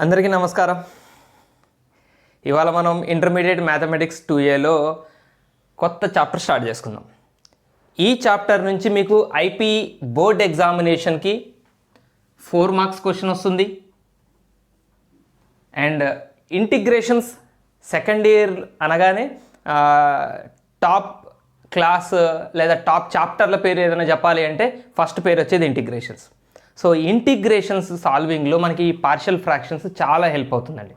అందరికీ నమస్కారం. ఇవాళ మనం ఇంటర్మీడియట్ మ్యాథమెటిక్స్ 2Aలో కొత్త చాప్టర్ స్టార్ట్ చేసుకుందాం. ఈ చాప్టర్ నుంచి మీకు ఐపీ బోర్డ్ ఎగ్జామినేషన్కి 4 మార్క్స్ క్వశ్చన్ వస్తుంది. అండ్ ఇంటిగ్రేషన్స్ సెకండ్ ఇయర్ అనగానే టాప్ క్లాస్ లేదా టాప్ చాప్టర్ల పేరు ఏదైనా చెప్పాలి అంటే ఫస్ట్ పేరు వచ్చేది ఇంటిగ్రేషన్స్. సో ఇంటిగ్రేషన్స్ సాల్వింగ్లో మనకి ఈ పార్షియల్ ఫ్రాక్షన్స్ చాలా హెల్ప్ అవుతుందండి.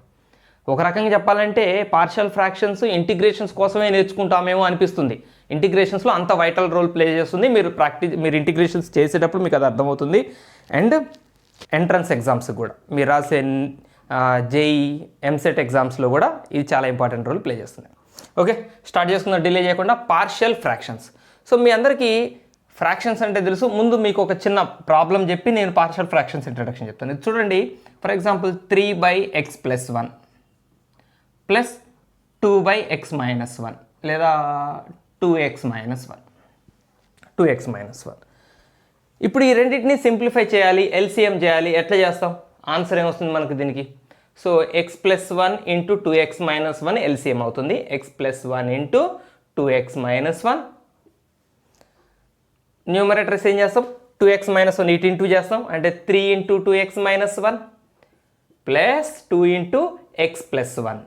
ఒక రకంగా చెప్పాలంటే పార్షియల్ ఫ్రాక్షన్స్ ఇంటిగ్రేషన్స్ కోసమే నేర్చుకుంటామేమో అనిపిస్తుంది. ఇంటిగ్రేషన్స్లో అంత వైటల్ రోల్ ప్లే చేస్తుంది. మీరు ఇంటిగ్రేషన్స్ చేసేటప్పుడు మీకు అది అర్థమవుతుంది. అండ్ ఎంట్రన్స్ ఎగ్జామ్స్ కూడా మీరు రాసే జేఈ ఎంసెట్ ఎగ్జామ్స్లో కూడా ఇది చాలా ఇంపార్టెంట్ రోల్ ప్లే చేస్తుంది. ఓకే, స్టార్ట్ చేసుకుందాం డిలే చేయకుండా. Partial fractions. సో మీ అందరికీ ఫ్రాక్షన్స్ అంటే తెలుసు. ముందు మీకు ఒక చిన్న ప్రాబ్లం చెప్పి నేను పార్షియల్ ఫ్రాక్షన్స్ ఇంట్రడక్షన్ చెప్తాను. ఇది చూడండి. For example 3/x+1 plus 2/x-1 లేదా 2x-1. ఇప్పుడు ఈ రెండింటిని సింప్లిఫై చేయాలి, ఎల్సిఎం చేయాలి. ఎట్లా చేస్తాం? ఆన్సర్ ఏమొస్తుంది మనకు దీనికి? So x+1 into 2x-1 LCM అవుతుంది. x+1 into 2x-1. న్యూమరేటర్స్ ఏం చేస్తాం? 2x-1 ఇటు ఇంటూ చేస్తాం, అంటే 3 into 2x-1 plus 2 into x+1.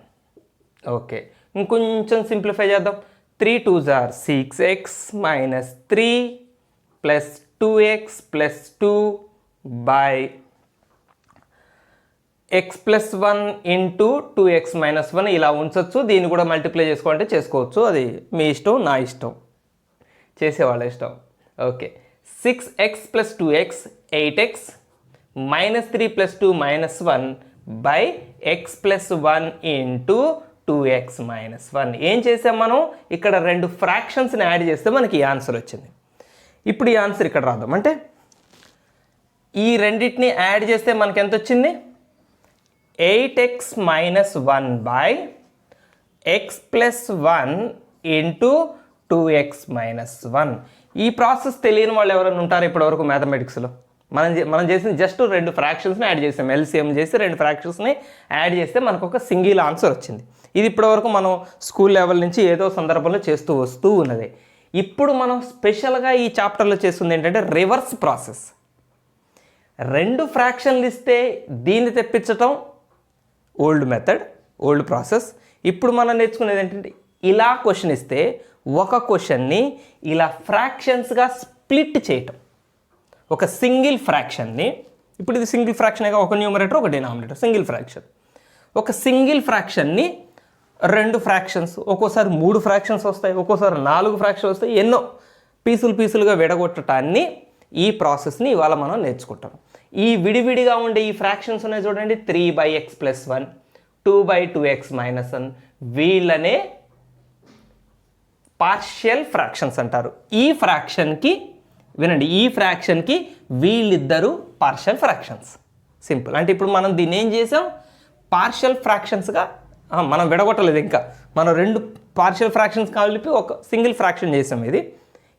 Okay, ఇంకొంచెం సింప్లిఫై చేద్దాం. 3 2s are 6x minus 3 plus 2x plus 2 by x+1 into 2x-1 ఇలా ఉంచవచ్చు. దీన్ని కూడా మల్టిప్లై చేసుకోవాలంటే చేసుకోవచ్చు. అది మీ ఇష్టం, నా ఇష్టం, చేసేవాళ్ళ ఇష్టం. Okay, 6x plus 2x 8x minus 3 plus 2 -1 by x+1 into 2x-1. ఏం చేసాం మనం? ఇక్కడ రెండు ఫ్రాక్షన్స్ని యాడ్ చేస్తే మనకి ఈ ఆన్సర్ వచ్చింది. ఇప్పుడు ఈ ఆన్సర్ ఇక్కడ రాద్దాం. అంటే ఈ రెండింటిని యాడ్ చేస్తే మనకి ఎంత వచ్చింది? 8x-1 by x+1 into 2x-1. ఈ ప్రాసెస్ తెలియని వాళ్ళు ఎవరైనా ఉంటారు ఇప్పటివరకు మ్యాథమెటిక్స్లో? మనం చేసిన జస్ట్ రెండు ఫ్రాక్షన్స్ని యాడ్ చేసాం. ఎల్సిఎం చేసి రెండు ఫ్రాక్షన్స్ని యాడ్ చేస్తే మనకు ఒక సింగిల్ ఆన్సర్ వచ్చింది. ఇది ఇప్పటివరకు మనం స్కూల్ లెవెల్ నుంచి ఏదో సందర్భంలో చేస్తూ వస్తూ ఉన్నది. ఇప్పుడు మనం స్పెషల్గా ఈ చాప్టర్లో చేస్తుంది ఏంటంటే రివర్స్ ప్రాసెస్. రెండు ఫ్రాక్షన్లు ఇస్తే దీన్ని తెప్పించటం ఓల్డ్ మెథడ్, ఓల్డ్ ప్రాసెస్. ఇప్పుడు మనం నేర్చుకునేది ఏంటంటే ఇలా క్వశ్చన్ ఇస్తే ఒక క్వశ్చన్ని ఇలా ఫ్రాక్షన్స్గా స్ప్లిట్ చేయటం. ఒక సింగిల్ ఫ్రాక్షన్ని, ఇప్పుడు ఇది సింగిల్ ఫ్రాక్షన్గా, ఒక న్యూమరేటర్ ఒక డినామినేటర్, సింగిల్ ఫ్రాక్షన్. ఒక సింగిల్ ఫ్రాక్షన్ని రెండు ఫ్రాక్షన్స్, ఒక్కోసారి 3 ఫ్రాక్షన్స్ వస్తాయి, ఒక్కోసారి 4 ఫ్రాక్షన్స్ వస్తాయి, ఎన్నో పీసులుగా విడగొట్టడాన్ని, ఈ ప్రాసెస్ని ఇవాళ మనం నేర్చుకుంటాం. ఈ విడివిడిగా ఉండే ఈ ఫ్రాక్షన్స్ ఉన్నాయి చూడండి, 3/x+1 2/2x-1, వీళ్ళనే పార్షియల్ ఫ్రాక్షన్స్ అంటారు. ఈ ఫ్రాక్షన్కి వినండి, ఈ ఫ్రాక్షన్కి వీళ్ళిద్దరూ పార్షియల్ ఫ్రాక్షన్స్. సింపుల్. అంటే ఇప్పుడు మనం దీన్ని ఏం చేసాం? పార్షియల్ ఫ్రాక్షన్స్గా మనం విడగొట్టలేదు. ఇంకా మనం రెండు పార్షియల్ ఫ్రాక్షన్స్ కలిపి ఒక సింగిల్ ఫ్రాక్షన్ చేసాం. ఇది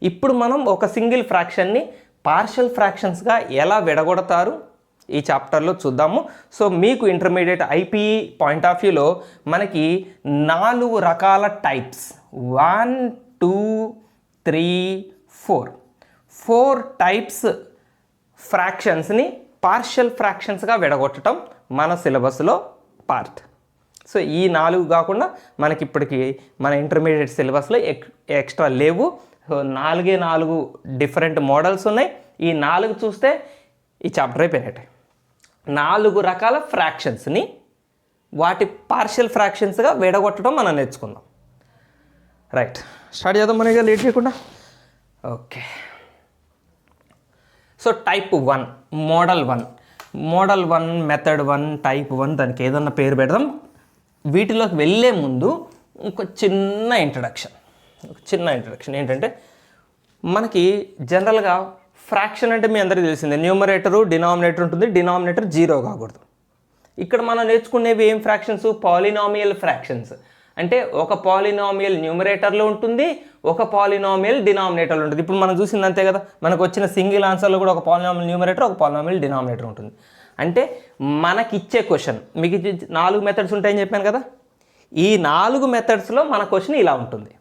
ఇప్పుడు మనం ఒక సింగిల్ ఫ్రాక్షన్ని పార్షియల్ ఫ్రాక్షన్స్గా ఎలా విడగొడతారు ఈ చాప్టర్లో చూద్దాము. సో మీకు ఇంటర్మీడియట్ ఐపీఈ పాయింట్ ఆఫ్ వ్యూలో మనకి 4 రకాల టైప్స్, 1 2 3 4 టైప్స్ ఫ్రాక్షన్స్ని పార్షియల్ ఫ్రాక్షన్స్గా విడగొట్టడం మన సిలబస్లో పార్ట్. సో ఈ 4 కాకుండా మనకి ఇప్పటికి మన ఇంటర్మీడియట్ సిలబస్లో ఎక్స్ట్రా లేవు. సో 4 డిఫరెంట్ మోడల్స్ ఉన్నాయి. ఈ 4 చూస్తే ఈ చాప్టర్ అయిపోయినట్టే. 4 రకాల ఫ్రాక్షన్స్ని వాటి పార్షియల్ ఫ్రాక్షన్స్గా విడగొట్టడం మనం నేర్చుకుందాం. రైట్, స్టార్ట్ చేద్దాం మనకి లేట్ చేయకుండా. Okay, so type 1, model 1, method 1, type 1, దానికి ఏదన్నా పేరు పెడదాం. వీటిలోకి వెళ్ళే ముందు ఒక చిన్న ఇంట్రడక్షన్ ఏంటంటే మనకి జనరల్గా ఫ్రాక్షన్ అంటే మీ అందరికీ తెలిసిందే, న్యూమరేటరు డినామినేటర్ ఉంటుంది. డినామినేటర్ 0 కాకూడదు. ఇక్కడ మనం నేర్చుకునేవి ఏం ఫ్రాక్షన్స్? Polynomial fractions. అంటే ఒక పాలినామియల్ న్యూమరేటర్లో ఉంటుంది, ఒక పాలినామియల్ డినామినేటర్లో ఉంటుంది. ఇప్పుడు మనం చూసింది అంతే కదా, మనకు వచ్చిన సింగిల్ ఆన్సర్లో కూడా ఒక పాలినామియల్ న్యూమరేటర్, ఒక పాలినామియల్ డినామినేటర్ ఉంటుంది. అంటే మనకిచ్చే క్వశ్చన్ మీకు 4 మెథడ్స్ ఉంటాయని చెప్పాను కదా, ఈ 4 మెథడ్స్లో మన క్వశ్చన్ ఇలా ఉంటుంది.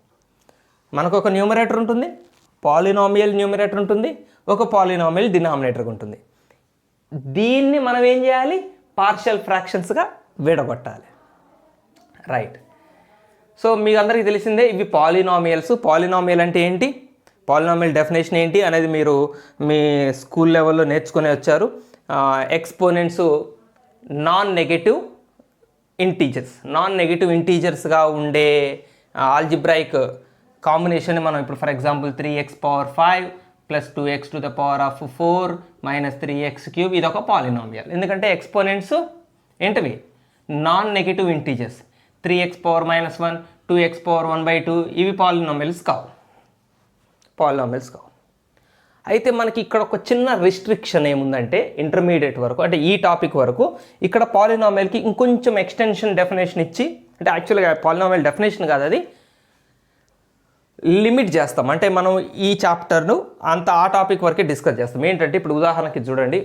మనకు ఒక న్యూమరేటర్ ఉంటుంది, పాలినామియల్ న్యూమరేటర్ ఉంటుంది, ఒక పాలినామియల్ డినామినేటర్ ఉంటుంది. దీన్ని మనం ఏం చేయాలి, పార్షియల్ ఫ్రాక్షన్స్గా విడగొట్టాలి. రైట్. సో మీకు అందరికీ తెలిసిందే ఇవి పాలినామియల్స్. పాలినామియల్ అంటే ఏంటి, పాలినామియల్ డెఫినేషన్ ఏంటి అనేది మీరు మీ స్కూల్ లెవెల్లో నేర్చుకుని వచ్చారు. ఎక్స్పోనెంట్స్ నాన్ నెగటివ్ ఇంటీజర్స్గా ఉండే ఆల్జిబ్రాయిక్ కాంబినేషన్ మనం ఇప్పుడు for example 3x⁵ plus 2x⁴ minus 3x³ ఇది ఒక పాలినామియల్. ఎందుకంటే ఎక్స్పోనెంట్స్ ఏంటివి, non negative integers. 3x⁻⁻1 2x⁻1/2 ఇవి పాలినామియల్స్ కావు. అయితే మనకి ఇక్కడ ఒక చిన్న రిస్ట్రిక్షన్ ఏముందంటే ఇంటర్మీడియట్ వరకు, అంటే ఈ టాపిక్ వరకు ఇక్కడ పాలినామియల్కి ఇంకొంచెం ఎక్స్టెన్షన్ డెఫినేషన్ ఇచ్చి, అంటే యాక్చువల్గా పాలినామియల్ డెఫినేషన్ కాదు అది, లిమిట్ చేస్తాం. అంటే మనం ఈ చాప్టర్ను అంత ఆ టాపిక్ వరకే డిస్కస్ చేస్తాం. ఏంటంటే ఇప్పుడు ఉదాహరణకి చూడండి,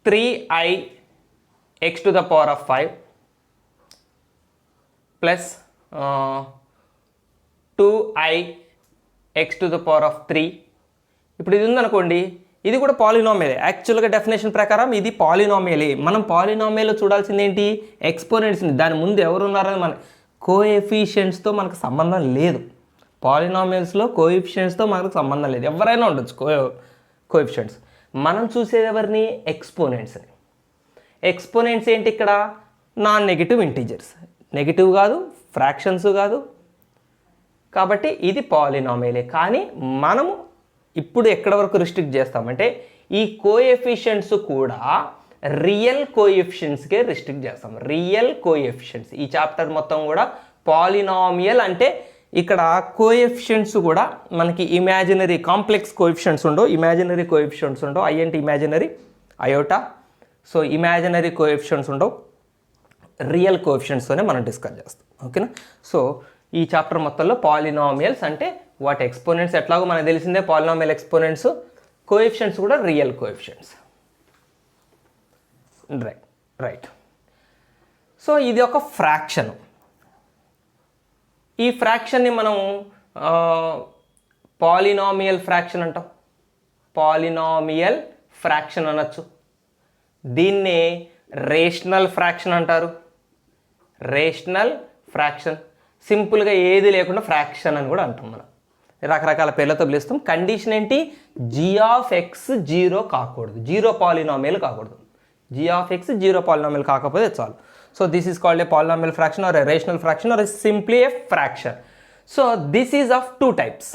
3i(x⁵) ప్లస్ 2i(x⁵). ఇప్పుడు ఇది ఉందనుకోండి, ఇది కూడా పాలినామియలే. యాక్చువల్గా డెఫినేషన్ ప్రకారం ఇది పాలినామియలే. మనం పాలినామియల్లో చూడాల్సింది ఏంటి, ఎక్స్పోనెంట్స్ని. దాని ముందు ఎవరు ఉన్నారని మన కోఎఫిషియెంట్స్తో మనకు సంబంధం లేదు. పాలినామియల్స్లో కోఎఫిషియెంట్స్తో మనకు సంబంధం లేదు. ఎవరైనా ఉండొచ్చు కోఎఫిషియెంట్స్. మనం చూసేది ఎవరిని, ఎక్స్పోనెంట్స్ని. ఎక్స్పోనెంట్స్ ఏంటి ఇక్కడ, నాన్ నెగటివ్ ఇంటీజర్స్, నెగిటివ్ కాదు, ఫ్రాక్షన్స్ కాదు. కాబట్టి ఇది పాలినామియలే. కానీ మనము ఇప్పుడు ఎక్కడ వరకు రిస్ట్రిక్ట్ చేస్తామంటే ఈ కోఎఫిషియెంట్స్ కూడా రియల్ కోఎఫిషియెంట్స్కే రిస్ట్రిక్ట్ చేస్తాం. రియల్ కోఎఫిషియెంట్స్ ఈ చాప్టర్ మొత్తం కూడా పాలినామియల్ అంటే ఇక్కడ కోఎఫిషియెంట్స్ కూడా మనకి ఇమాజినరీ కాంప్లెక్స్ కోఎఫిషియెంట్స్ ఉండవు, ఇమాజినరీ కోఎఫిషియెంట్స్ ఉండవు. ఐ అంటే imaginary, iota. So imaginary coefficients ఉండవు, రియల్ కోఎఫిషియెంట్స్తోనే మనం డిస్కస్ చేస్తాం. ఓకేనా. సో ఈ చాప్టర్ మొత్తంలో పాలినామియల్స్ అంటే వాటి ఎక్స్పోనెంట్స్ ఎట్లాగో మనకు తెలిసిందే, పాలినామియల్ ఎక్స్పోనెంట్స్, కోఎఫిషియెంట్స్ కూడా రియల్ కోఎఫిషియెంట్స్. రైట్. సో ఇది ఒక ఫ్రాక్షన్. ఈ ఫ్రాక్షన్ని మనం పాలినామియల్ ఫ్రాక్షన్ అంటాం, పాలినామియల్ ఫ్రాక్షన్ అనొచ్చు. దీన్నే రేషనల్ ఫ్రాక్షన్ అంటారు, రేషనల్ ఫ్రాక్షన్. సింపుల్గా ఏది లేకుండా ఫ్రాక్షన్ అని కూడా అంటాం. మనం రకరకాల పేర్లతో పిలుస్తాం. కండిషన్ ఏంటి, g(x) 0 కాకూడదు, 0 పాలినామియల్ కాకూడదు. g(x) 0 పాలినామియల్ కాకపోతే చాలు. So this is called a polynomial fraction or a rational fraction or simply a fraction. So this is of 2 types.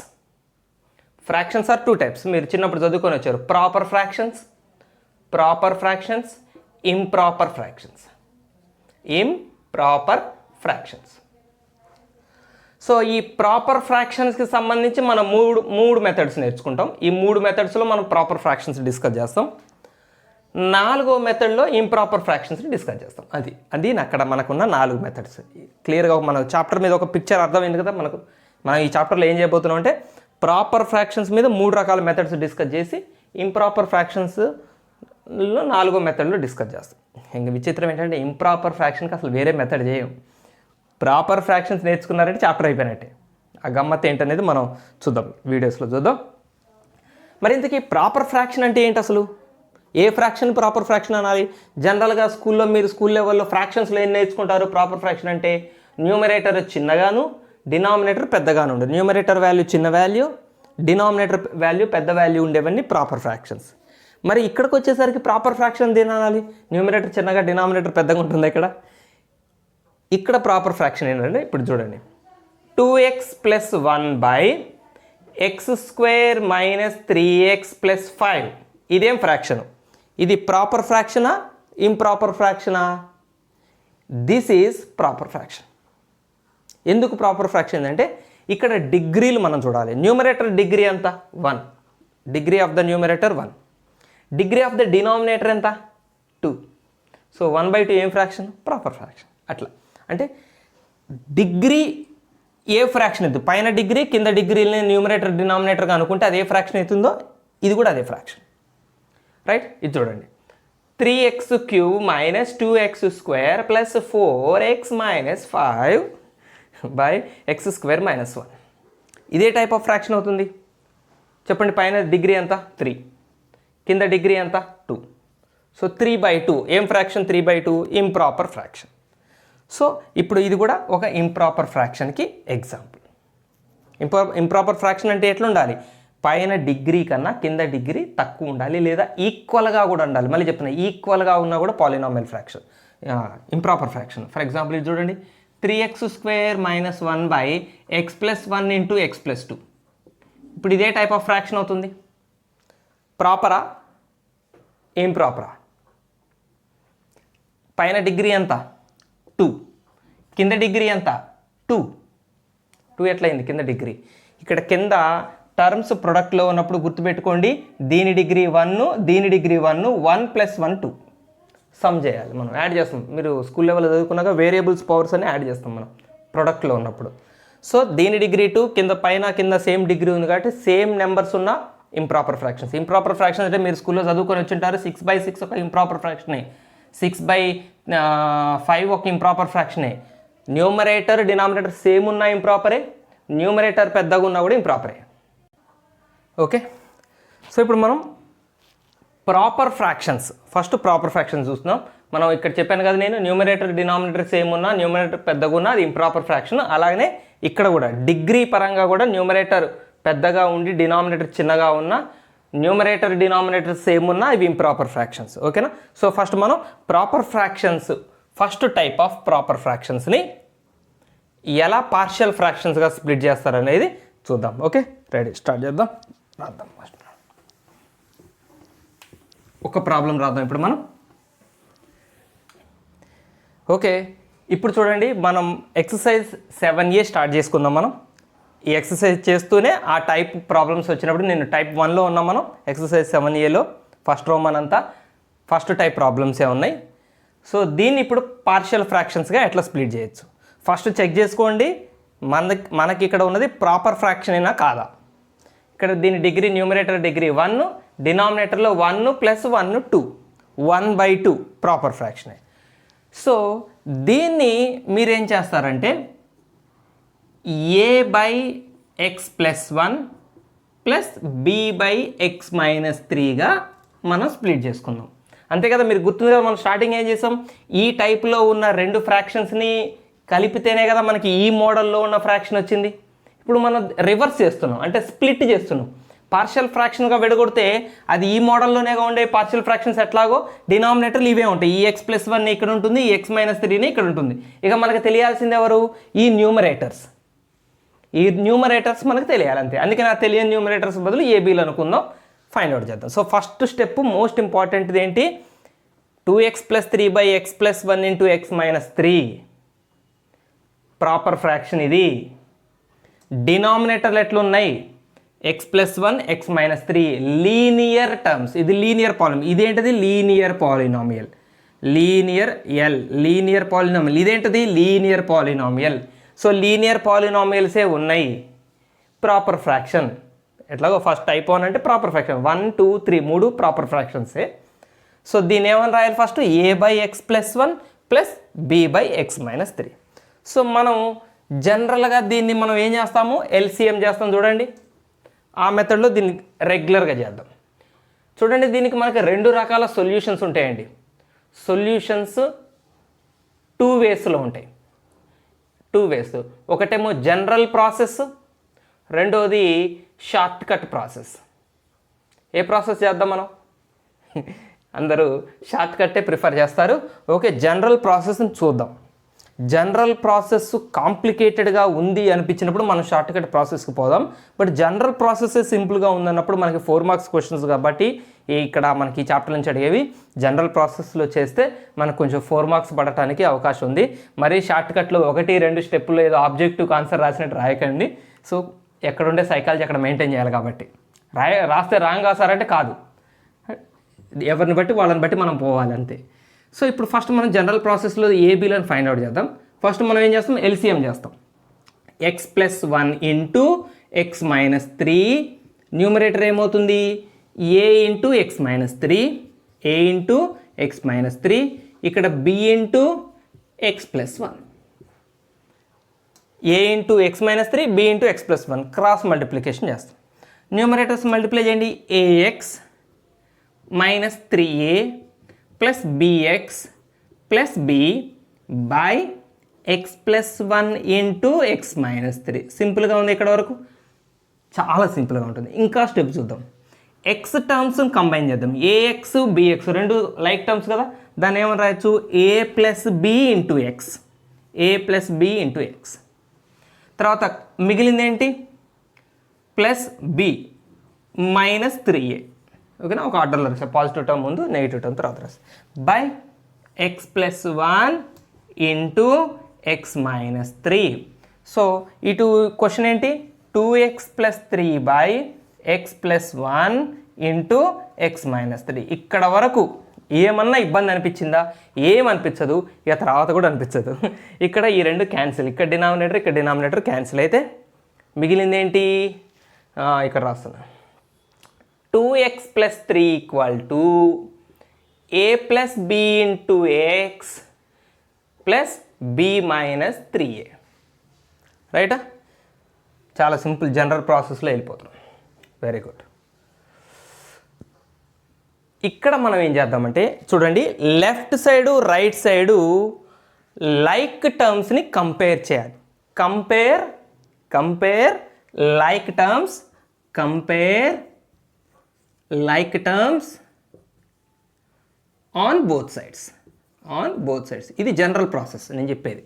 Fractions are 2 types. మీరు చిన్నప్పుడు చదువుకొని వచ్చారు, proper fractions, improper fractions. So ఈ proper ఫ్రాక్షన్స్కి సంబంధించి మనం మూడు మెథడ్స్ నేర్చుకుంటాం. ఈ 3 మెథడ్స్లో మనం ప్రాపర్ ఫ్రాక్షన్స్ డిస్కస్ చేస్తాం. 4వ మెథడ్లో ఇంప్రాపర్ ఫ్రాక్షన్స్ డిస్కస్ చేస్తాం. అది అక్కడ మనకున్న 4 మెథడ్స్. క్లియర్గా మన చాప్టర్ మీద ఒక పిక్చర్ అర్థమైంది కదా. మనం ఈ చాప్టర్లో ఏం చేయబోతున్నాం అంటే ప్రాపర్ ఫ్రాక్షన్స్ మీద 3 రకాల మెథడ్స్ డిస్కస్ చేసి ఇంప్రాపర్ ఫ్రాక్షన్స్లో 4వ మెథడ్లో డిస్కస్ చేస్తాం. ఇంకా విచిత్రం ఏంటంటే ఇంప్రాపర్ ఫ్రాక్షన్కి అసలు వేరే మెథడ్ చేయం. ప్రాపర్ ఫ్రాక్షన్స్ నేర్చుకున్నారంటే చాప్టర్ అయిపోయినట్టే. ఆ గమ్మత్ ఏంటనేది మనం చూద్దాం, వీడియోస్లో చూద్దాం. మరి ఇంతకీ ప్రాపర్ ఫ్రాక్షన్ అంటే ఏంటి అసలు, ఏ ఫ్రాక్షన్ ప్రాపర్ ఫ్రాక్షన్ అనాలి? జనరల్గా మీరు స్కూల్ లెవెల్లో ఫ్రాక్షన్స్లో ఏం నేర్చుకుంటారు? ప్రాపర్ ఫ్రాక్షన్ అంటే న్యూమరేటర్ చిన్నగాను డినామినేటర్ పెద్దగాను ఉండదు. న్యూమరేటర్ వాల్యూ చిన్న వాల్యూ, డినామినేటర్ వాల్యూ పెద్ద వాల్యూ ఉండేవన్నీ ప్రాపర్ ఫ్రాక్షన్స్. మరి ఇక్కడికి వచ్చేసరికి ప్రాపర్ ఫ్రాక్షన్ దేని అనాలి? న్యూమరేటర్ చిన్నగా డినామినేటర్ పెద్దగా ఉంటుంది. ఇక్కడ ప్రాపర్ ఫ్రాక్షన్ ఏంటంటే ఇప్పుడు చూడండి, 2x + 1/(x² - 3x + 5) ఇదేం ఫ్రాక్షన్? ఇది ప్రాపర్ ఫ్రాక్షనా ఇంప్రాపర్ ఫ్రాక్షనా? This is proper fraction. ఎందుకు ప్రాపర్ ఫ్రాక్షన్ అంటే ఇక్కడ డిగ్రీలు మనం చూడాలి. న్యూమరేటర్ డిగ్రీ ఎంత? 1. Degree of the numerator 1. Degree of the denominator ఎంత? 2. సో 1/2 ఏం ఫ్రాక్షన్? Proper fraction. అట్లా అంటే డిగ్రీ ఏ ఫ్రాక్షన్ అవుతుంది, పైన డిగ్రీ కింద డిగ్రీని న్యూమరేటర్ డినామినేటర్గా అనుకుంటే అదే ఫ్రాక్షన్ అవుతుందో ఇది కూడా అదే ఫ్రాక్షన్. రైట్. ఇది చూడండి, 3x³ minus 2x² plus 4x minus 5 by x² minus 1. ఇదే టైప్ ఆఫ్ ఫ్రాక్షన్ అవుతుంది. చెప్పండి, పైన డిగ్రీ ఎంత 3, కింద డిగ్రీ ఎంత 2. సో 3/2 ఏం ఫ్రాక్షన్? 3/2 improper fraction. సో ఇప్పుడు ఇది కూడా ఒక ఇంప్రాపర్ ఫ్రాక్షన్కి ఎగ్జాంపుల్. ఇంప్రాపర్ ఫ్రాక్షన్ అంటే ఎట్లా ఉండాలి? పైన డిగ్రీ కన్నా కింద డిగ్రీ తక్కువ ఉండాలి, లేదా ఈక్వల్గా కూడా ఉండాలి. మళ్ళీ చెప్తున్నా, ఈక్వల్గా ఉన్నా కూడా polynomial fraction, improper fraction. For example ఇది చూడండి, 3x² minus 1 by x plus 1 into x plus 2. ఇప్పుడు ఇదే టైప్ ఆఫ్ ఫ్రాక్షన్ అవుతుంది. ప్రాపరా ఇంప్రాపరా? పైన డిగ్రీ ఎంత 2, కింద డిగ్రీ ఎంత 2 ఎట్లయింది కింద డిగ్రీ? ఇక్కడ కింద టర్మ్స్ ప్రొడక్ట్లో ఉన్నప్పుడు గుర్తుపెట్టుకోండి, దీని డిగ్రీ 1, దీని డిగ్రీ 1, 1 + 1 2 సమ్ చేయాలి. మనం యాడ్ చేస్తాం. మీరు స్కూల్ లెవెల్లో చదువుకున్నాక వేరియబుల్స్ పవర్స్ అని యాడ్ చేస్తాం మనం ప్రొడక్ట్లో ఉన్నప్పుడు. సో దీని డిగ్రీ 2, కింద పైన కింద సేమ్ డిగ్రీ ఉంది కాబట్టి సేమ్ నెంబర్స్ ఉన్న ఇంప్రాపర్ ఫ్రాక్షన్స్. ఇంప్రాపర్ ఫ్రాక్షన్ అంటే మీరు స్కూల్లో చదువుకొని వచ్చింటారు. 6/6 ఒక ఇంప్రాపర్ ఫ్రాక్షనే, 6/5 ఒక ఇంప్రాపర్ ఫ్రాక్షనే. న్యూమరేటర్ డినామినేటర్ సేమ్ ఉన్న ఇంప్రాపరే, న్యూమరేటర్ పెద్దగా ఉన్నా కూడా ఇంప్రాపరే. ఓకే. సో ఇప్పుడు మనం proper fractions, first proper fractions చూస్తున్నాం. మనం ఇక్కడ చెప్పాను కదా నేను, న్యూమరేటర్ డినామినేటర్ సేమ్ ఉన్నా, న్యూమరేటర్ పెద్దగా ఉన్నా అది ఇంప్రాపర్ ఫ్రాక్షన్. అలాగనే ఇక్కడ కూడా డిగ్రీ పరంగా కూడా న్యూమరేటర్ పెద్దగా ఉండి డినామినేటర్ చిన్నగా ఉన్నా, న్యూమరేటర్ డినామినేటర్ సేమ్ ఉన్నా ఇవి ఇంప్రాపర్ ఫ్రాక్షన్స్. ఓకేనా? సో ఫస్ట్ మనం proper fractions, first type of proper ఫ్రాక్షన్స్ని ఎలా పార్షియల్ ఫ్రాక్షన్స్గా స్ప్లిట్ చేస్తారనేది చూద్దాం. ఓకే, రెడీ, స్టార్ట్ చేద్దాం. రాద్దాం ఫస్ట్ ఒక ప్రాబ్లం రాద్దాం ఇప్పుడు మనం. ఓకే, ఇప్పుడు చూడండి, మనం ఎక్సర్సైజ్ 7A స్టార్ట్ చేసుకుందాం. మనం ఈ ఎక్సర్సైజ్ చేస్తూనే ఆ టైప్ ప్రాబ్లమ్స్ వచ్చినప్పుడు, నేను టైప్ 1లో ఉన్నాం మనం ఎక్సర్సైజ్ 7Aలో. ఫస్ట్ రోమన్ అంతా ఫస్ట్ టైప్ ప్రాబ్లమ్సే ఉన్నాయి. సో దీన్ని ఇప్పుడు పార్షియల్ ఫ్రాక్షన్స్గా ఎట్లా స్ప్లిట్ చేయొచ్చు ఫస్ట్ చెక్ చేసుకోండి. మనకి ఇక్కడ ఉన్నది ప్రాపర్ ఫ్రాక్షన్ అయినా కాదా? ఇక్కడ దీని డిగ్రీ, న్యూమరేటర్ డిగ్రీ 1, డినామినేటర్లో 1 + 1 2, 1/2 ప్రాపర్ ఫ్రాక్షనే. సో దీన్ని మీరేం చేస్తారంటే a/x + 1 ప్లస్ b/x - 3గా మనం స్ప్లిట్ చేసుకుందాం. అంతే కదా? మీరు గుర్తుంది కదా, మనం స్టార్టింగ్ ఏం చేసాం, ఈ టైప్లో ఉన్న రెండు ఫ్రాక్షన్స్ని కలిపితేనే కదా మనకి ఈ మోడల్లో ఉన్న ఫ్రాక్షన్ వచ్చింది. ఇప్పుడు మనం రివర్స్ చేస్తున్నాం, అంటే స్ప్లిట్ చేస్తున్నాం. పార్షియల్ ఫ్రాక్షన్గా విడగొడితే అది ఈ మోడల్లోనేగా ఉండే పార్షియల్ ఫ్రాక్షన్స్ ఎట్లాగో డినామినేటర్లు ఇవే ఉంటాయి. ఈ x + 1 ఇక్కడ ఉంటుంది, ఈ x - 3 ఇక్కడ ఉంటుంది. ఇక మనకు తెలియాల్సింది ఎవరు? ఈ న్యూమరేటర్స్. ఈ న్యూమరేటర్స్ మనకు తెలియాలి అంతే. అందుకే నాకు తెలియని న్యూమరేటర్స్ బదులు ఏబీలు అనుకుందాం, ఫైండ్ అవుట్ చేద్దాం. సో ఫస్ట్ స్టెప్ మోస్ట్ ఇంపార్టెంట్ది ఏంటి? 2x + 3/x + 1 into x - 3 proper fraction. ఇది డినామినేటర్లు ఎట్లున్నాయి? x + 1 x - 3 linear terms. ఇది లీనియర్ పాలినామియల్. ఇదేంటిది? Linear polynomial. Linear polynomial. ఇదేంటిది? Linear polynomial. సో లీనియర్ పాలినామియల్సే ఉన్నాయి. ప్రాపర్ ఫ్రాక్షన్ ఎట్లాగో ఫస్ట్ టైప్ 1 అంటే ప్రాపర్ ఫ్రాక్షన్. 1 2 3 3 ప్రాపర్ ఫ్రాక్షన్సే. సో దీన్ని ఏమని రాయాలి? First a/x + 1 plus b/x - 3. So మనం జనరల్గా దీన్ని మనం ఏం చేస్తాము? LCM చేస్తాం. చూడండి, ఆ మెథడ్లో దీన్ని రెగ్యులర్గా చేద్దాం. చూడండి, దీనికి మనకి రెండు రకాల సొల్యూషన్స్ ఉంటాయండి. సొల్యూషన్స్ 2 వేస్లో ఉంటాయి. 2 వేస్. ఒకటేమో జనరల్ ప్రాసెస్, రెండోది షార్ట్ కట్ ప్రాసెస్. ఏ ప్రాసెస్ చేద్దాం మనం? అందరూ షార్ట్ కట్టే ప్రిఫర్ చేస్తారు. ఓకే, జనరల్ ప్రాసెస్ని చూద్దాం. జనరల్ ప్రాసెస్ కాంప్లికేటెడ్గా ఉంది అనిపించినప్పుడు మనం షార్ట్ కట్ ప్రాసెస్కి పోదాం. బట్ జనరల్ ప్రాసెస్ సింపుల్గా ఉందన్నప్పుడు మనకి 4 మార్క్స్ క్వశ్చన్స్ కాబట్టి ఇక్కడ మనకి ఈ చాప్టర్ నుంచి అడిగేవి జనరల్ ప్రాసెస్లో చేస్తే మనకు కొంచెం 4 మార్క్స్ పడటానికి అవకాశం ఉంది. మరీ షార్ట్ కట్లో 1 2 స్టెప్పులు ఏదో ఆబ్జెక్టివ్ ఆన్సర్ రాసినట్టు రాయకండి. సో ఎక్కడుండే సైకాలజీ అక్కడ మెయింటైన్ చేయాలి కాబట్టి రాస్తే రాంగ్ రాసారంటే కాదు, ఎవరిని బట్టి వాళ్ళని బట్టి మనం పోవాలి అంతే. సో ఇప్పుడు ఫస్ట్ మనం జనరల్ ప్రాసెస్లో ఏబీలను ఫైండ్ అవుట్ చేద్దాం. ఫస్ట్ మనం ఏం చేస్తాం? LCM చేస్తాం. x + 1 ఇంటూ x - 3 న్యూమరేటర్ ఏమవుతుంది? A into X minus three, a into X minus three, ఇక్కడ b into X plus one, a into X minus three, b into X plus one cross multiplication చేస్తాం. Numerators multiply చేయండి. A x minus three a plus b x plus b by x plus one into X minus three. సింపుల్గా ఉంది ఇక్కడ వరకు, చాలా సింపుల్గా ఉంటుంది. ఇంకా స్టెప్ చూద్దాం. ఎక్స్ టర్మ్స్ కంబైన్ చేద్దాం. ఏఎక్స్ బిఎక్స్ రెండు లైక్ టర్మ్స్ కదా, దాన్ని ఏమని రాయొచ్చు, ఏ ప్లస్ బి ఇంటూ ఎక్స్, ఏ ప్లస్ బి ఇంటూ ఎక్స్. తర్వాత మిగిలింది ఏంటి, ప్లస్ బి మైనస్ త్రీ ఏ. ఓకేనా, ఒక ఆర్డర్లో రాస్తాం. పాజిటివ్ టర్మ్ ముందు, నెగిటివ్ టర్మ్ తర్వాత రాస్తాం. By x plus one into X minus three. So ఇటు క్వశ్చన్ ఏంటి, 2x plus three by x plus one into X minus three. ఇక్కడ వరకు ఏమన్నా ఇబ్బంది అనిపించిందా, ఏమనిపించదు, ఇక తర్వాత కూడా అనిపించదు. ఇక్కడ ఈ రెండు క్యాన్సిల్, ఇక్కడ డినామినేటర్ క్యాన్సిల్ అయితే మిగిలింది ఏంటి, ఇక్కడ రాస్తున్నా, 2x plus three equal to a plus B into X plus b minus three a. రైటా, చాలా సింపుల్, జనరల్ ప్రాసెస్లో వెళ్ళిపోతున్నాం. Very good. ఇక్కడ మనం ఏం చేద్దామంటే చూడండి, left side right side like టర్మ్స్ని కంపేర్ చేయాలి. Compare like terms on both sides. ఇది జనరల్ ప్రాసెస్, నేను చెప్పేది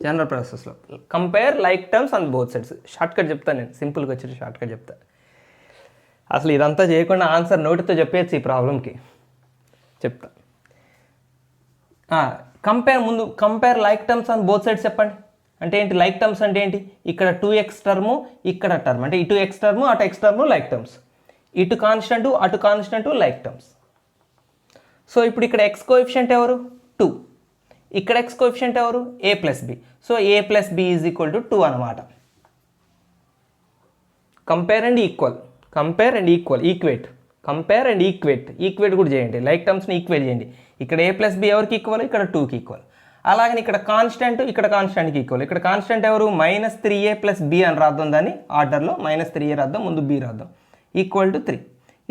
జనరల్ ప్రాసెస్లో compare like terms on both sides. Shortcut చెప్తాను నేను, సింపుల్గా వచ్చి షార్ట్కట్ చెప్తా. అసలు ఇదంతా చేయకుండా ఆన్సర్ నోటితో చెప్పేసి ఈ ప్రాబ్లంకి చెప్తా. Compare like terms on both sides చెప్పండి. అంటే ఏంటి లైక్ టర్మ్స్ అంటే ఏంటి, ఇక్కడ 2x టర్ము, ఇక్కడ టర్మ్, అంటే ఇటు x టర్ము అటు x టర్ము లైక్ టర్మ్స్, ఇటు కాన్స్టెంట్ అటు కాన్స్టెంట్ లైక్ టర్మ్స్. సో ఇప్పుడు ఇక్కడ x కోఎఫిషియంట్ ఎవరు, 2, ఇక్కడ x కోఎఫిషియంట్ ఎవరు, a plus B. So a plus B is equal to 2 అనమాట. కంపేర్ అండ్ ఈక్వేట్ కూడా చేయండి. లైక్ టర్మ్స్ని ఈక్వేట్ చేయండి. ఇక్కడ a ప్లస్ బి ఎవరికి ఈక్వల్, ఇక్కడ 2కి ఈక్వల్. అలాగని ఇక్కడ కాన్స్టెంట్, ఇక్కడ కాన్స్టెంట్కి ఈక్వల్. ఇక్కడ కాన్స్టెంట్ ఎవరు, మైనస్ 3a ప్లస్ బి అని రాద్దాం, దాన్ని ఆర్డర్లో మైనస్ 3a రాద్దాం, ముందు b రాద్దాం, ఈక్వల్ టు 3.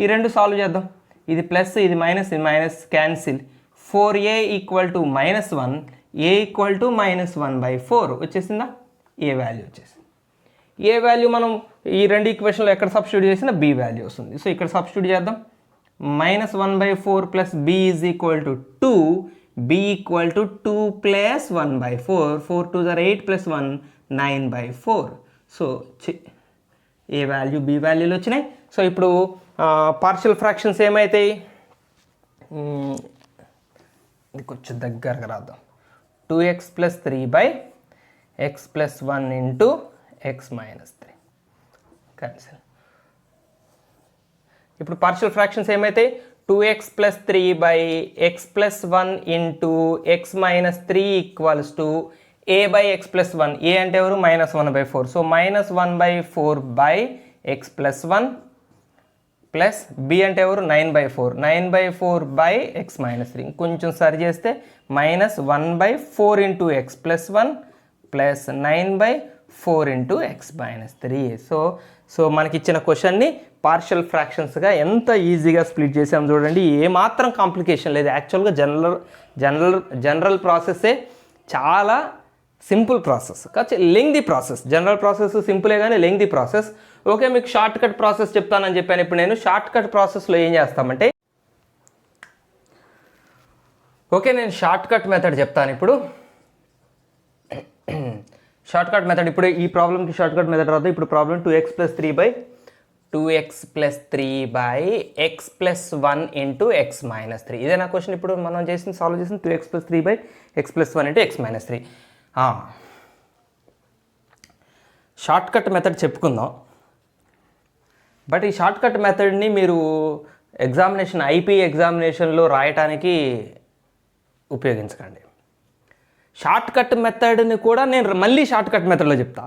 ఈ రెండు సాల్వ్ చేద్దాం. ఇది ప్లస్, ఇది minus cancel. 4a equal to -1, a equal to -1/4 వచ్చేసిందా, ఏ వాల్యూ వచ్చేసింది. ఏ వాల్యూ మనం ఈ రెండు ఈక్వేషన్లో ఎక్కడ సబ్స్టిట్యూట్ చేసినా b వాల్యూ వస్తుంది. సో ఇక్కడ సబ్స్టిట్యూట్ చేద్దాం. -1/4 plus b is equal to 2, b equal to 2 plus 1/4, 4 2 are 8 plus 1 9/4. So a value b వాల్యూలు వచ్చినాయి. సో ఇప్పుడు పార్షియల్ ఫ్రాక్షన్స్ ఏమవుతాయి, ఇది కొంచెం దగ్గరగా రాద్దాం. 2x plus 3 by x plus 1 into X minus 3 cancel. ఇప్పుడు పార్షియల్ ఫ్రాక్షన్స్ ఏమైతాయి, 2x plus 3 by x plus 1 into X minus 3 equals to a by x plus 1. A అంటే ఎవరు, -1/4. సో -1/4 by x plus 1 plus b అంటే ఎవరు, 9/4 by x minus 3. కొంచెం సరి చేస్తే -1/4 into X plus 1 plus 9/4 into X minus 3. So మనకి ఇచ్చిన క్వశ్చన్ని పార్షియల్ ఫ్రాక్షన్స్గా ఎంత ఈజీగా స్ప్లిట్ చేసాం చూడండి. ఏమాత్రం కాంప్లికేషన్ లేదు. యాక్చువల్గా జనరల్ ప్రాసెస్సే, చాలా సింపుల్ ప్రాసెస్, కాకపోతే లెంగ్దీ ప్రాసెస్. జనరల్ ప్రాసెస్ సింపులే కానీ లెంగ్దీ ప్రాసెస్. ఓకే, మీకు షార్ట్ కట్ ప్రాసెస్ చెప్తానని చెప్పాను. ఇప్పుడు నేను షార్ట్ కట్ ప్రాసెస్లో ఏం చేస్తామంటే, నేను షార్ట్ కట్ మెథడ్ చెప్తాను. ఇప్పుడు షార్ట్ కట్ మెథడ్, ఇప్పుడు ఈ ప్రాబ్లమ్కి షార్ట్ కట్ మెథడ్ రాదు. ఇప్పుడు problem 2x plus 3 by x plus 1 into X minus 3. ఇదే నా క్వశ్చన్. ఇప్పుడు మనం సాల్వ్ చేసింది 2x plus 3 by x plus 1 into X minus 3. Short cut method చెప్పుకుందాం. బట్ ఈ షార్ట్ కట్ మెథడ్ని మీరు ఐపీ ఎగ్జామినేషన్లో రాయటానికి ఉపయోగించకండి. షార్ట్ కట్ మెథడ్ని కూడా నేను మళ్ళీ షార్ట్ కట్ మెథడ్లో చెప్తా.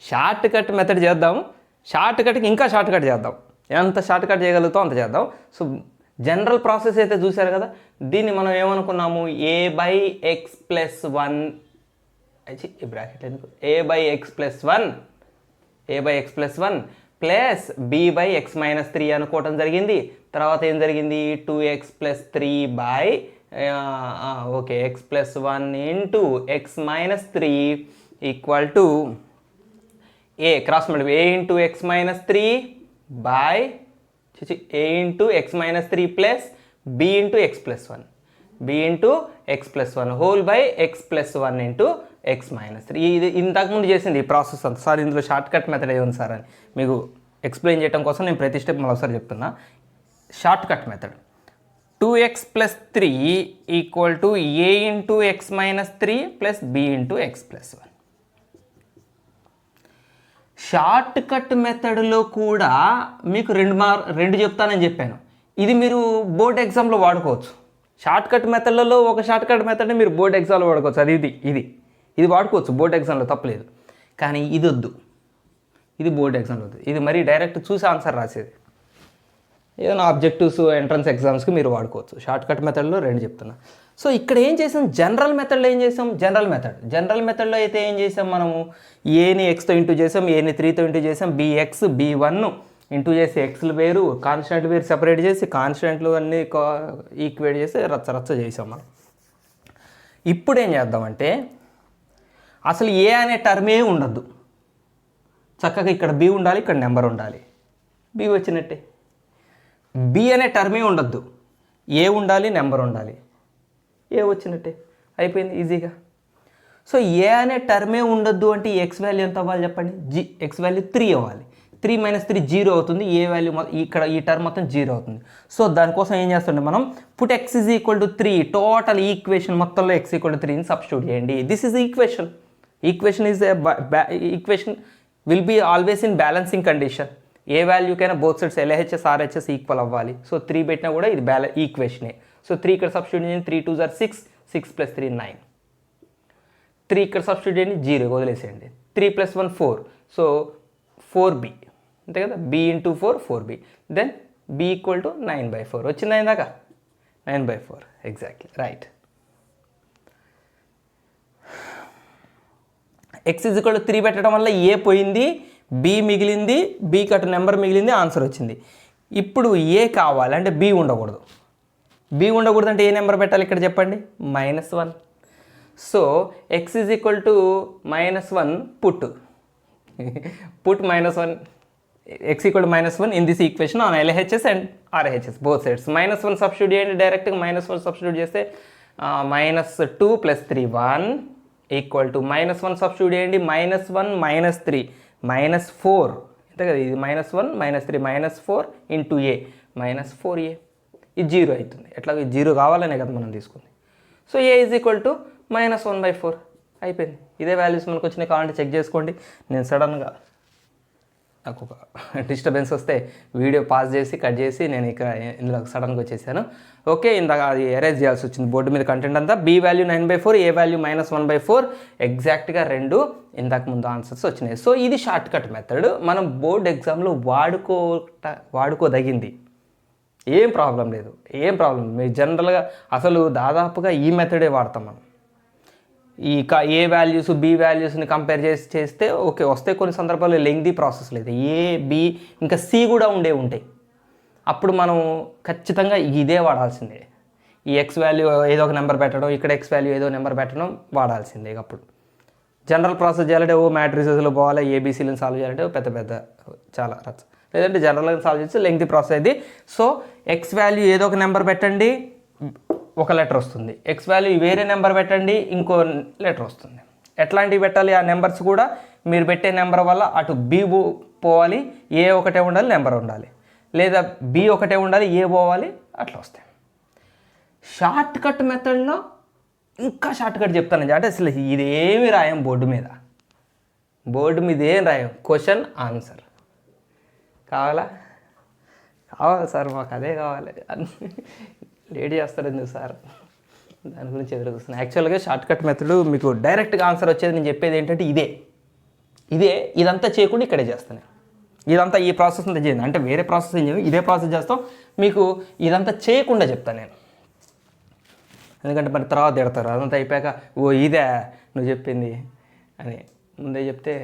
షార్ట్ కట్ మెథడ్ చేద్దాం, షార్ట్ కట్కి ఇంకా షార్ట్ కట్ చేద్దాం. ఎంత షార్ట్ కట్ చేయగలుగుతాం అంత చేద్దాం. సో జనరల్ ప్రాసెస్ అయితే చూశారు కదా, దీన్ని మనం ఏమనుకున్నాము, a by x plus one, bracket ఎందుకు, a by x plus one plus b by x minus 3 అనుకోవటం జరిగింది. తర్వాత ఏం జరిగింది, 2x plus 3 by okay x plus 1 into X minus 3 equal to a cross multiply a into X minus 3 by a into X minus 3 plus B into X plus 1 whole by x plus 1 into X minus 3. ఇది ఇంతకుముందు చేసింది ఈ process అంతా. Sir ఇందులో short cut method ఏముంది sir అని మీకు explain చేయడం కోసం నేను ప్రతి స్టెప్ మరోసారి చెప్తున్నా. Short cut method 2x plus 3 equal to A into X minus 3 plus B into X plus 1. Short cut మెథడ్లో కూడా మీకు రెండు చెప్తానని చెప్పాను. ఇది మీరు బోర్డ్ ఎగ్జామ్లో వాడుకోవచ్చు. షార్ట్ కట్ మెథడ్లలో ఒక షార్ట్ కట్ మెథడ్ని మీరు బోర్డ్ ఎగ్జామ్లో వాడుకోవచ్చు. అది ఇది వాడుకోవచ్చు బోర్డ్ ఎగ్జామ్లో, తప్పలేదు. కానీ ఇది వద్దు, ఇది బోర్డ్ ఎగ్జామ్లో వద్దు. ఇది మరీ డైరెక్ట్ చూసి ఆన్సర్ రాసేది. ఏదైనా ఆబ్జెక్టివ్స్ ఎంట్రన్స్ ఎగ్జామ్స్కి మీరు వాడుకోవచ్చు. షార్ట్ కట్ మెథడ్లో రెండు చెప్తున్నా. సో ఇక్కడ ఏం చేసాం, జనరల్ మెథడ్లో ఏం చేసాం, జనరల్ మెథడ్లో అయితే ఏం చేసాం, మనము ఏని ఎక్స్తో ఇంటూ చేసాం, ఏని 3తో ఇంటూ చేసాం, బిఎక్స్ బి1 ఇంటూ చేసి ఎక్స్లు వేరు, కాన్స్టెంట్ వేరు సెపరేట్ చేసి, కాన్స్టెంట్లు అన్నీ ఈక్వేట్ చేసి రచ్చ చేసాం మనం. ఇప్పుడు ఏం చేద్దామంటే అసలు ఏ అనే టర్మే ఉండద్దు, చక్కగా ఇక్కడ బి ఉండాలి, ఇక్కడ నెంబర్ ఉండాలి, బి వచ్చినట్టే. బి అనే టర్మే ఉండద్దు, ఏ ఉండాలి, నెంబర్ ఉండాలి, ఏ వచ్చినట్టే, అయిపోయింది ఈజీగా. సో ఏ అనే టర్మే ఉండొద్దు అంటే ఎక్స్ వాల్యూ ఎంత అవ్వాలి చెప్పండి, ఎక్స్ వాల్యూ 3 అవ్వాలి. 3 - 3 0 అవుతుంది, ఏ వాల్యూ ఇక్కడ ఈ టర్మ్ మొత్తం 0 అవుతుంది. సో దానికోసం ఏం చేస్తుంటే మనం put x is equal to 3, total equation మొత్తంలో ఎక్స్ ఈక్వల్ టు 3ని సబ్స్టిట్యూట్ చేయండి. This is equation will be always in balancing condition. ఏ వాల్యూకైనా both sides LHS RHS equal అవ్వాలి. సో 3 పెట్టినా కూడా ఇది ఈక్వేషనే. సో 3 ఇక్కడ సబ్స్టిట్యూట్ చేయండి, 3 2 6, 6 + 3 9. 3 ఇక్కడ సబ్స్టిట్యూట్ చేయండి, 0 వదిలేసేయండి. 3 + 1 4, సో 4b అంతే కదా, b into 4 4b. Then b equal to 9/4 వచ్చిందా ఇందాక, 9/4 exactly right. X is equal to 3 పెట్టడం వల్ల ఏ పోయింది, బి మిగిలింది, బీకి అటు నెంబర్ మిగిలింది, ఆన్సర్ వచ్చింది. ఇప్పుడు ఏ కావాలంటే బి ఉండకూడదు. బి ఉండకూడదు అంటే ఏ నెంబర్ పెట్టాలి ఇక్కడ చెప్పండి, -1. So X is equal to -1 put -1, X equal to -1 in this equation on LHS and RHS both sides. -1 substitute చేయండి, డైరెక్ట్గా -1 సబ్స్టిట్యూట్ చేస్తే -2 + 3 1 ఈక్వల్ టు -1 సబ్స్టిట్యూట్ చేయండి, -1 - 3 -4 అంతే కదా, ఇది -1 - 3 -4 ఇంటూ ఏ -4a, ఇది 0 అవుతుంది. ఎట్లా 0 కావాలనే కదా మనం తీసుకుంది. So a is equal to -1/4 అయిపోయింది. ఇదే వాల్యూస్ మనకు వచ్చినాయి, కావాలంటే చెక్ చేసుకోండి. నేను సడన్గా నాకు ఒక డిస్టర్బెన్స్ వస్తే వీడియో పాజ్ చేసి కట్ చేసి నేను ఇక్కడ ఇందులో సడన్గా వచ్చేసాను. ఓకే, ఇందాక అది ఎరేజ్ చేయాల్సి వచ్చింది బోర్డు మీద కంటెంట్ అంతా. బి వాల్యూ 9/4, ఏ వాల్యూ -1/4 ఎగ్జాక్ట్గా రెండు ఇందాక ముందు ఆన్సర్స్ వచ్చినాయి. సో ఇది షార్ట్ కట్ మెథడ్, మనం బోర్డు ఎగ్జామ్లో వాడుకోదగింది. ఏం ప్రాబ్లం లేదు, మీరు జనరల్గా అసలు దాదాపుగా ఈ మెథడే వాడతాం మనం. ఈ ఏ వాల్యూస్ బి వాల్యూస్ని కంపేర్ చేస్తే ఓకే వస్తే, కొన్ని సందర్భాల్లో లెంగ్దీ ప్రాసెస్ లేదు, ఏ బి ఇంకా సి కూడా ఉంటాయి. అప్పుడు మనం ఖచ్చితంగా ఇదే వాడాల్సిందే. ఈ ఎక్స్ వాల్యూ ఏదో ఒక నెంబర్ పెట్టడం, ఇక్కడ ఎక్స్ వాల్యూ ఏదో నెంబర్ పెట్టడం వాడాల్సిందే. అప్పుడు జనరల్ ప్రాసెస్ చేయాలంటే మ్యాట్రిసెస్లో పోవాలి, ఏబీసీలను సాల్వ్ చేయాలంటే పెద్ద చాలా రచ్చ. లేదంటే జనరల్గా సాల్వ్ చేస్తే లెంగ్తీ ప్రాసెస్ ఇది. సో ఎక్స్ వాల్యూ ఏదో ఒక నెంబర్ పెట్టండి, ఒక లెటర్ వస్తుంది. ఎక్స్ వాల్యూ వేరే నెంబర్ పెట్టండి, ఇంకో లెటర్ వస్తుంది. ఎట్లాంటివి పెట్టాలి, ఆ నెంబర్స్ కూడా మీరు పెట్టే నెంబర్ వల్ల అటు బి పోవాలి, ఏ ఒకటే ఉండాలి, నెంబర్ ఉండాలి, లేదా బి ఒకటే ఉండాలి, ఏ పోవాలి, అట్లా వస్తాయి. షార్ట్ కట్ మెథడ్లో ఇంకా షార్ట్ కట్ చెప్తాను అంటే అసలు ఇదేమి రాయం బోర్డు మీద ఏం రాయం, క్వశ్చన్ ఆన్సర్. కావాలా సార్, మాకు అదే కావాలి, లేట్ చేస్తారు ఎందుకు సార్, దాని గురించి ఎదురు చూస్తున్నాను. యాక్చువల్గా షార్ట్ కట్ మెథడ్ మీకు డైరెక్ట్గా ఆన్సర్ వచ్చేది. నేను చెప్పేది ఏంటంటే ఇదంతా చేయకుండా ఇక్కడే చేస్తాను. ఇదంతా ఈ ప్రాసెస్ అంతా చేయండి, అంటే వేరే ప్రాసెస్ ఏం చేయదు, ఇదే ప్రాసెస్ చేస్తాం. మీకు ఇదంతా చేయకుండా చెప్తాను నేను, ఎందుకంటే మరి తర్వాత తిడతారు. అదంతా అయిపోయాక ఓ ఇదే నువ్వు చెప్పింది అని ముందే చెప్తే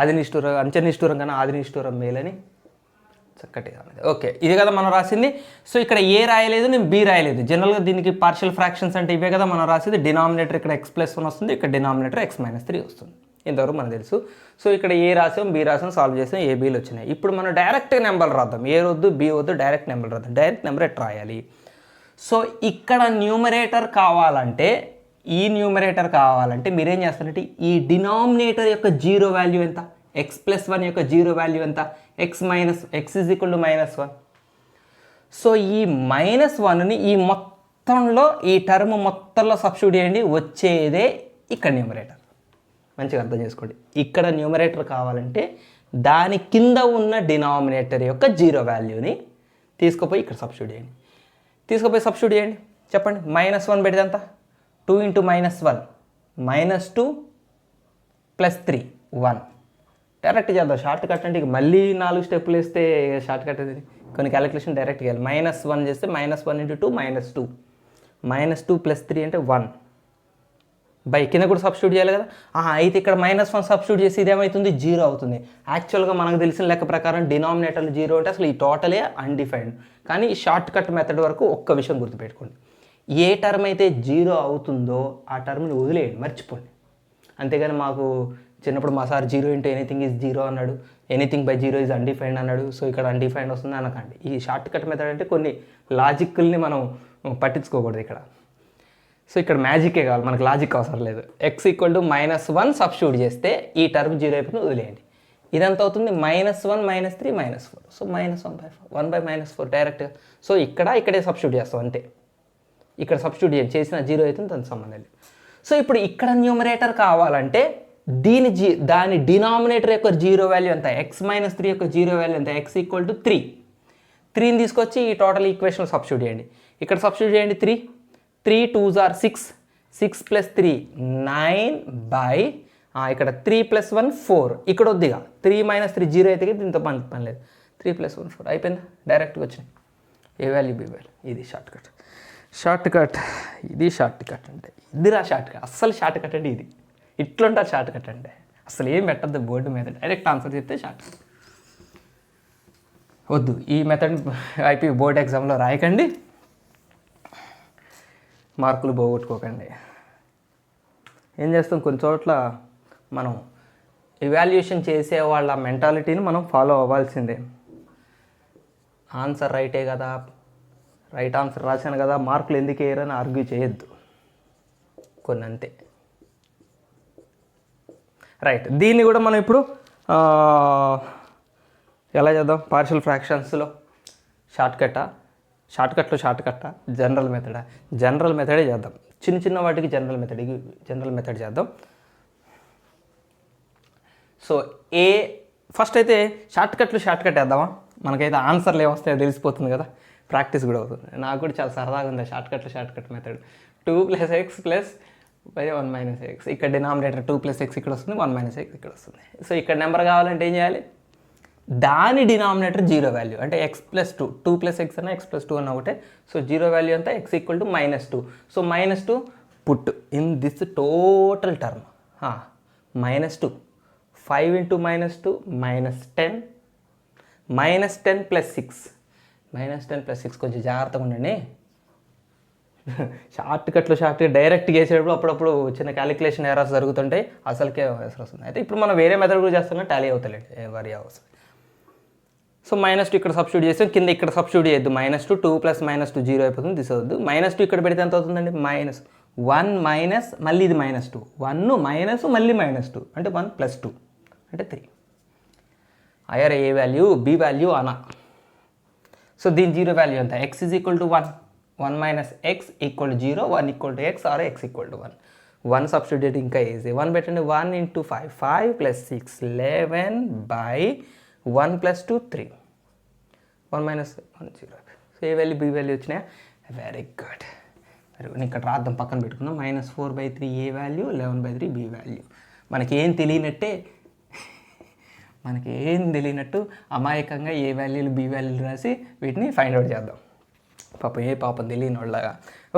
ఆది నిష్ఠూరం అంచె నిష్ఠూరం కన్నా ఆది నిష్ఠూరం మేలని చక్కటిగా ఉన్నది. ఓకే, ఇది కదా మనం రాసింది. సో ఇక్కడ ఏ రాయలేదు, నేను బి రాయలేదు. జనరల్గా దీనికి పార్షియల్ ఫ్రాక్షన్స్ అంటే ఇవే కదా మనం రాసేది. డినామినేటర్ ఇక్కడ x+1 వస్తుంది, ఇక్కడ డినామినేటర్ x-3 వస్తుంది. ఇంతవరకు మనకు తెలుసు. సో ఇక్కడ ఏ రాసాం, బి రాసాం, సాల్వ్ చేసాం, ఏ బీలు వచ్చినాయి. ఇప్పుడు మనం డైరెక్ట్ నెంబర్ రాద్దాం. ఏ వద్దు, బి వద్దు, డైరెక్ట్ నెంబర్ రాద్దాం. డైరెక్ట్ నెంబర్ ఎట్లా రాయాలి? సో ఇక్కడ న్యూమరేటర్ కావాలంటే, ఈ న్యూమరేటర్ కావాలంటే మీరేం చేస్తారంటే ఈ డినామినేటర్ యొక్క జీరో వాల్యూ ఎంత, x+1 యొక్క జీరో వాల్యూ ఎంత, x =-1. సో ఈ -1ని ఈ మొత్తంలో, ఈ టర్మ్ మొత్తంలో సబ్స్టిట్యూట్ చేయండి, వచ్చేదే ఇక్కడ న్యూమరేటర్. మంచిగా అర్థం చేసుకోండి. ఇక్కడ న్యూమరేటర్ కావాలంటే దాని కింద ఉన్న డినామినేటర్ యొక్క జీరో వాల్యూని తీసుకుపోయి ఇక్కడ సబ్స్టిట్యూట్ చేయండి. తీసుకుపోయి సబ్స్టిట్యూట్ చేయండి. చెప్పండి, -1 పెడితే ఎంత, 2 × -1 -2 + 3 1. డైరెక్ట్ చేద్దాం. షార్ట్ కట్ అంటే ఇక మళ్ళీ 4 స్టెప్పులు వేస్తే షార్ట్ కట్ అది. కొన్ని క్యాలిక్యులేషన్ డైరెక్ట్ చేయాలి. -1 చేస్తే -1 × 2 -2 -2 + 3 అంటే 1 బై కింద కూడా సబ్స్టిట్యూట్ చేయాలి కదా. అయితే ఇక్కడ -1 సబ్స్టిట్యూట్ చేసి ఇదేమవుతుంది, 0 అవుతుంది. యాక్చువల్గా మనకు తెలిసిన లెక్క ప్రకారం డినామినేటర్లు 0 అంటే అసలు ఈ టోటలే అన్డిఫైన్డ్. కానీ ఈ షార్ట్ కట్ మెథడ్ వరకు ఒక్క విషయం గుర్తుపెట్టుకోండి, ఏ టర్మ్ అయితే 0 అవుతుందో ఆ టర్మ్ని వదిలేయండి, మర్చిపోండి. అంతేగాని మాకు చిన్నప్పుడు మా సార్ 0 × ఎనీథింగ్ ఈజ్ 0 అన్నాడు, ఎనీథింగ్ బై 0 ఈజ్ అన్డిఫైన్డ్ అన్నాడు. సో ఇక్కడ అన్డిఫైన్డ్ వస్తుంది అనకండి. ఈ షార్ట్ కట్ మెథడ్ అంటే కొన్ని లాజిక్ని మనం పట్టించుకోకూడదు ఇక్కడ. సో ఇక్కడ మ్యాజికే కావాలి, మనకు లాజిక్ అవసరం లేదు. x = -1 సబ్స్టిట్యూట్ చేస్తే ఈ టర్మ్ 0 అయిపోయి వదిలేయండి. ఇదంతా అవుతుంది -1 -3 -4. సో -1/4 డైరెక్ట్గా. సో ఇక్కడే సబ్స్టిట్యూట్ చేస్తాం అంతే. ఇక్కడ సబ్స్టిట్యూట్ చేసిన 0 అవుతుంది, దానికి సంబంధం లేదు. సో ఇప్పుడు ఇక్కడ న్యూమరేటర్ కావాలంటే దాని డినామినేటర్ యొక్క జీరో వాల్యూ ఎంత, x-3 యొక్క జీరో వాల్యూ ఎంత, x = 3. 3ని తీసుకొచ్చి ఈ టోటల్ ఈక్వేషన్ సబ్స్టిట్యూట్ చేయండి. ఇక్కడ సబ్స్టిట్యూట్ చేయండి. 3 2s are 6 6 + 3 9 ఇక్కడ 3 + 1 4. ఇక్కడ వద్దిగా 3 - 3 0 అయితే దీంతో పని లేదు. 3 + 1 4 అయిపోయిందా, డైరెక్ట్గా వచ్చినాయి. ఏ వాల్యూ బి వాల్యూ. ఇది షార్ట్ కట్. ఇది షార్ట్ కట్ అంటే ఇదిరా షార్ట్ కట్. అస్సలు షార్ట్ కట్ అంటే ఇది. ఇట్లుంటారు షార్ట్ కట్ అంటే. అసలు ఏం పెట్టద్దు బోర్డు మీద, డైరెక్ట్ ఆన్సర్ చెప్తే షార్ట్ కట్. వద్దు, ఈ మెథడ్ ఐపీ బోర్డ్ ఎగ్జామ్లో రాయకండి, మార్కులు పోగొట్టుకోకండి. ఏం చేస్తాం, కొన్ని చోట్ల మనం ఇవాల్యుయేషన్ చేసే వాళ్ళ మెంటాలిటీని మనం ఫాలో అవ్వాల్సిందే. ఆన్సర్ రైటే కదా, రైట్ ఆన్సర్ రాశాను కదా, మార్కులు ఎందుకు వేయరని ఆర్గ్యూ చేయొద్దు. కొన్ని అంతే. రైట్, దీన్ని కూడా మనం ఇప్పుడు ఎలా చేద్దాం, పార్షియల్ ఫ్రాక్షన్స్లో షార్ట్ కట్టా జనరల్ మెథడే చేద్దాం. చిన్న వాటికి జనరల్ మెథడ్ చేద్దాం. సో ఫస్ట్ అయితే షార్ట్ కట్ వేద్దామా, మనకైతే ఆన్సర్లు ఏమొస్తాయో తెలిసిపోతుంది కదా, ప్రాక్టీస్ కూడా అవుతుంది. నాకు కూడా చాలా సరదాగా ఉంది short cut method. 2 + x + 1 - x. ఇక్కడ డినామినేటర్ 2 + x ఇక్కడ వస్తుంది, 1 - x ఇక్కడ వస్తుంది. సో ఇక్కడ నెంబర్ కావాలంటే ఏం చేయాలి, దాని డినామినేటర్ జీరో వాల్యూ అంటే x+2 2 + x అన్న x+2 అన్న ఒకటే. సో జీరో వాల్యూ అంతా x = -2. So -2 put in this total term. -2 5 × -2 -10 -10 + 6 -10 + 6. కొంచెం జాగ్రత్తగా ఉండండి. షార్ట్ డైరెక్ట్గా వేసేటప్పుడు అప్పుడప్పుడు చిన్న క్యాలిక్యులేషన్ ఎర్రర్స్ జరుగుతుంటాయి, అసలుకే ఎర్రర్స్ వస్తుంది. అయితే ఇప్పుడు మనం వేరే మెథడ్ కూడా చేస్తున్నాం, టాలీ అవుతలేదు, వరి అవసరం. సో -2 ఇక్కడ సబ్స్టిట్యూట్ చేస్తాం, కింద ఇక్కడ సబ్స్టిట్యూట్ చేయొద్దు. -2 2 + -2 0 అయిపోతుంది, దిస్ అవుతుంది. -2 ఇక్కడ పెడితే ఎంత అవుతుందండి, -1 మళ్ళీ ఇది -2 1 మళ్ళీ -2 అంటే 1 + 2 అంటే 3. అయ్యారు ఏ వాల్యూ, బి వాల్యూ అనా. సో దీని జీరో వాల్యూ ఎంత, x = 1 1 - x = 0 1 = x are x = 1. 1 substitute ఇంకా ఈజీ. 1 పెట్టండి, 1 × 5 5 + 6 11/1 + 2 3 1 - 1 0. So a value B value వచ్చినాయా, వెరీ గుడ్. నేను ఇక్కడ రాద్దాం, పక్కన పెట్టుకుందాం. -4/3 ఏ వాల్యూ, 11/3 బి వాల్యూ. మనకి ఏం తెలియనట్టే మనకి ఏం తెలియనట్టు అమాయకంగా ఏ వాల్యూలు బి వాల్యూలు రాసి వీటిని ఫైండ్ అవుట్ చేద్దాం. పాపం తెలియని వాళ్ళగా.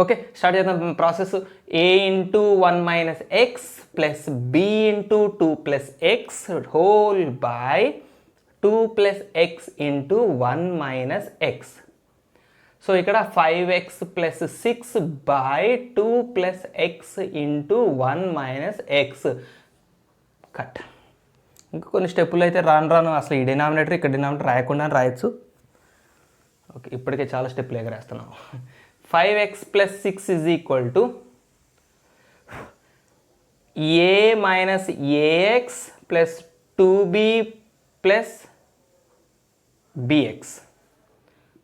ఓకే, స్టార్ట్ చేద్దాం process. a into 1 minus X plus B into 2 plus X whole by 2 plus X into 1 minus X. So ఇక్కడ 5x plus 6 by 2 plus X into 1 minus X cut. ఇంకా కొన్ని స్టెప్పులు అయితే రాను అసలు ఈ డినామినేటర్ ఇక్కడ డినామినేటర్ రాయకుండా రాయొచ్చు. ఓకే, ఇప్పటికే చాలా స్టెప్పులు ఎగరేస్తున్నాం. 5x plus 6 is equal to a minus ax plus 2b plus bx.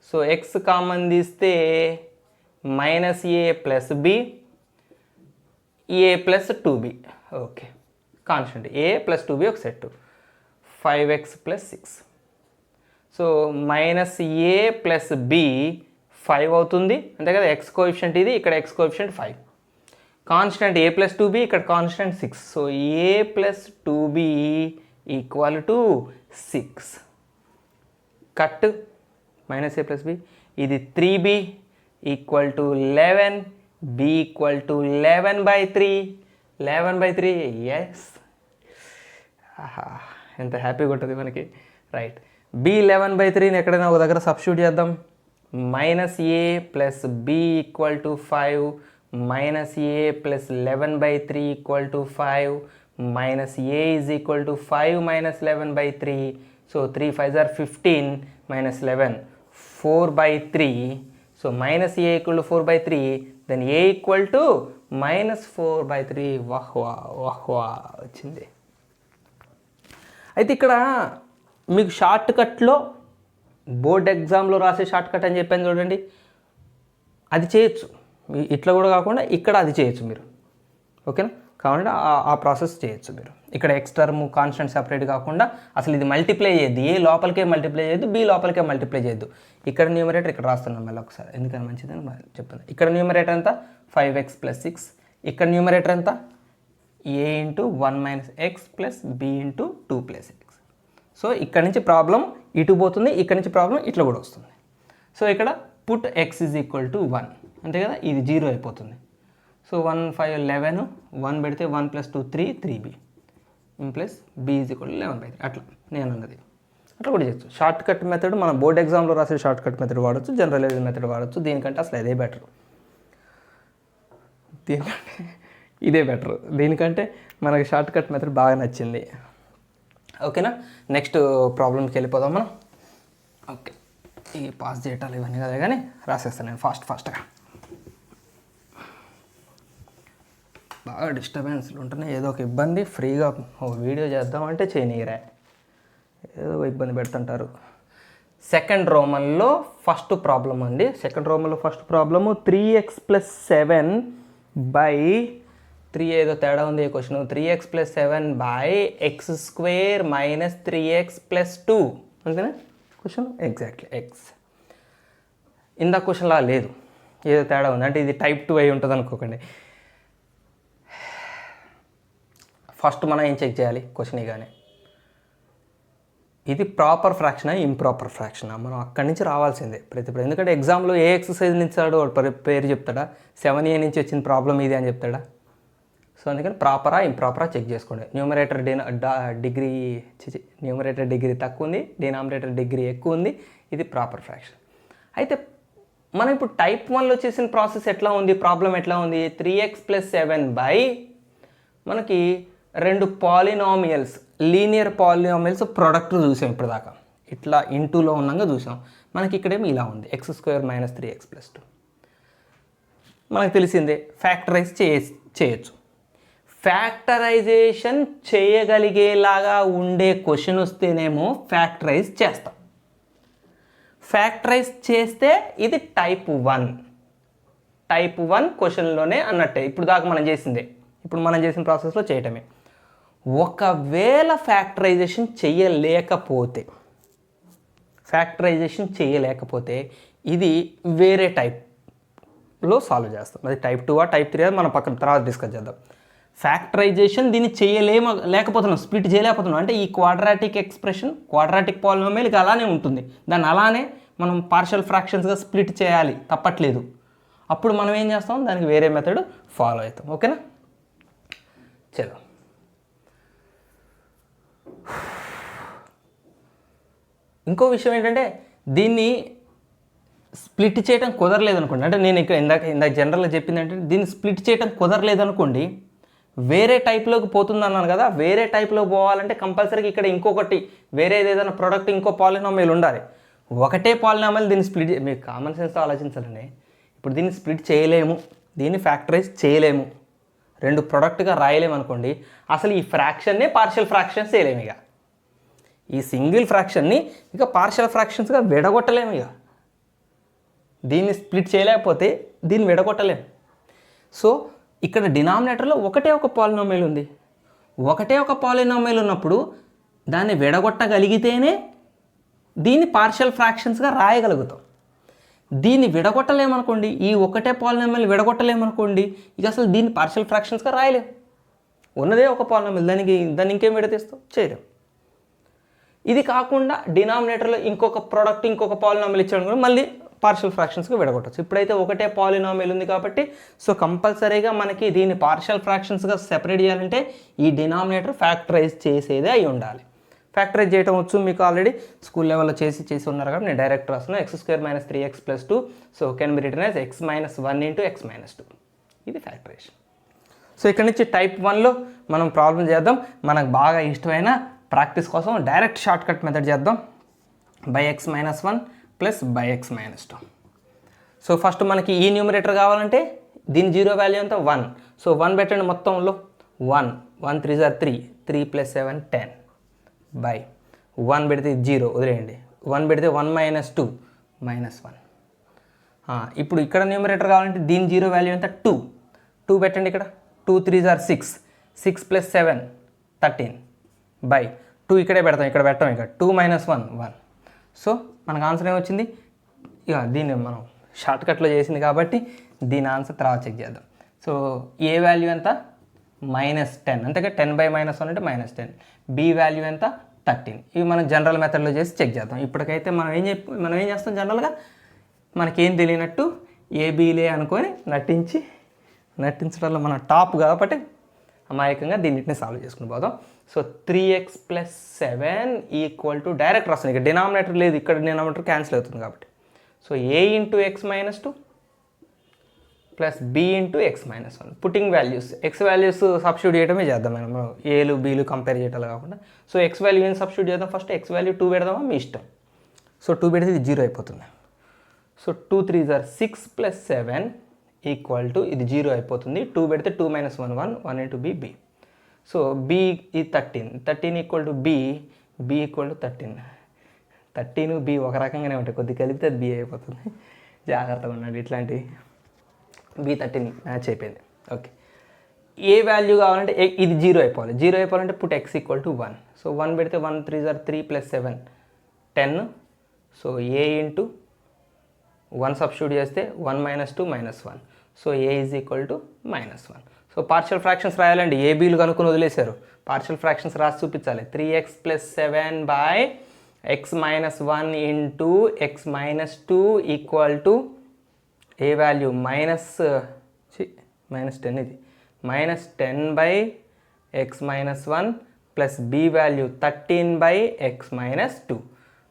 So x common తీస్తే minus a plus b, a plus 2b. Okay, constant a plus 2b ఒక సెట్. 5x plus 6. So minus a plus b 5 అవుతుంది అంతే కదా. X coefficient ఇది, ఇక్కడ x coefficient 5. Constant a plus 2b, ఇక్కడ constant 6. So a plus 2b equal to 6. Cut minus a plus b. ఇది 3b equal to 11, b equal to 11/3. 11/3 yes. ఎంత హ్యాపీగా ఉంటుంది మనకి, రైట్. b 11/3ని ఎక్కడైనా ఒక దగ్గర సబ్స్టిట్యూట్ చేద్దాం. Minus a plus b equal to 5, minus a plus 11/3 equal to 5, minus a is equal to 5 minus 11/3. So 3 5s are 15 minus 11 4/3. So minus a equal to 4/3, then a equal to minus 4/3. వాహ్వా వచ్చింది. అయితే ఇక్కడ మీకు short కట్లో board ఎగ్జామ్లో రాసే short cut అని చెప్పాను చూడండి, అది చేయొచ్చు. ఇట్లా కూడా కాకుండా ఇక్కడ అది చేయొచ్చు మీరు. ఓకేనా, కాబట్టి ఆ ప్రాసెస్ చేయొచ్చు మీరు. ఇక్కడ ఎక్స్ టర్మ్ కాన్స్టెంట్ సపరేట్ కాకుండా అసలు ఇది మల్టిప్లై చేయొద్దు. ఏ లోపలికే మల్టిప్లై చేయొద్దు, బి లోపలికే మల్టిప్లై చేయొద్దు. ఇక్కడ న్యూమరేటర్ ఇక్కడ రాస్తున్నాం మళ్ళీ ఒకసారి, ఎందుకని మంచిదని చెప్తాను. ఇక్కడ న్యూమరేటర్ ఎంత 5x ప్లస్ 6, ఇక్కడ న్యూమరేటర్ ఎంత a into 1 minus X plus b into 2 plus X. So ఇక్కడ నుంచి ప్రాబ్లం ఇటు పోతుంది, ఇక్కడ నుంచి ప్రాబ్లం ఇట్లా కూడా వస్తుంది. సో ఇక్కడ put x is equal to 1 అంతే కదా, ఇది 0 అయిపోతుంది. సో 1 5 11, 1 పెడితే 1 plus 2 3, 3b plus b is equal to 11/3. అట్లా నేను అన్నది అట్లా కూడా చేయొచ్చు. షార్ట్ కట్ మెథడ్ మన బోర్డ్ ఎగ్జామ్లో రాసే షార్ట్ కట్ మెథడ్ వాడచ్చు, జనరలైజ్డ్ మెథడ్ వాడచ్చు. దీనికంటే అసలు ఇదే బెటర్, దీనికంటే ఇదే బెటర్. దీనికంటే మనకి షార్ట్ కట్ మెథడ్ బాగా నచ్చింది. ఓకేనా, నెక్స్ట్ ప్రాబ్లంకి వెళ్ళిపోదాం మనం. ఓకే, ఈ పాస్ చేయటాలు ఇవన్నీ కదా కానీ రాసేస్తాను నేను ఫాస్ట్గా. బాగా డిస్టర్బెన్స్లు ఉంటున్నాయి, ఏదో ఒక ఇబ్బంది. ఫ్రీగా వీడియో చేద్దామంటే చేయనీయరా, ఏదో ఇబ్బంది పెడుతుంటారు. సెకండ్ రోమన్లో ఫస్ట్ ప్రాబ్లం అండి. సెకండ్ రోమన్లో first problem 3x plus 7 by 3 ఏదో తేడా ఉంది question. 3x plus 7 by x square minus 3x plus 2 అంతేనా క్వశ్చన్. Exactly X. ఇందా క్వశ్చన్లా లేదు, ఏదో తేడా ఉంది. అంటే ఇది టైప్ 2 అయి ఉంటుంది అనుకోకండి. ఫస్ట్ మనం ఏం చెక్ చేయాలి క్వశ్చన్ ఇగానే, ఇది ప్రాపర్ ఫ్రాక్షనా ఇంప్రాపర్ ఫ్రాక్షనా, మనం అక్కడి నుంచి రావాల్సిందే ప్రతి. ఎందుకంటే ఎగ్జామ్లో ఏ ఎక్సర్సైజ్ ఇచ్చాడో పేరు చెప్తాడా, 7a నుంచి వచ్చిన ప్రాబ్లం ఇది అని చెప్తాడా. సో అందుకని ప్రాపరా ఇంప్రాపరా చెక్ చేసుకోండి. న్యూమరేటర్ డిగ్రీ తక్కువ ఉంది, డినామినేటర్ డిగ్రీ ఎక్కువ ఉంది. ఇది ప్రాపర్ ఫ్రాక్షన్. అయితే మనం ఇప్పుడు టైప్ 1లో చేసిన ప్రాసెస్ ఎట్లా ఉంది, ప్రాబ్లం ఎట్లా ఉంది. 3x ప్లస్ 7 బై మనకి రెండు పాలినామియల్స్, లీనియర్ పాలినామియల్స్ ప్రొడక్ట్ చూసాం ఇప్పుడు దాకా. ఇట్లా ఇంటూలో ఉన్నాగా చూసాం. మనకి ఇక్కడేమో ఇలా ఉంది, X square minus 3x plus 2. మనకు తెలిసిందే ఫ్యాక్టరైజ్ చేయొచ్చు. ఫ్యాక్టరైజేషన్ చేయగలిగేలాగా ఉండే క్వశ్చన్ వస్తేనేమో ఫ్యాక్టరైజ్ చేస్తాం. ఫ్యాక్టరైజ్ చేస్తే ఇది టైప్ 1. టైప్ 1 క్వశ్చన్లోనే అన్నట్టే ఇప్పుడు దాకా మనం చేసిందే, ఇప్పుడు మనం చేసిన ప్రాసెస్లో చేయటమే. ఒకవేళ ఫ్యాక్టరైజేషన్ చేయలేకపోతే ఇది వేరే టైప్లో సాల్వ్ చేస్తాం. అది టైప్ 2 టైప్ 3 మనం పక్కన తర్వాత డిస్కస్ చేద్దాం. ఫ్యాక్టరైజేషన్ దీన్ని లేకపోతున్నాం, స్ప్లిట్ చేయలేకపోతున్నాం. అంటే ఈ క్వాడ్రాటిక్ ఎక్స్ప్రెషన్ క్వాడ్రాటిక్ పాలినామియల్కి అలానే ఉంటుంది, దాన్ని అలానే మనం పార్షియల్ ఫ్రాక్షన్స్గా స్ప్లిట్ చేయాలి, తప్పట్లేదు. అప్పుడు మనం ఏం చేస్తాం, దానికి వేరే మెథడ్ ఫాలో అవుతాం. ఓకేనా, చలో. ఇంకో విషయం ఏంటంటే దీన్ని స్ప్లిట్ చేయడం కుదరలేదు అనుకోండి, అంటే నేను ఇక్కడ ఇందాక జనరల్గా చెప్పింది ఏంటంటే దీన్ని స్ప్లిట్ చేయడం కుదరలేదు అనుకోండి, వేరే టైప్లోకి పోతుంది అన్నాను కదా. వేరే టైప్లో పోవాలంటే కంపల్సరీగా ఇక్కడ ఇంకొకటి వేరేది ఏదైనా ప్రోడక్ట్ ఇంకో పాలినామియల్ ఉండాలి. ఒకటే పాలినామియల్ దీన్ని స్ప్లిట్, మీకు కామన్ సెన్స్తో ఆలోచించాలండి. ఇప్పుడు దీన్ని స్ప్లిట్ చేయలేము, దీన్ని ఫ్యాక్టరైజ్ చేయలేము, రెండు ప్రోడక్ట్గా రాయలేము అనుకోండి, అసలు ఈ ఫ్రాక్షన్నే పార్షియల్ ఫ్రాక్షన్స్ చేయలేము. ఇక ఈ సింగిల్ ఫ్రాక్షన్ని ఇక పార్షియల్ ఫ్రాక్షన్స్గా విడగొట్టలేము. ఇక దీన్ని స్ప్లిట్ చేయలేకపోతే దీన్ని విడగొట్టలేము. సో ఇక్కడ డినామినేటర్లో ఒకటే ఒక పాలినామియల్ ఉంది. ఒకటే ఒక పాలినామియల్ ఉన్నప్పుడు దాన్ని విడగొట్టగలిగితేనే దీన్ని పార్షియల్ ఫ్రాక్షన్స్గా రాయగలుగుతాం. దీన్ని విడగొట్టలేమనుకోండి, ఈ ఒకటే పాలినామియల్ విడగొట్టలేమనుకోండి, ఇక అసలు దీన్ని పార్షియల్ ఫ్రాక్షన్స్గా రాయలేము. ఉన్నదే ఒక పాలినామియల్, దాన్ని ఇంకేం విడతీస్తాం, చేయలేం. ఇది కాకుండా డినామినేటర్లో ఇంకొక ప్రోడక్ట్ ఇంకొక పాలినామియల్ ఇచ్చాడు కూడా మళ్ళీ పార్షియల్ ఫ్రాక్షన్స్గా విడగొట్టచ్చు. ఇప్పుడైతే ఒకటే పాలినామియల్ ఉంది కాబట్టి సో కంపల్సరీగా మనకి దీన్ని పార్షియల్ ఫ్రాక్షన్స్గా సెపరేట్ చేయాలంటే ఈ డినామినేటర్ ఫ్యాక్టరైజ్ చేసేదే అయి ఉండాలి. ఫ్యాక్టరైజ్ చేయడం వచ్చు, మీకు ఆల్రెడీ స్కూల్ లెవెల్లో చేసి ఉన్నారు కాబట్టి నేను డైరెక్ట్ రాస్తున్నాను. x² - 3x + 2 so can be written as x - 1 × x - 2. ఇది ఫ్యాక్టరైజేషన్. సో ఇక్కడ నుంచి టైప్ 1లో మనం ప్రాబ్లం చేద్దాం. మనకు బాగా ఇష్టమైన ప్రాక్టీస్ కోసం డైరెక్ట్ షార్ట్ కట్ మెథడ్ చేద్దాం. x - 1 + x - 2. సో ఫస్ట్ మనకి ఈ న్యూమరేటర్ కావాలంటే దీని జీరో వాల్యూ అంతా 1. సో 1 పెట్టండి మొత్తంలో, 1 1 3 = 3, 3 + 7 10 బై 1 పెడితే 0 వదిలేయండి, 1 పెడితే 1 - 2 -1. ఇప్పుడు ఇక్కడ న్యూమరేటర్ కావాలంటే దీని జీరో వాల్యూ అంతా 2. 2 పెట్టండి ఇక్కడ, 2 3 = 6, 6 + 7 13 బై 2 ఇక్కడే పెడతాం, ఇక్కడ పెట్టాం, ఇక్కడ 2 - 1 1. సో మనకు ఆన్సర్ ఏమొచ్చింది, ఇక దీన్ని మనం షార్ట్ కట్లో చేసింది కాబట్టి దీని ఆన్సర్ తర్వాత చెక్ చేద్దాం. సో ఏ వాల్యూ ఎంత, -10, అంతేగా 10 / -1 అంటే -10. బి వాల్యూ ఎంత, 13. ఇవి మనం జనరల్ మెథడ్లో చేసి చెక్ చేద్దాం. ఇప్పటికైతే మనం ఏం చేస్తాం, జనరల్గా మనకేం తెలియనట్టు ఏబీలే అనుకొని నటించడంలో మన టాప్ కాబట్టి అమాయకంగా దీన్నిటిని సాల్వ్ చేసుకుని పోదాం. సో 3x + 7 = డైరెక్ట్ రాస్తాను, ఇక డినామినేటర్ లేదు, ఇక్కడ డినామినేటర్ క్యాన్సిల్ అవుతుంది కాబట్టి. So a × x - 2 + b × x - 1. Putting values, X values substitute చేయడమే చేద్దాం మనం, ఏలు బీలు కంపేర్ చేయటం కాకుండా. సో ఎక్స్ వాల్యూ ఏం సబ్స్టిట్యూట్ చేద్దాం, ఫస్ట్ ఎక్స్ వాల్యూ 2 పెడదామా, మీ ఇష్టం. సో 2 పెడితే ఇది 0 అయిపోతుంది. సో 2 3 = 6 + 7 = ఇది 0 అయిపోతుంది. 2 పెడితే 2 - 1 1, 1 × b b. సో b ఇది 13 = b = 13. 13 b ఒక రకంగానే ఉంటాయి, కొద్ది కలిపితే అది b అయిపోతుంది. జాగ్రత్తగా ఉన్నాడు, ఇట్లాంటివి. b13 మ్యాచ్ అయిపోయింది. ఓకే, ఏ వాల్యూ కావాలంటే ఇది 0 అయిపోవాలి. 0 అయిపోవాలంటే పుట్ x = 1. సో 1 పెడితే 1 3 = 3 + 7 10. సో a × 1 సబ్స్టిట్యూట్ చేస్తే 1 - 2 -1. So a = -1. So partial fractions రాయాలండి, ఏబీలు కనుక్కొని వదిలేశారు, పార్షియల్ ఫ్రాక్షన్స్ రాసి చూపించాలి. 3x + 7 / x - 1 × x - 2 = ఏ వాల్యూ -10, ఇది -10 / x - 1 + b వాల్యూ 13 / x - 2.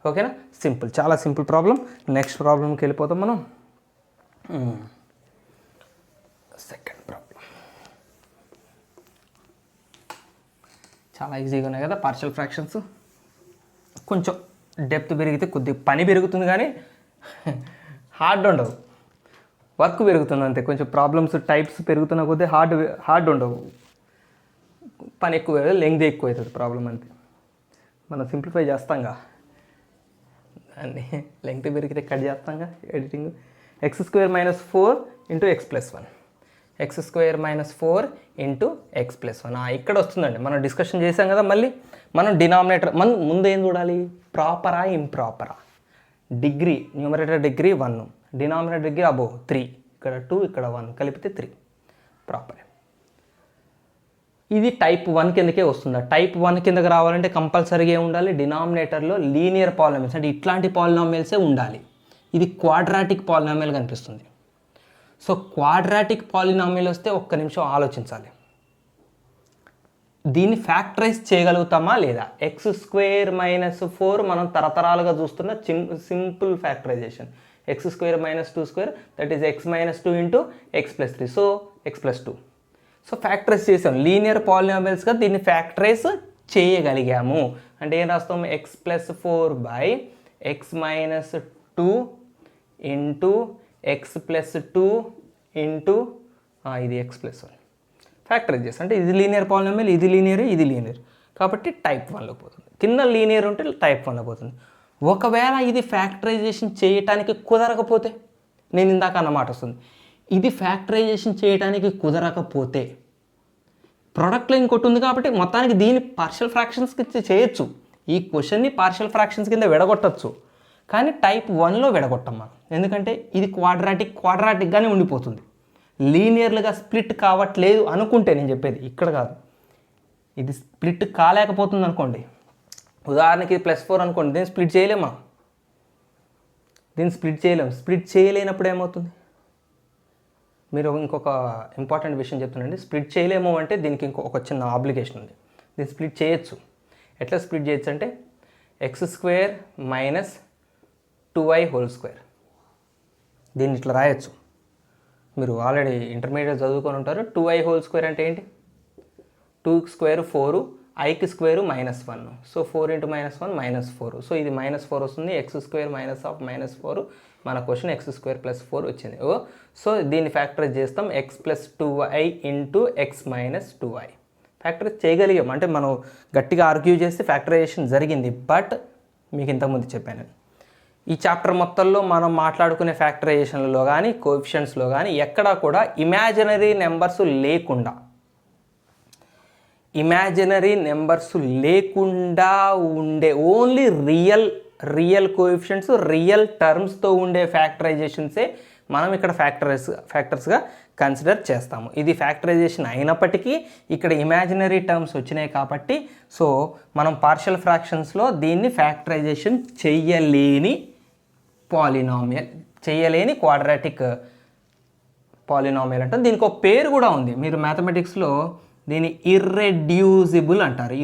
ఓకేనా, సింపుల్, చాలా సింపుల్ ప్రాబ్లం. నెక్స్ట్ ప్రాబ్లంకి వెళ్ళిపోతాం మనం. సెకండ్ ప్రాబ్లం చాలా ఈజీగా ఉన్నాయి కదా. పార్షియల్ ఫ్రాక్షన్స్ కొంచెం డెప్త్ పెరిగితే కొద్దిగా పని పెరుగుతుంది కానీ హార్డ్ ఉండవు, వర్క్ పెరుగుతుంది అంతే. కొంచెం ప్రాబ్లమ్స్ టైప్స్ పెరుగుతున్న కొద్దీ హార్డ్ ఉండవు, పని ఎక్కువ, లెంగ్త్ ఎక్కువ అవుతుంది ప్రాబ్లం అంతే. మనం సింప్లిఫై చేస్తాంగా, అన్నీ లెంగ్త్ పెరిగితే cut చేస్తాంగా editing. x² - 4 × x + 1, x² - 4 × x + 1. ఇక్కడ వస్తుందండి, మనం డిస్కషన్ చేసాం కదా. మళ్ళీ మనం డినామినేటర్ ముందు ఏం చూడాలి, ప్రాపరా ఇంప్రాపరా. Degree, numerator degree 1, denominator degree above 3, ఇక్కడ 2 ఇక్కడ 1 కలిపితే 3, ప్రాపర్. ఇది టైప్ 1 కిందకే వస్తుందా? టైప్ 1 కిందకి రావాలంటే కంపల్సరీగా ఉండాలి డినామినేటర్లో లీనియర్ పాలినామియల్స్, అంటే ఇట్లాంటి పాలినామియల్సే ఉండాలి. ఇది క్వాడ్రాటిక్ పాలినామియల్ కనిపిస్తుంది. సో క్వాడ్రాటిక్ పాలినామియల్ వస్తే ఒక్క నిమిషం ఆలోచించాలి. దీన్ని ఫ్యాక్టరైజ్ చేయగలుగుతామా లేదా? x² - 4 మనం తరతరాలుగా చూస్తున్న simple factorisation. x² - 2² that is x - 2 into x + 3, so x + 2. So factorise చేసాం, లీనియర్ పాలినామియల్స్గా దీన్ని ఫ్యాక్టరైజ్ చేయగలిగాము. అంటే ఏం రాస్తాము? x + 4 by x - 2 into x + 2 into ఇది x + 1 ఫ్యాక్టరైజ్ చేస్తాం. అంటే ఇది లీనియర్ పాలినామియల్, ఇది లీనియర్, ఇది లీనియర్, కాబట్టి టైప్ 1లోకి పోతుంది. కింద లీనియర్ ఉంటే టైప్ 1లో పోతుంది. ఒకవేళ ఇది ఫ్యాక్టరైజేషన్ చేయటానికి కుదరకపోతే, నేను ఇందాక అన్నమాట వస్తుంది, ఇది ఫ్యాక్టరైజేషన్ చేయడానికి కుదరకపోతే ప్రొడక్ట్లో ఇంకోటి ఉంది కాబట్టి మొత్తానికి దీన్ని పార్షియల్ ఫ్రాక్షన్స్కి చేయొచ్చు. ఈ క్వశ్చన్ని పార్షియల్ ఫ్రాక్షన్స్ కింద విడగొట్టచ్చు, కానీ టైప్ 1లో విడగొట్టం మనం. ఎందుకంటే ఇది క్వాడ్రాటిక్గానే ఉండిపోతుంది. లీనియర్లుగా స్ప్లిట్ కావట్లేదు అనుకుంటే, నేను చెప్పేది ఇక్కడ కాదు, ఇది స్ప్లిట్ కాలేకపోతుంది అనుకోండి. ఉదాహరణకి ఇది +4 అనుకోండి, దీన్ని స్ప్లిట్ చేయలేమా? దీన్ని స్ప్లిట్ చేయలేము. స్ప్లిట్ చేయలేనప్పుడు ఏమవుతుంది? మీరు ఇంకొక ఇంపార్టెంట్ విషయం చెప్తున్నాండి. స్ప్లిట్ చేయలేము అంటే దీనికి ఒక చిన్న ఆబ్లిగేషన్ ఉంది. దీన్ని స్ప్లిట్ చేయొచ్చు. ఎట్లా స్ప్లిట్ చేయొచ్చు అంటే x² - 2y². దీన్ని ఇట్లా రాయొచ్చు. మీరు ఆల్రెడీ ఇంటర్మీడియట్ చదువుకొని ఉంటారు. 2y² అంటే ఏంటి? 2 స్క్వేర్ 4, ఐకి స్క్వేర్ -1, సో 4 × -1 -4, సో ఇది -4 వస్తుంది. x² - -4 మన క్వశ్చన్ x² + 4 వచ్చింది. సో దీన్ని ఫ్యాక్టరైజ్ చేస్తాం. x + 2y into x - 2y factorise చేయగలిగాం. అంటే మనం గట్టిగా ఆర్గ్యూ చేస్తే ఫ్యాక్టరైజేషన్ జరిగింది. బట్ మీకు ఇంతకుముందు చెప్పాను, ఈ చాప్టర్ మొత్తంలో మనం మాట్లాడుకునే ఫ్యాక్టరైజేషన్లో కానీ కోఎఫిషియంట్స్లో కానీ ఎక్కడా కూడా ఇమాజినరీ నెంబర్స్ లేకుండా ఉండే ఓన్లీ రియల్ కోఎఫిషియంట్స్, రియల్ టర్మ్స్తో ఉండే ఫ్యాక్టరైజేషన్సే మనం ఇక్కడ ఫ్యాక్టర్స్గా కన్సిడర్ చేస్తాము. ఇది ఫ్యాక్టరైజేషన్ అయినప్పటికీ ఇక్కడ ఇమాజినరీ టర్మ్స్ వచ్చినాయి కాబట్టి, సో మనం పార్షియల్ ఫ్రాక్షన్స్లో దీన్ని ఫ్యాక్టరైజేషన్ చేయలేని క్వాడ్రాటిక్ పాలినామియల్ అంటారు. దీనికి ఒక పేరు కూడా ఉంది. మీరు మ్యాథమెటిక్స్లో దీన్ని ఇర్రెడ్యూసిబుల్ అంటారు.